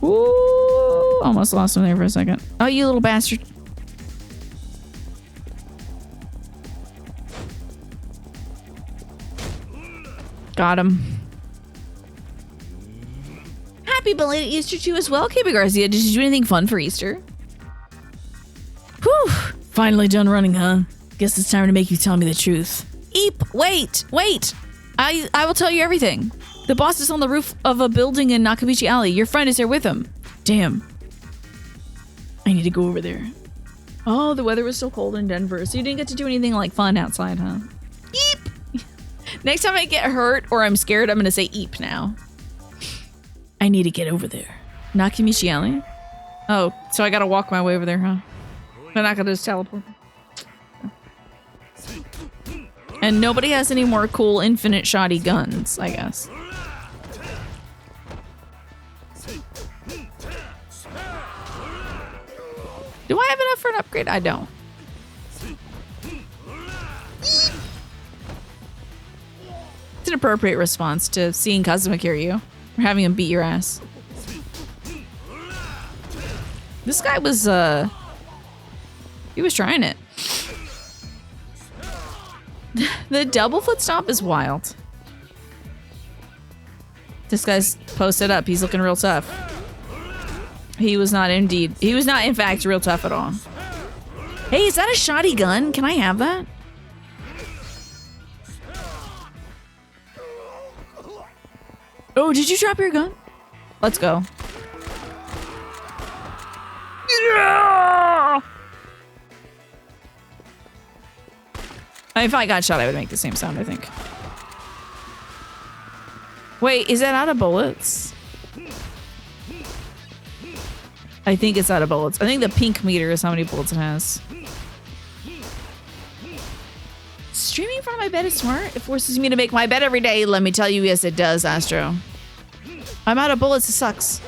Ooh, almost lost him there for a second. Oh, you little bastard. Got him. Happy belated Easter to you as well, KB Garcia. Did you do anything fun for Easter? Whew. Finally done running, huh? Guess it's time to make you tell me the truth. Eep! Wait! Wait! I will tell you everything. The boss is on the roof of a building in Nakabichi Alley. Your friend is there with him. Damn. I need to go over there. Oh, the weather was so cold in Denver, so you didn't get to do anything like fun outside, huh? Eep! Next time I get hurt or I'm scared, I'm gonna say eep now. I need to get over there. Nakamichi Alley? Oh, so I gotta walk my way over there, huh? They're not gonna just teleport. And nobody has any more cool infinite shoddy guns, I guess. Do I have enough for an upgrade? I don't. It's an appropriate response to seeing Kazuma Kiryu or having him beat your ass. This guy was, he was trying it. The double foot stomp is wild. This guy's posted up. He's looking real tough. He was not indeed. He was not, in fact, real tough at all. Hey, is that a shoddy gun? Can I have that? Oh, did you drop your gun? Let's go. Yeah! If I got shot, I would make the same sound, I think. Wait, is that out of bullets? I think it's out of bullets. I think the pink meter is how many bullets it has. Streaming from my bed is smart. It forces me to make my bed every day. Let me tell you, yes, it does, Astro. I'm out of bullets. It sucks.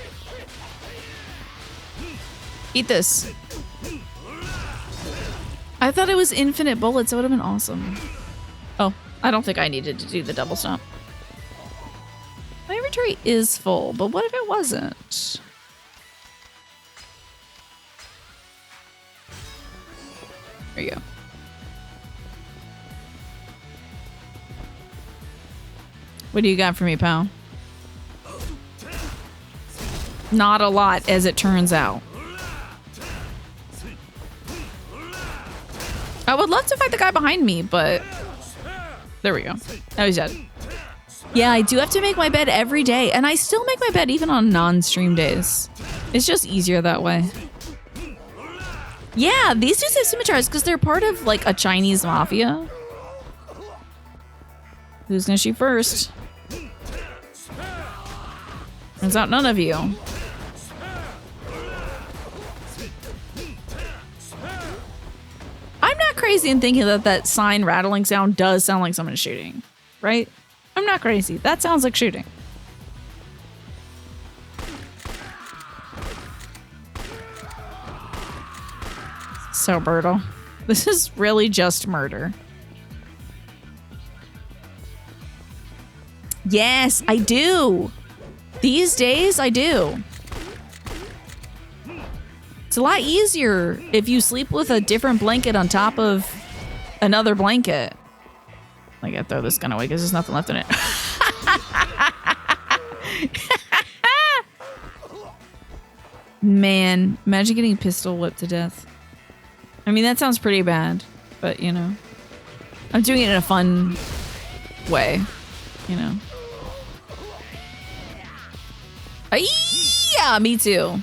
Eat this. I thought it was infinite bullets. That would have been awesome. Oh, I don't think I needed to do the double stomp. My inventory is full, but what if it wasn't? There you go. What do you got for me, pal? Not a lot, as it turns out. I would love to fight the guy behind me, but... There we go. Now he's dead. Yeah, I do have to make my bed every day, and I still make my bed even on non-stream days. It's just easier that way. Yeah, these dudes have scimitars because they're part of, like, a Chinese mafia. Who's gonna shoot first? Turns out none of you. I'm not crazy in thinking that that sign rattling sound does sound like someone shooting, right? I'm not crazy. That sounds like shooting. So brutal. This is really just murder. Yes, I do. These days, I do. It's a lot easier if you sleep with a different blanket on top of another blanket. I gotta throw this gun away because there's nothing left in it. Man, imagine getting pistol whipped to death. I mean, that sounds pretty bad, but you know, I'm doing it in a fun way, you know. Yeah, me too.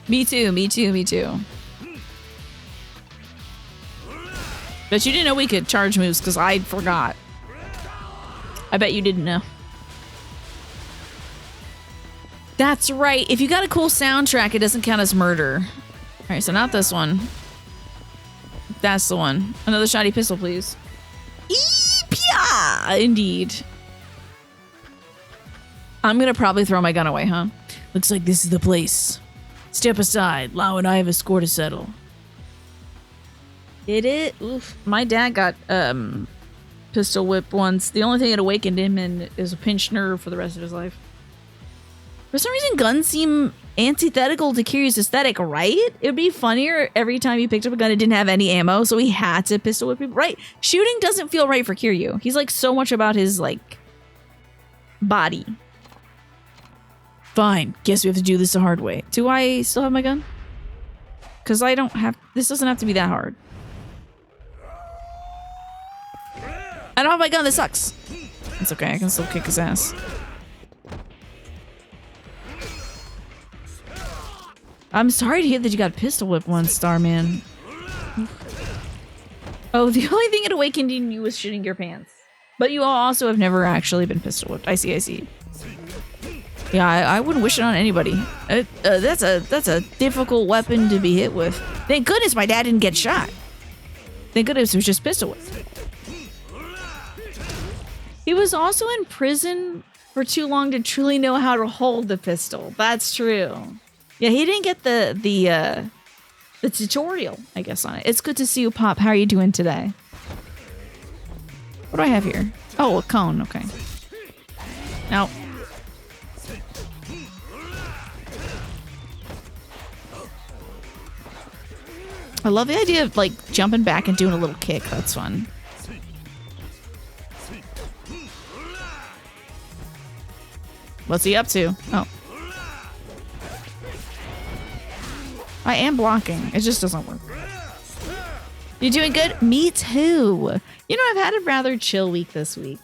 Me too, me too, me too. But you didn't know we could charge moves because I forgot. I bet you didn't know. That's right. If you got a cool soundtrack, it doesn't count as murder. All right, so not this one. That's the one. Another shoddy pistol, please. Eepia! Indeed. I'm gonna probably throw my gun away, huh? Looks like this is the place. Step aside. Lau and I have a score to settle. Did it? Oof. My dad got pistol whipped once. The only thing that awakened him is a pinched nerve for the rest of his life. For some reason, guns seem antithetical to Kiryu's aesthetic, right? It would be funnier every time he picked up a gun and didn't have any ammo, so he had to pistol whip people. Right? Shooting doesn't feel right for Kiryu. He's like so much about his like body. Fine. Guess we have to do this the hard way. Do I still have my gun? Because I don't have... This doesn't have to be that hard. I don't have my gun. This sucks. It's okay. I can still kick his ass. I'm sorry to hear that you got pistol whipped once, Starman. Oh, the only thing it awakened in you was shitting your pants. But you also have never actually been pistol whipped. I see, I see. Yeah, I wouldn't wish it on anybody. That's a difficult weapon to be hit with. Thank goodness my dad didn't get shot. Thank goodness it was just pistol whipped. He was also in prison for too long to truly know how to hold the pistol. That's true. Yeah, he didn't get the tutorial, I guess, on it. It's good to see you, Pop. How are you doing today? What do I have here? Oh, a cone. Okay. Now. I love the idea of, like, jumping back and doing a little kick. That's fun. What's he up to? Oh. I am blocking. It just doesn't work. You doing good? Me too. You know, I've had a rather chill week this week.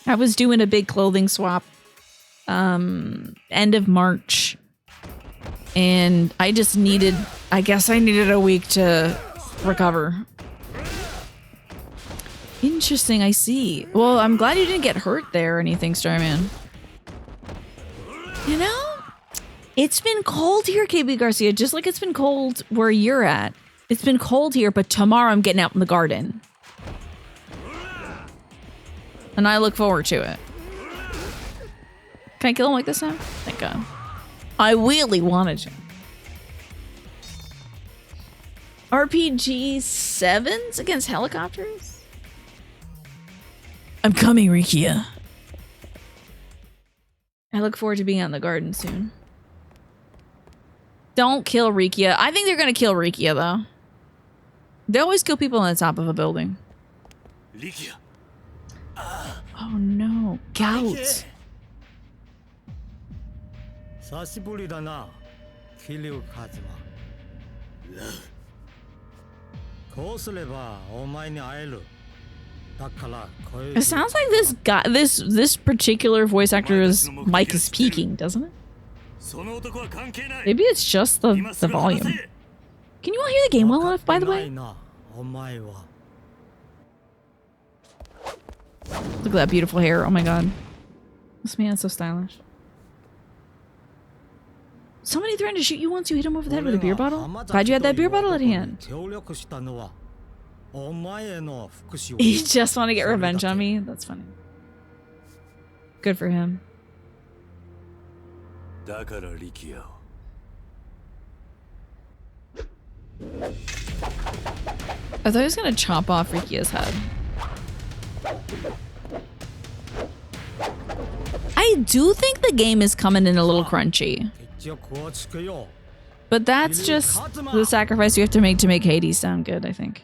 I was doing a big clothing swap end of March. And I just needed, I guess I needed a week to recover. Interesting, I see. Well, I'm glad you didn't get hurt there or anything, Starman. You know, it's been cold here, KB Garcia, just like it's been cold where you're at. It's been cold here, but tomorrow I'm getting out in the garden. And I look forward to it. Can I kill him like this now? Thank God. I really wanted to. RPG 7s against helicopters? I'm coming, Rikia. I look forward to being out in the garden soon. Don't kill Rikia. I think they're gonna kill Rikia, though. They always kill people on the top of a building. 力也 Oh no, gout. 久しぶりだな、桐生一馬。こうすればお前に会える。だから声 It sounds like this guy, this particular voice actor's mic is peaking, doesn't it? その男は関係ない Maybe it's just the 今すぐ volume. 話せ Can you all hear the game well enough, by the な way? いな、お前は。 Look at that beautiful hair. Oh my god. This man is so stylish. Somebody threatened to shoot you once you hit him over the head with a beer bottle? Glad you had that beer bottle at hand. 協力したのはお前への復讐。 He just want to get revenge on me? That's funny. Good for him. だから力也を I thought he was gonna chop off Rikia's head. I do think the game is coming in a little crunchy. 決着をつけよう。 But that's just the sacrifice you have to make Hades sound good, I think.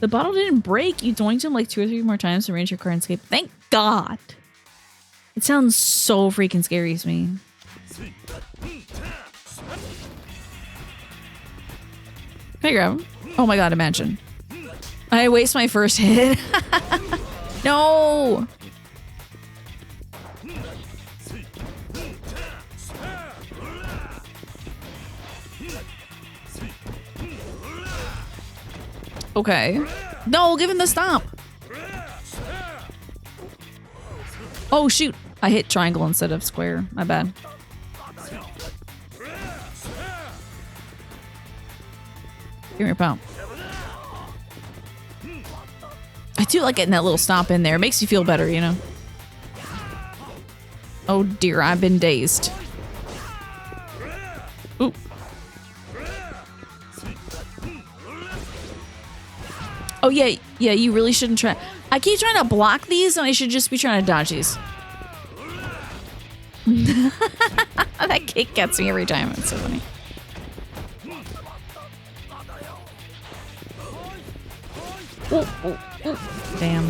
The bottle didn't break. You doinked him like 2 or 3 more times to range your car and escape. Thank God. It sounds so freaking scary to me. Can I grab him? Oh my god, imagine. I waste my first hit. No! Okay. No, give him the stomp. Oh shoot. I hit triangle instead of square. My bad. Give me your pound. I do like getting that little stomp in there. It makes you feel better, you know? Oh dear, I've been dazed. Ooh. Oh yeah, you really shouldn't try. I keep trying to block these and I should just be trying to dodge these. That kick gets me every time. It's so funny. Oh, damn.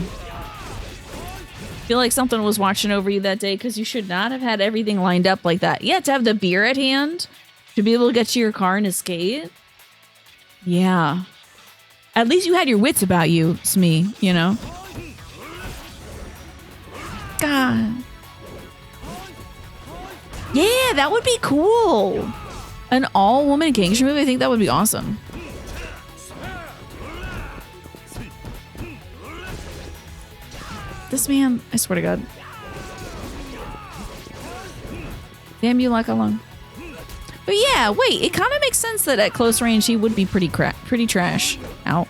Feel like something was watching over you that day because you should not have had everything lined up like that. Yeah, to have the beer at hand to be able to get to your car and escape. Yeah. At least you had your wits about you, Smee, you know? God. Yeah, that would be cool. An all-woman gangster movie, I think that would be awesome. This man, I swear to God. Damn you like a lung. But yeah, wait, it kind of makes sense that at close range he would be pretty trash. Ow.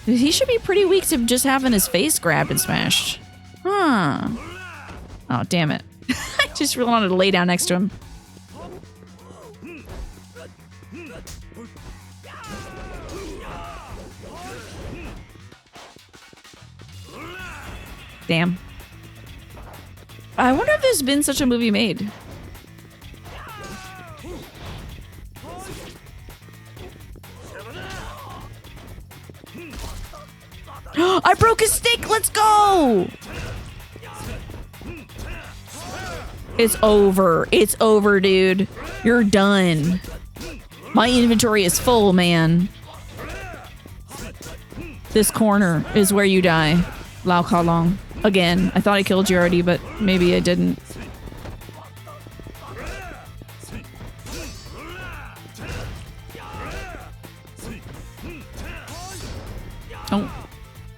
He should be pretty weak to just having his face grabbed and smashed. Huh. Oh, damn it. I just really wanted to lay down next to him. Damn. I wonder if there's been such a movie made. I broke his stick! Let's go! It's over. It's over, dude. You're done. My inventory is full, man. This corner is where you die. Lao Ka Long. Again, I thought I killed you already, but maybe I didn't. Oh.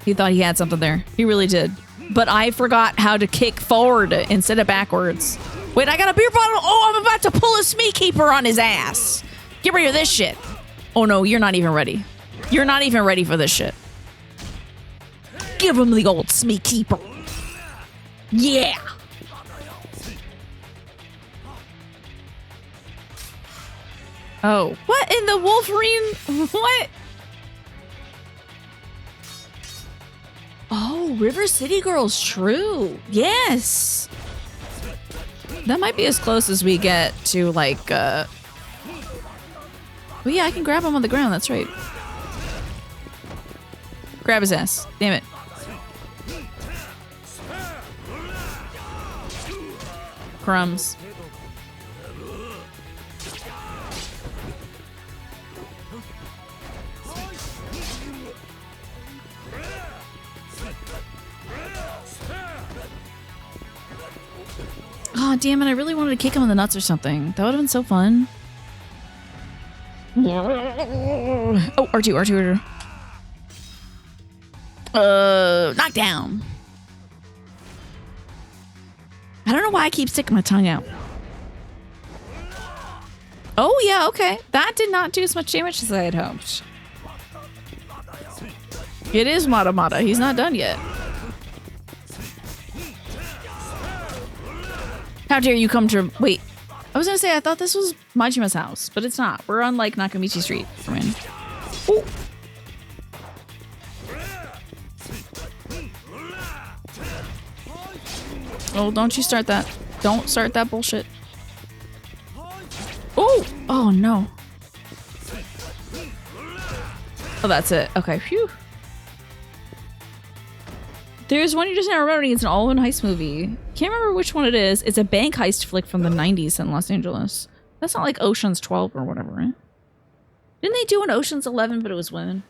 He thought he had something there. He really did. But I forgot how to kick forward instead of backwards. Wait, I got a beer bottle. Oh, I'm about to pull a Smee Keeper on his ass. Get rid of this shit. Oh no, you're not even ready. You're not even ready for this shit. Give him the old Smee Keeper. Yeah. Oh, what in the Wolverine? What? Oh, River City Girls, true. Yes. That might be as close as we get to like oh yeah, I can grab him on the ground, that's right. Grab his ass. Damn it. Crumbs. Oh, damn it. I really wanted to kick him in the nuts or something. That would have been so fun. Oh, R2. Knockdown. I don't know why I keep sticking my tongue out. Oh, yeah, okay. That did not do as much damage as I had hoped. It is Mata. He's not done yet. How dare you come to... Wait. I was gonna say, I thought this was Majima's house, but it's not. We're on, like, Nakamichi Street. We're in. Ooh. Oh, don't you start that. Don't start that bullshit. Oh! Oh, no. Oh, that's it. Okay, phew. There's one you just now remembering. It's an all-in heist movie. Can't remember which one it is. It's a bank heist flick from the 90s in Los Angeles. That's not like Ocean's 12 or whatever, right? Didn't they do an Ocean's 11, but it was women?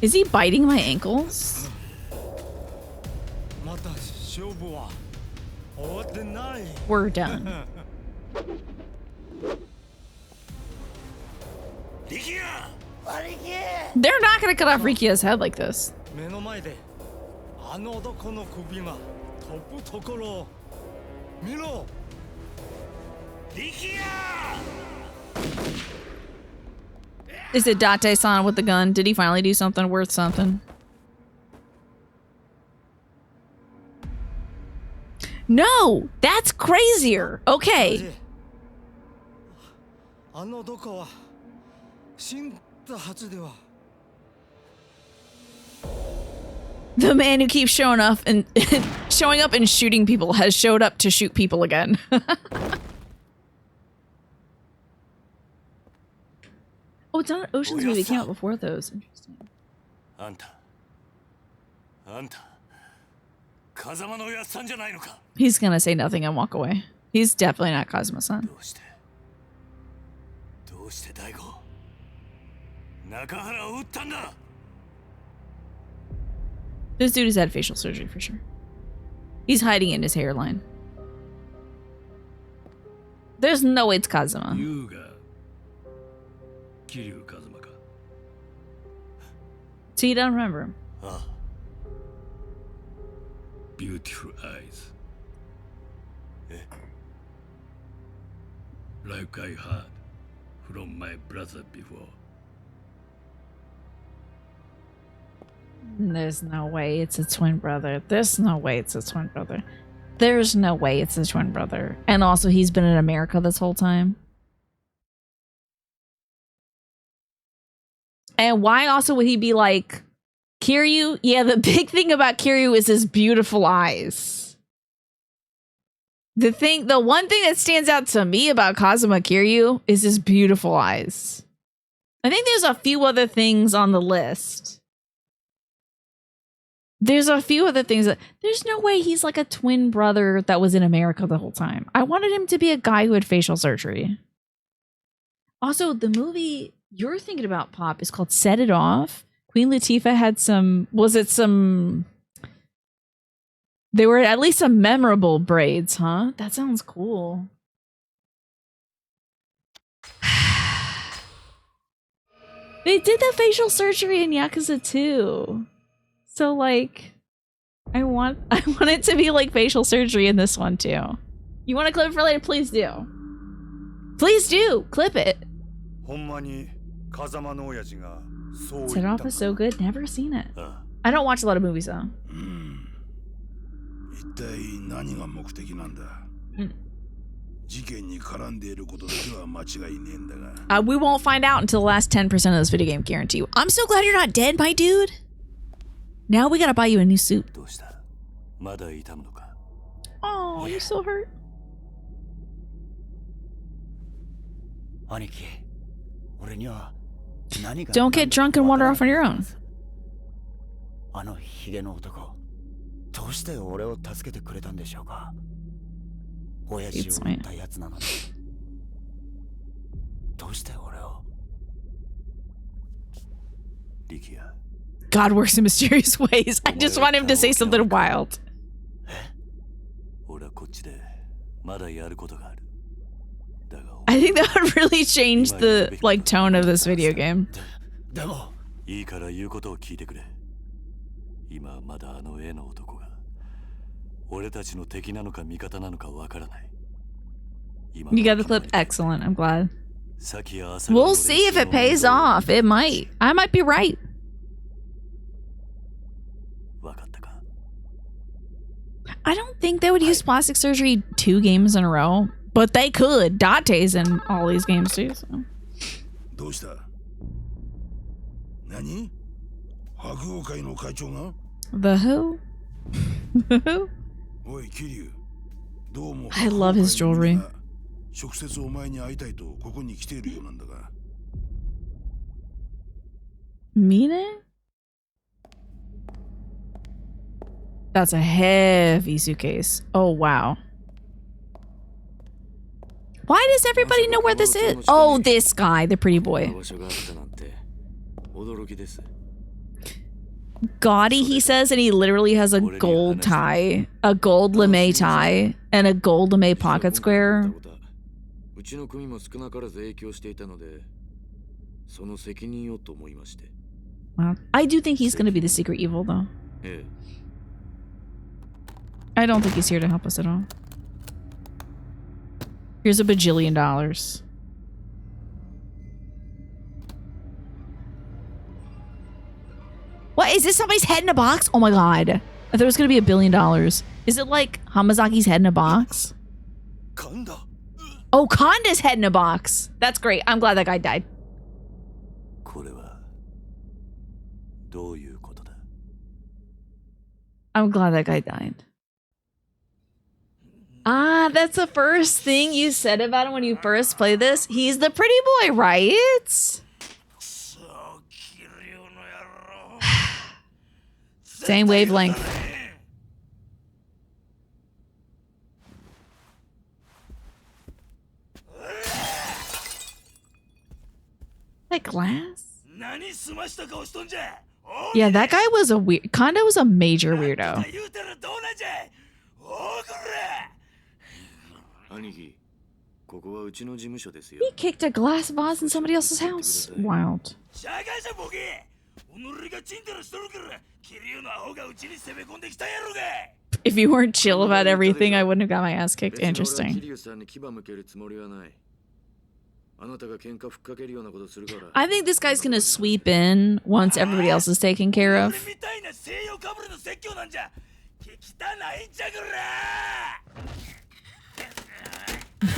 Is he biting my ankles? We're done. They're not gonna cut off Rikia's head like this. Is it Date-san with the gun? Did he finally do something worth something? No! That's crazier! Okay. The man who keeps showing up and shooting people has showed up to shoot people again. Oh, it's not an Ocean's movie. It came out before those. Interesting. He's gonna say nothing and walk away. He's definitely not Kazuma-san. This dude has had facial surgery for sure. He's hiding in his hairline. There's no way it's Kazuma. Kiryu Kazuma ka? So you don't remember him? Beautiful eyes. Like I heard from my brother before. There's no way it's a twin brother. There's no way it's a twin brother. There's no way it's a twin brother. And also, he's been in America this whole time. And why also would he be like, Kiryu? Yeah, the big thing about Kiryu is his beautiful eyes. The one thing that stands out to me about Kazuma Kiryu is his beautiful eyes. I think there's a few other things on the list. There's a few other things that there's no way he's like a twin brother that was in America the whole time. I wanted him to be a guy who had facial surgery. Also, the movie you're thinking about, Pop, is called Set It Off. Queen Latifah had they were at least some memorable braids, huh? That sounds cool. They did the facial surgery in Yakuza 2. So like, I want it to be like facial surgery in this one too. You want to clip it for later? Please do. Please do. Clip it. Set Off is so good. Never seen it. I don't watch a lot of movies though. We won't find out until the last 10% of this video game, guarantee you. I'm so glad you're not dead, my dude. Now we gotta buy you a new suit. Oh, you're so hurt. 兄貴、俺には何が Don't get drunk and wander off on your own. あのヒゲの男、どうして俺を助けてくれたんでしょうか。親父を撃ったやつなのに。どうして俺を。力也 God works in mysterious ways. I just want him to say something wild. 俺はこっちでまだやることがある。だが I think that would really change the like tone of this video game. でもいいから言うことを聞いてくれ。今はまだあの絵の男が俺たちの敵なのか味方なのかわからない。 You got the clip? Excellent. I'm glad. 先や朝 We'll see if it pays off. It might. I might be right. わかったか。 I don't think they would use plastic surgery 2 games in a row, but they could. Date's in all these games too. So. どうした？何？白鸚会の会長が？ The who? The who? おい、桐生。どうも I love his jewelry. 直接お前に会いたいとここに来ているようなんだが。Mine? That's a heavy suitcase. Oh, wow. Why does everybody know where this is? Oh, this guy, the pretty boy. Gaudy, he says, and he literally has a gold tie, a gold lame tie, and a gold lame pocket square. Wow. I do think he's going to be the secret evil, though. I don't think he's here to help us at all. Here's $1 bajillion. What? Is this somebody's head in a box? Oh my god. I thought it was going to be $1 billion. Is it like Hamazaki's head in a box? Kanda. Oh, Kanda's head in a box. That's great. I'm glad that guy died. I'm glad that guy died. Ah, that's the first thing you said about him when you first played this. He's the pretty boy, right? Same wavelength. That glass? Yeah, that guy was a weird. Kanda was a major weirdo. He kicked a glass vase in somebody else's house. Wild. If you weren't chill about everything, I wouldn't have got my ass kicked. Interesting. I think this guy's gonna sweep in once everybody else is taken care of.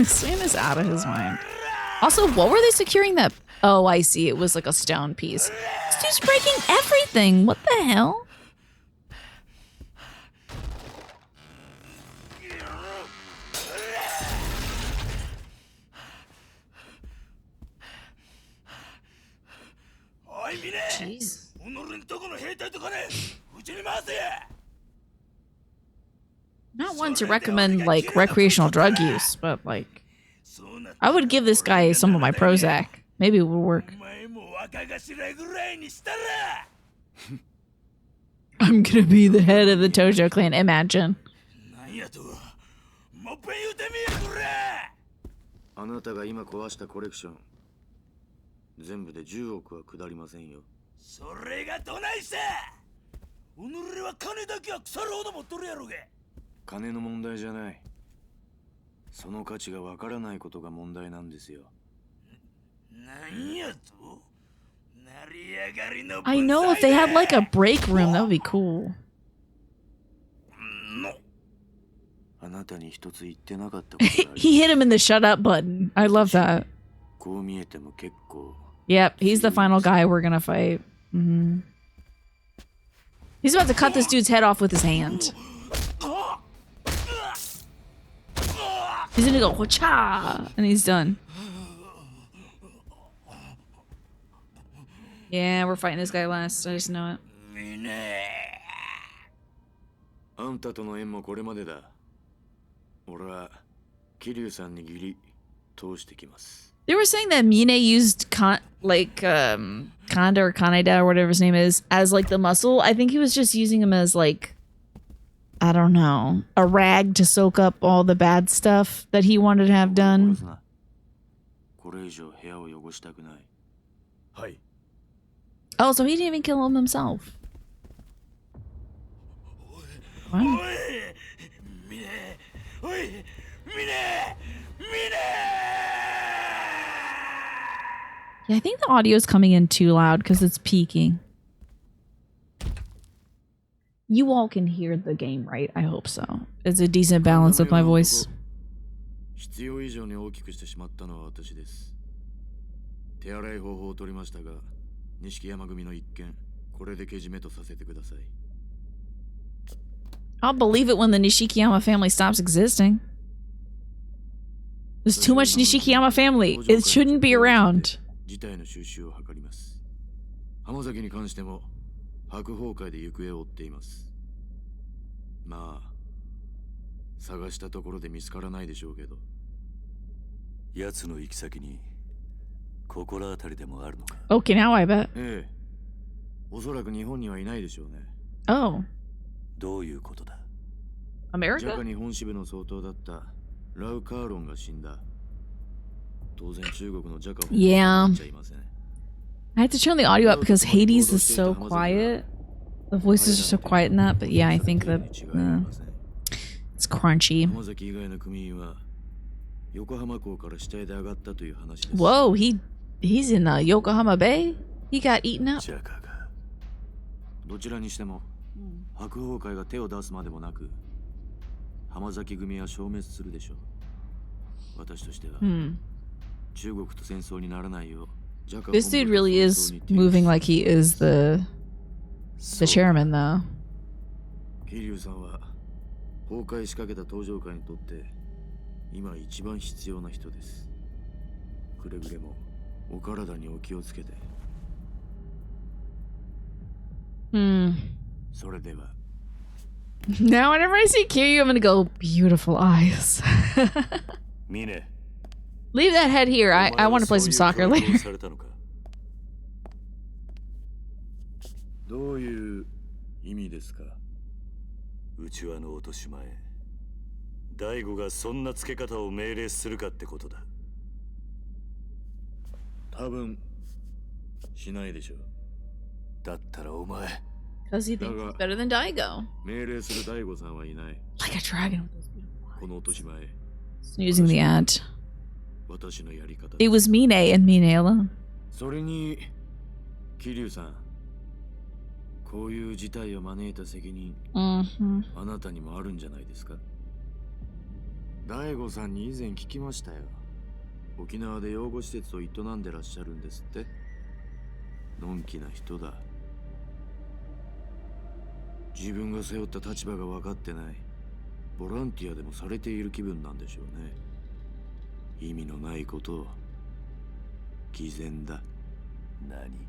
Sam is out of his mind. Also, what were they securing that? Oh, I see. It was like a stone piece. This dude's breaking everything. What the hell? Jeez. Not one to recommend like recreational drug use, but like I would give this guy some of my Prozac. Maybe it would work. I'm gonna be the head of the Tojo clan. Imagine. I know, if they had like a break room, that would be cool. He hit him in the shut up button. I love that. Yep, he's the final guy we're gonna fight. He's about to cut this dude's head off with his hand. He's gonna go cha, and he's done. Yeah, we're fighting this guy last. I just know it. あんたとの縁もこれまでだ。俺は桐生さんに義理通してきます。 They were saying that Mine used Kanda or Kaneda or whatever his name is as like the muscle. I think he was just using him as like, I don't know, a rag to soak up all the bad stuff that he wanted to have done. これ以上部屋を汚したくない。はい。 Oh, so he didn't even kill him himself. What? Yeah, I think the audio is coming in too loud because it's peaking. You all can hear the game, right? I hope so. It's a decent balance of my voice. 必要以上に大きくしてしまったのは私です。手洗い方法を取りましたが、錦山組の一件、これでけじめとさせてください。 I'll believe it when the Nishikiyama family stops existing. There's too much Nishikiyama family. It shouldn't be around. 事態の収拾を図ります。浜崎に関しても白鵬会で行方を追っています。まあ、探したところで見つからないでしょうけど。奴の行き先に心当たりでもあるのか。Okay, now I bet. ええ、おそらく日本にはいないでしょうね。Oh. どういうことだ。 America? ジャカ日本支部の総統だったラウカーロンが死んだ。当然中国のジャカも Yeah. っちゃいません。 I had to turn the audio up because Hades is so quiet. The voices are so quiet in that, but yeah, I think that it's crunchy. 浜崎以外の組員は横浜港から死体で上がったという話です。 Whoa, he's in Yokohama Bay? He got eaten up? ジャカがどちらにしても白鵬会が手を出すまでもなく浜崎組は消滅するでしょう。私としては、中国と戦争にならないよう This dude really is moving like he is the chairman, though. 桐生さんは崩壊しかけた登場会にとって今一番必要な人です。くれぐれもお体にお気をつけて。それでは。 Now whenever I see Kiryu, I'm gonna go, beautiful eyes. Mine. Leave that head here. I want to play some soccer later. どういう意味ですか。内輪の落とし前、大悟がそんな付け方を命令するかってことだ。多分しないでしょう。だったらお前。Because he thinks he's better than Daigo. 命令する大悟さんはいない。Like a dragon with those beautiful eyes. この落とし前。Snoozing the ad. 私のやり方。 It was Mine and Mine alone. それに桐生さん。こういう事態を招いた責任、あなたにもあるんじゃないですか。大悟さんに以前聞きましたよ。沖縄で養護施設を営んでらっしゃるんですって。のんきな人だ。自分が背負った立場が分かってない。ボランティアでもされている気分なんでしょうね。意味のないことを。偽善だ。何？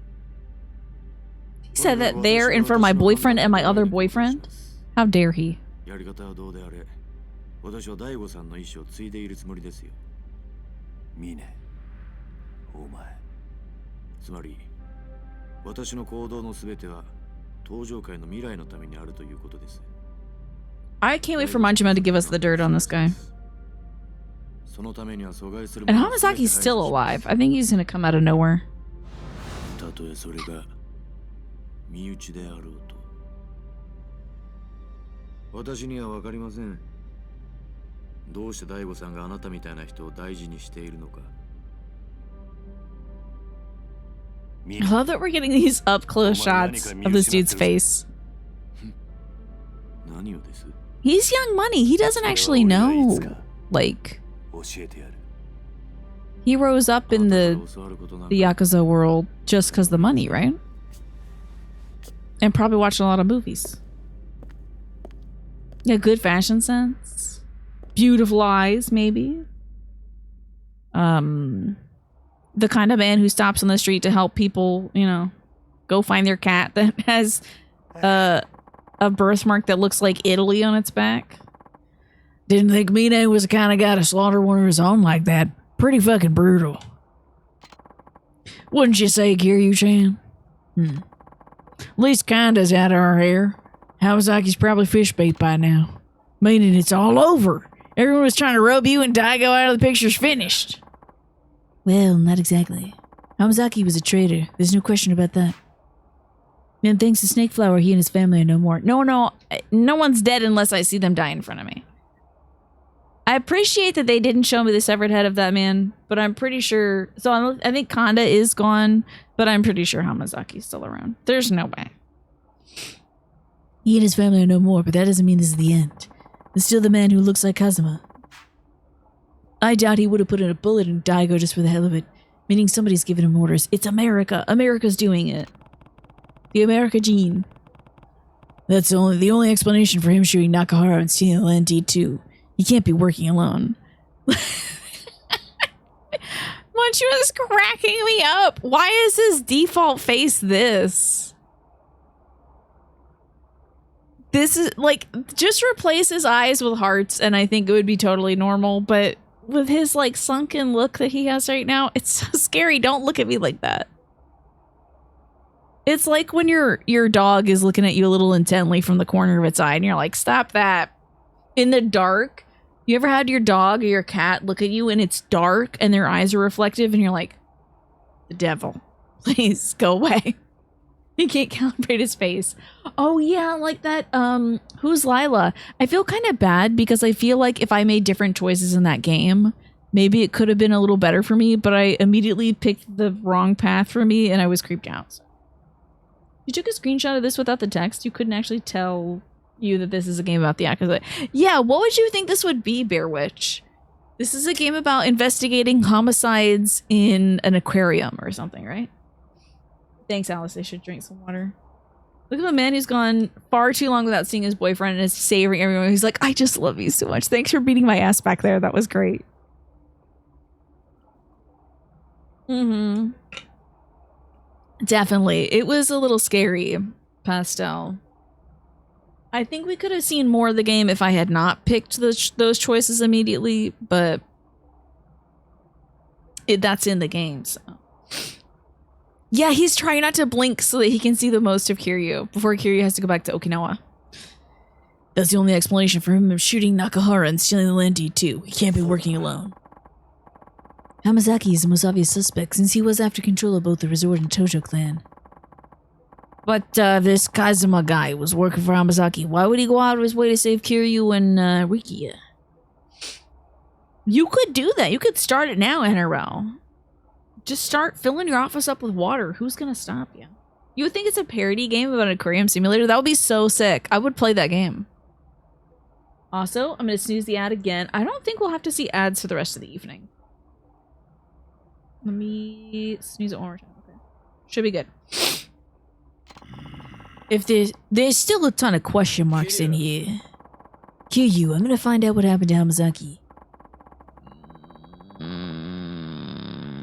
He said that there in front of my boyfriend and my other boyfriend? How dare he? やり方はどうであれ、私は大悟さんの意思を継いでいるつもりですよ。ミネ、お前。つまり、私の行動のすべては、登場界の未来のためにあるということです。I can't wait for Majima to give us the dirt on this guy. そのためには阻害する。 And Hamasaki's still alive. I think he's gonna come out of nowhere. たとえそれが身内であろうと。私には分かりません。どうして大悟さんがあなたみたいな人を大事にしているのか。I love that we're getting these up close shots of this dude's face. 何をです？ He's young money. He doesn't actually know. Like, 教えてやる。 he rose up in the Yakuza world just because the money, right? And probably watched a lot of movies. Yeah, good fashion sense. beautiful eyes, maybe. The kind of man who stops on the street to help people, you know, go find their cat that has a birthmark that looks like Italy on its back. Didn't think Mine was the kind of guy to slaughter one of his own like that. Pretty fucking brutal. Wouldn't you say, Kiryu-chan? At least Kanda's out of our hair. Hawasaki's probably fish bait by now. Meaning it's all over. Everyone was trying to rub you and Daigo out of the picture's finished. Well, not exactly. Hamasaki was a traitor. There's no question about that. And thanks to Snakeflower, he and his family are no more. No one's dead unless I see them die in front of me. I appreciate that they didn't show me the severed head of that man, but I'm pretty sure... So I think Kanda is gone, but I'm pretty sure Hamasaki's still around. There's no way. He and his family are no more, but that doesn't mean this is the end. There's still the man who looks like Kazuma. I doubt he would have put in a bullet in Daigo just for the hell of it, meaning somebody's giving him orders. It's America. America's doing it. The America gene. That's the only explanation for him shooting Nakahara and stealing the land deed too. He can't be working alone. Munchie was cracking me up. Why is his default face this? This is like, just replace his eyes with hearts and I think it would be totally normal, but with his like sunken look that he has right now, it's so scary. Don't look at me like that. It's like when your dog is looking at you a little intently from the corner of its eye and you're like, stop that. In the dark, you ever had your dog or your cat look at you and it's dark and their eyes are reflective and you're like, the devil, please go away. He can't calibrate his face. Oh yeah, like that, who's Lila? I feel kind of bad because I feel like if I made different choices in that game, maybe it could have been a little better for me, but I immediately picked the wrong path for me and I was creeped out. So. You took a screenshot of this without the text? You couldn't actually tell you that this is a game about the Yakuza. Yeah, what would you think this would be, Bear Witch? This is a game about investigating homicides in an aquarium or something, right? Thanks, Alice. I should drink some water. Look at the man who's gone far too long without seeing his boyfriend and is savoring everyone. He's like, I just love you so much. Thanks for beating my ass back there. That was great. Definitely. It was a little scary, Pastel. I think we could have seen more of the game if I had not picked those choices immediately, but that's in the game, so. Yeah, he's trying not to blink so that he can see the most of Kiryu before Kiryu has to go back to Okinawa. That's the only explanation for him shooting Nakahara and stealing the land deed too. He can't be working alone. Hamasaki is the most obvious suspect since he was after control of both the resort and Tojo clan. But this Kazuma guy was working for Hamasaki. Why would he go out of his way to save Kiryu and Rikiya? You could do that. You could start it now, NRL. Just start filling your office up with water. Who's gonna stop you? You would think it's a parody game about an aquarium simulator? That would be so sick. I would play that game. Also, I'm gonna snooze the ad again. I don't think we'll have to see ads for the rest of the evening. Let me snooze it one more time. Okay. Should be good. If there's still a ton of question marks in here. Kiryu, I'm gonna find out what happened to Hamasaki.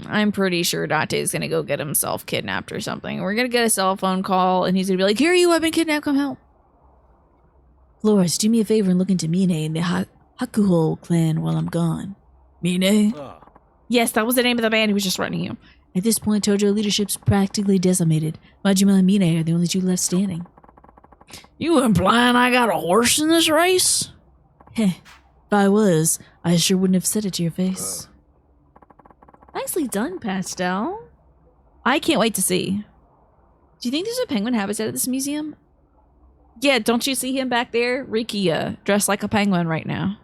I'm pretty sure Date's gonna go get himself kidnapped or something. We're gonna get a cell phone call and he's gonna be like, Kiryu, I've been kidnapped, come help. Flores, do me a favor and look into Mine and the Hakuho clan while I'm gone. Mine? Yes, that was the name of the man who was just running you. At this point, Tojo leadership's practically decimated. Majima and Mine are the only two left standing. You implying I got a horse in this race? Heh, if I was, I sure wouldn't have said it to your face. Nicely done, Pastel. I can't wait to see. Do you think there's a penguin habitat at this museum? Yeah, don't you see him back there? Rikiya, dressed like a penguin right now.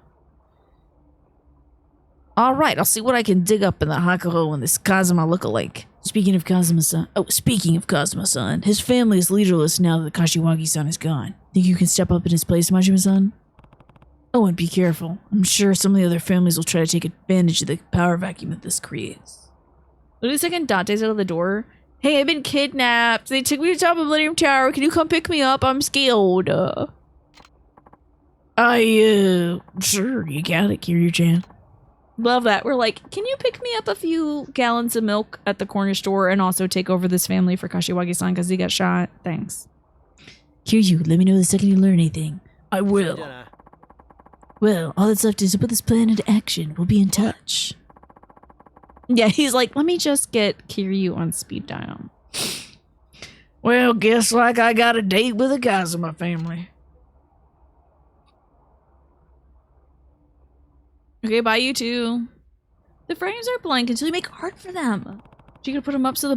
Alright, I'll see what I can dig up in the Hakuho and this Kazuma lookalike. Speaking of Kazuma-san, his family is leaderless now that the Kashiwagi-san is gone. Think you can step up in his place, Majima-san? Oh, and be careful. I'm sure some of the other families will try to take advantage of the power vacuum that this creates. Wait a second, Dante's out of the door. Hey, I've been kidnapped. They took me to the top of Millennium Tower. Can you come pick me up? I'm scared. Sure, you got it, Kiryu-chan. Love that. We're like, can you pick me up a few gallons of milk at the corner store and also take over this family for Kashiwagi-san because he got shot? Thanks. Kiryu, let me know the second you learn anything. I will. Well, all that's left is to put this plan into action. We'll be in touch. Yeah, he's like, let me just get Kiryu on speed dial. Well, guess like I got a date with a Kazuma family. Okay, bye you two. The frames are blank until you make art for them. You could put them up so the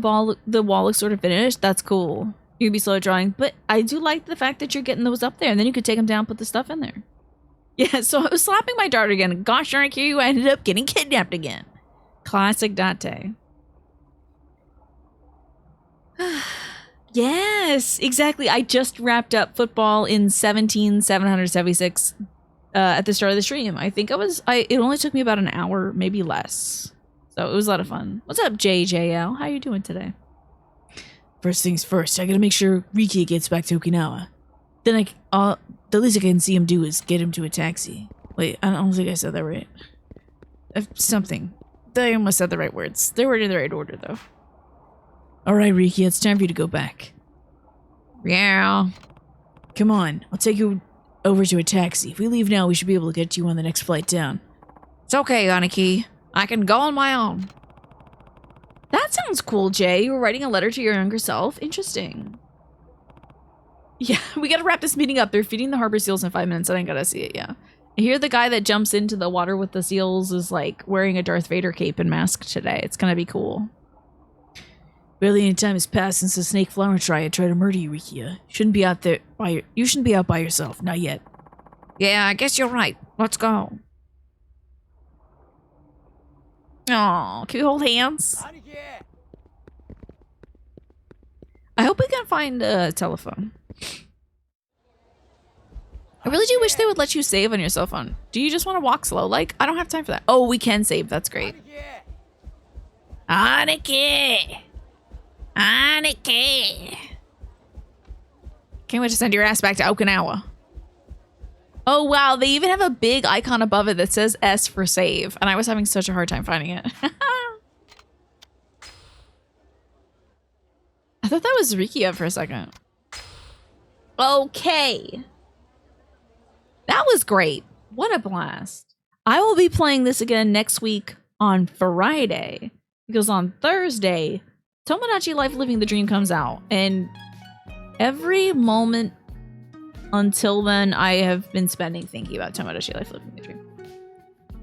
wall looks sort of finished. That's cool. You could be slow at drawing, but I do like the fact that you're getting those up there, and then you could take them down, put the stuff in there. Yeah, so I was slapping my daughter again. Gosh darn it, I ended up getting kidnapped again. Classic Date. Yes, exactly. I just wrapped up football in 17,776 at the start of the stream. I think it only took me about an hour, maybe less. So it was a lot of fun. What's up, JJL? How you doing today? First things first, I gotta make sure Riki gets back to Okinawa. Then the least I can see him do is get him to a taxi. Wait, I don't think I said that right. Something. I almost said the right words. They were in the right order, though. Alright, Riki, it's time for you to go back. Yeah. Come on, I'll take you over to a taxi. If we leave now, we should be able to get you on the next flight down. It's okay, Aniki. I can go on my own. That sounds cool, Jay. You were writing a letter to your younger self. Interesting. Yeah, we gotta wrap this meeting up. They're feeding the harbor seals in 5 minutes. I ain't gotta see it, yeah. I hear the guy that jumps into the water with the seals is like wearing a Darth Vader cape and mask today. It's gonna be cool. Barely any time has passed since the snake flower triad tried to murder you, Rikia. You shouldn't be out by yourself. Not yet. Yeah, I guess you're right. Let's go. Aw, can we hold hands? I hope we can find a telephone. I really do wish they would let you save on your cell phone. Do you just want to walk slow? Like, I don't have time for that. Oh, we can save. That's great. Aniki! Aniki! Can't wait to send your ass back to Okinawa. Oh, wow. They even have a big icon above it that says S for save. And I was having such a hard time finding it. I thought that was Rikia for a second. Okay. That was great. What a blast. I will be playing this again next week on Friday. Because on Thursday, Tomodachi Life Living the Dream comes out. And every moment until then, I have been spending thinking about Tomodachi Life Living the Dream.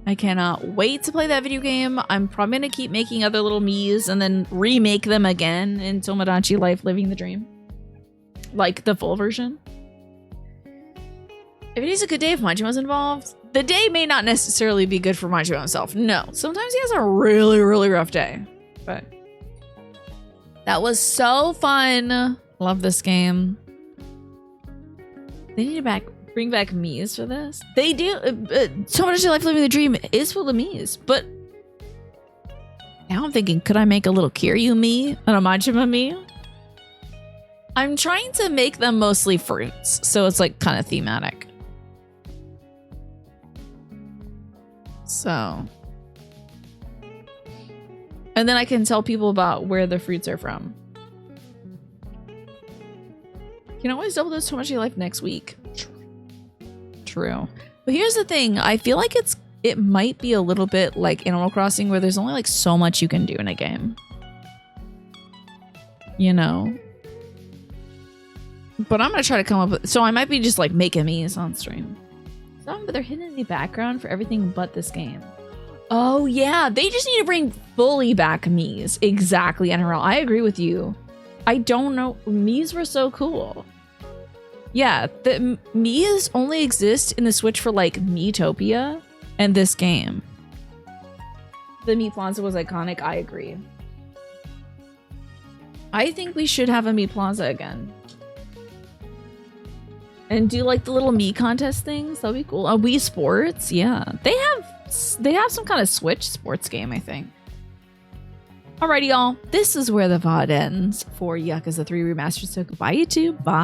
I cannot wait to play that video game. I'm probably going to keep making other little Miis and then remake them again in Tomodachi Life Living the Dream. Like the full version. If it is a good day if Majima's involved, the day may not necessarily be good for Majima himself. No, sometimes he has a really, really rough day. But that was so fun. Love this game. They need to bring back Miis for this. They do. Tomodachi Life Living the Dream is full of Miis, but now I'm thinking, could I make a little Kiryu Mii and a Majima Mii? I'm trying to make them mostly fruits, so it's like kind of thematic. So, and then I can tell people about where the fruits are from. You can always double those Tomodachi Life next week. True. But here's the thing. I feel like it might be a little bit like Animal Crossing where there's only like so much you can do in a game. You know? But I'm going to try to come up with... So I might be just like making Miis on stream. But they're hidden in the background for everything but this game. Oh yeah, they just need to bring fully back Miis. Exactly, NRL. I agree with you. I don't know. Miis were so cool. Yeah, the Miis only exist in the Switch for like Miitopia and this game. The Mii Plaza was iconic. I agree. I think we should have a Mii Plaza again. And do like the little Mii contest things. That'd be cool. Wii Sports, yeah. They have some kind of Switch sports game, I think. Alrighty, y'all. This is where the VOD ends for Yakuza 3 Remastered. So goodbye, YouTube. Bye.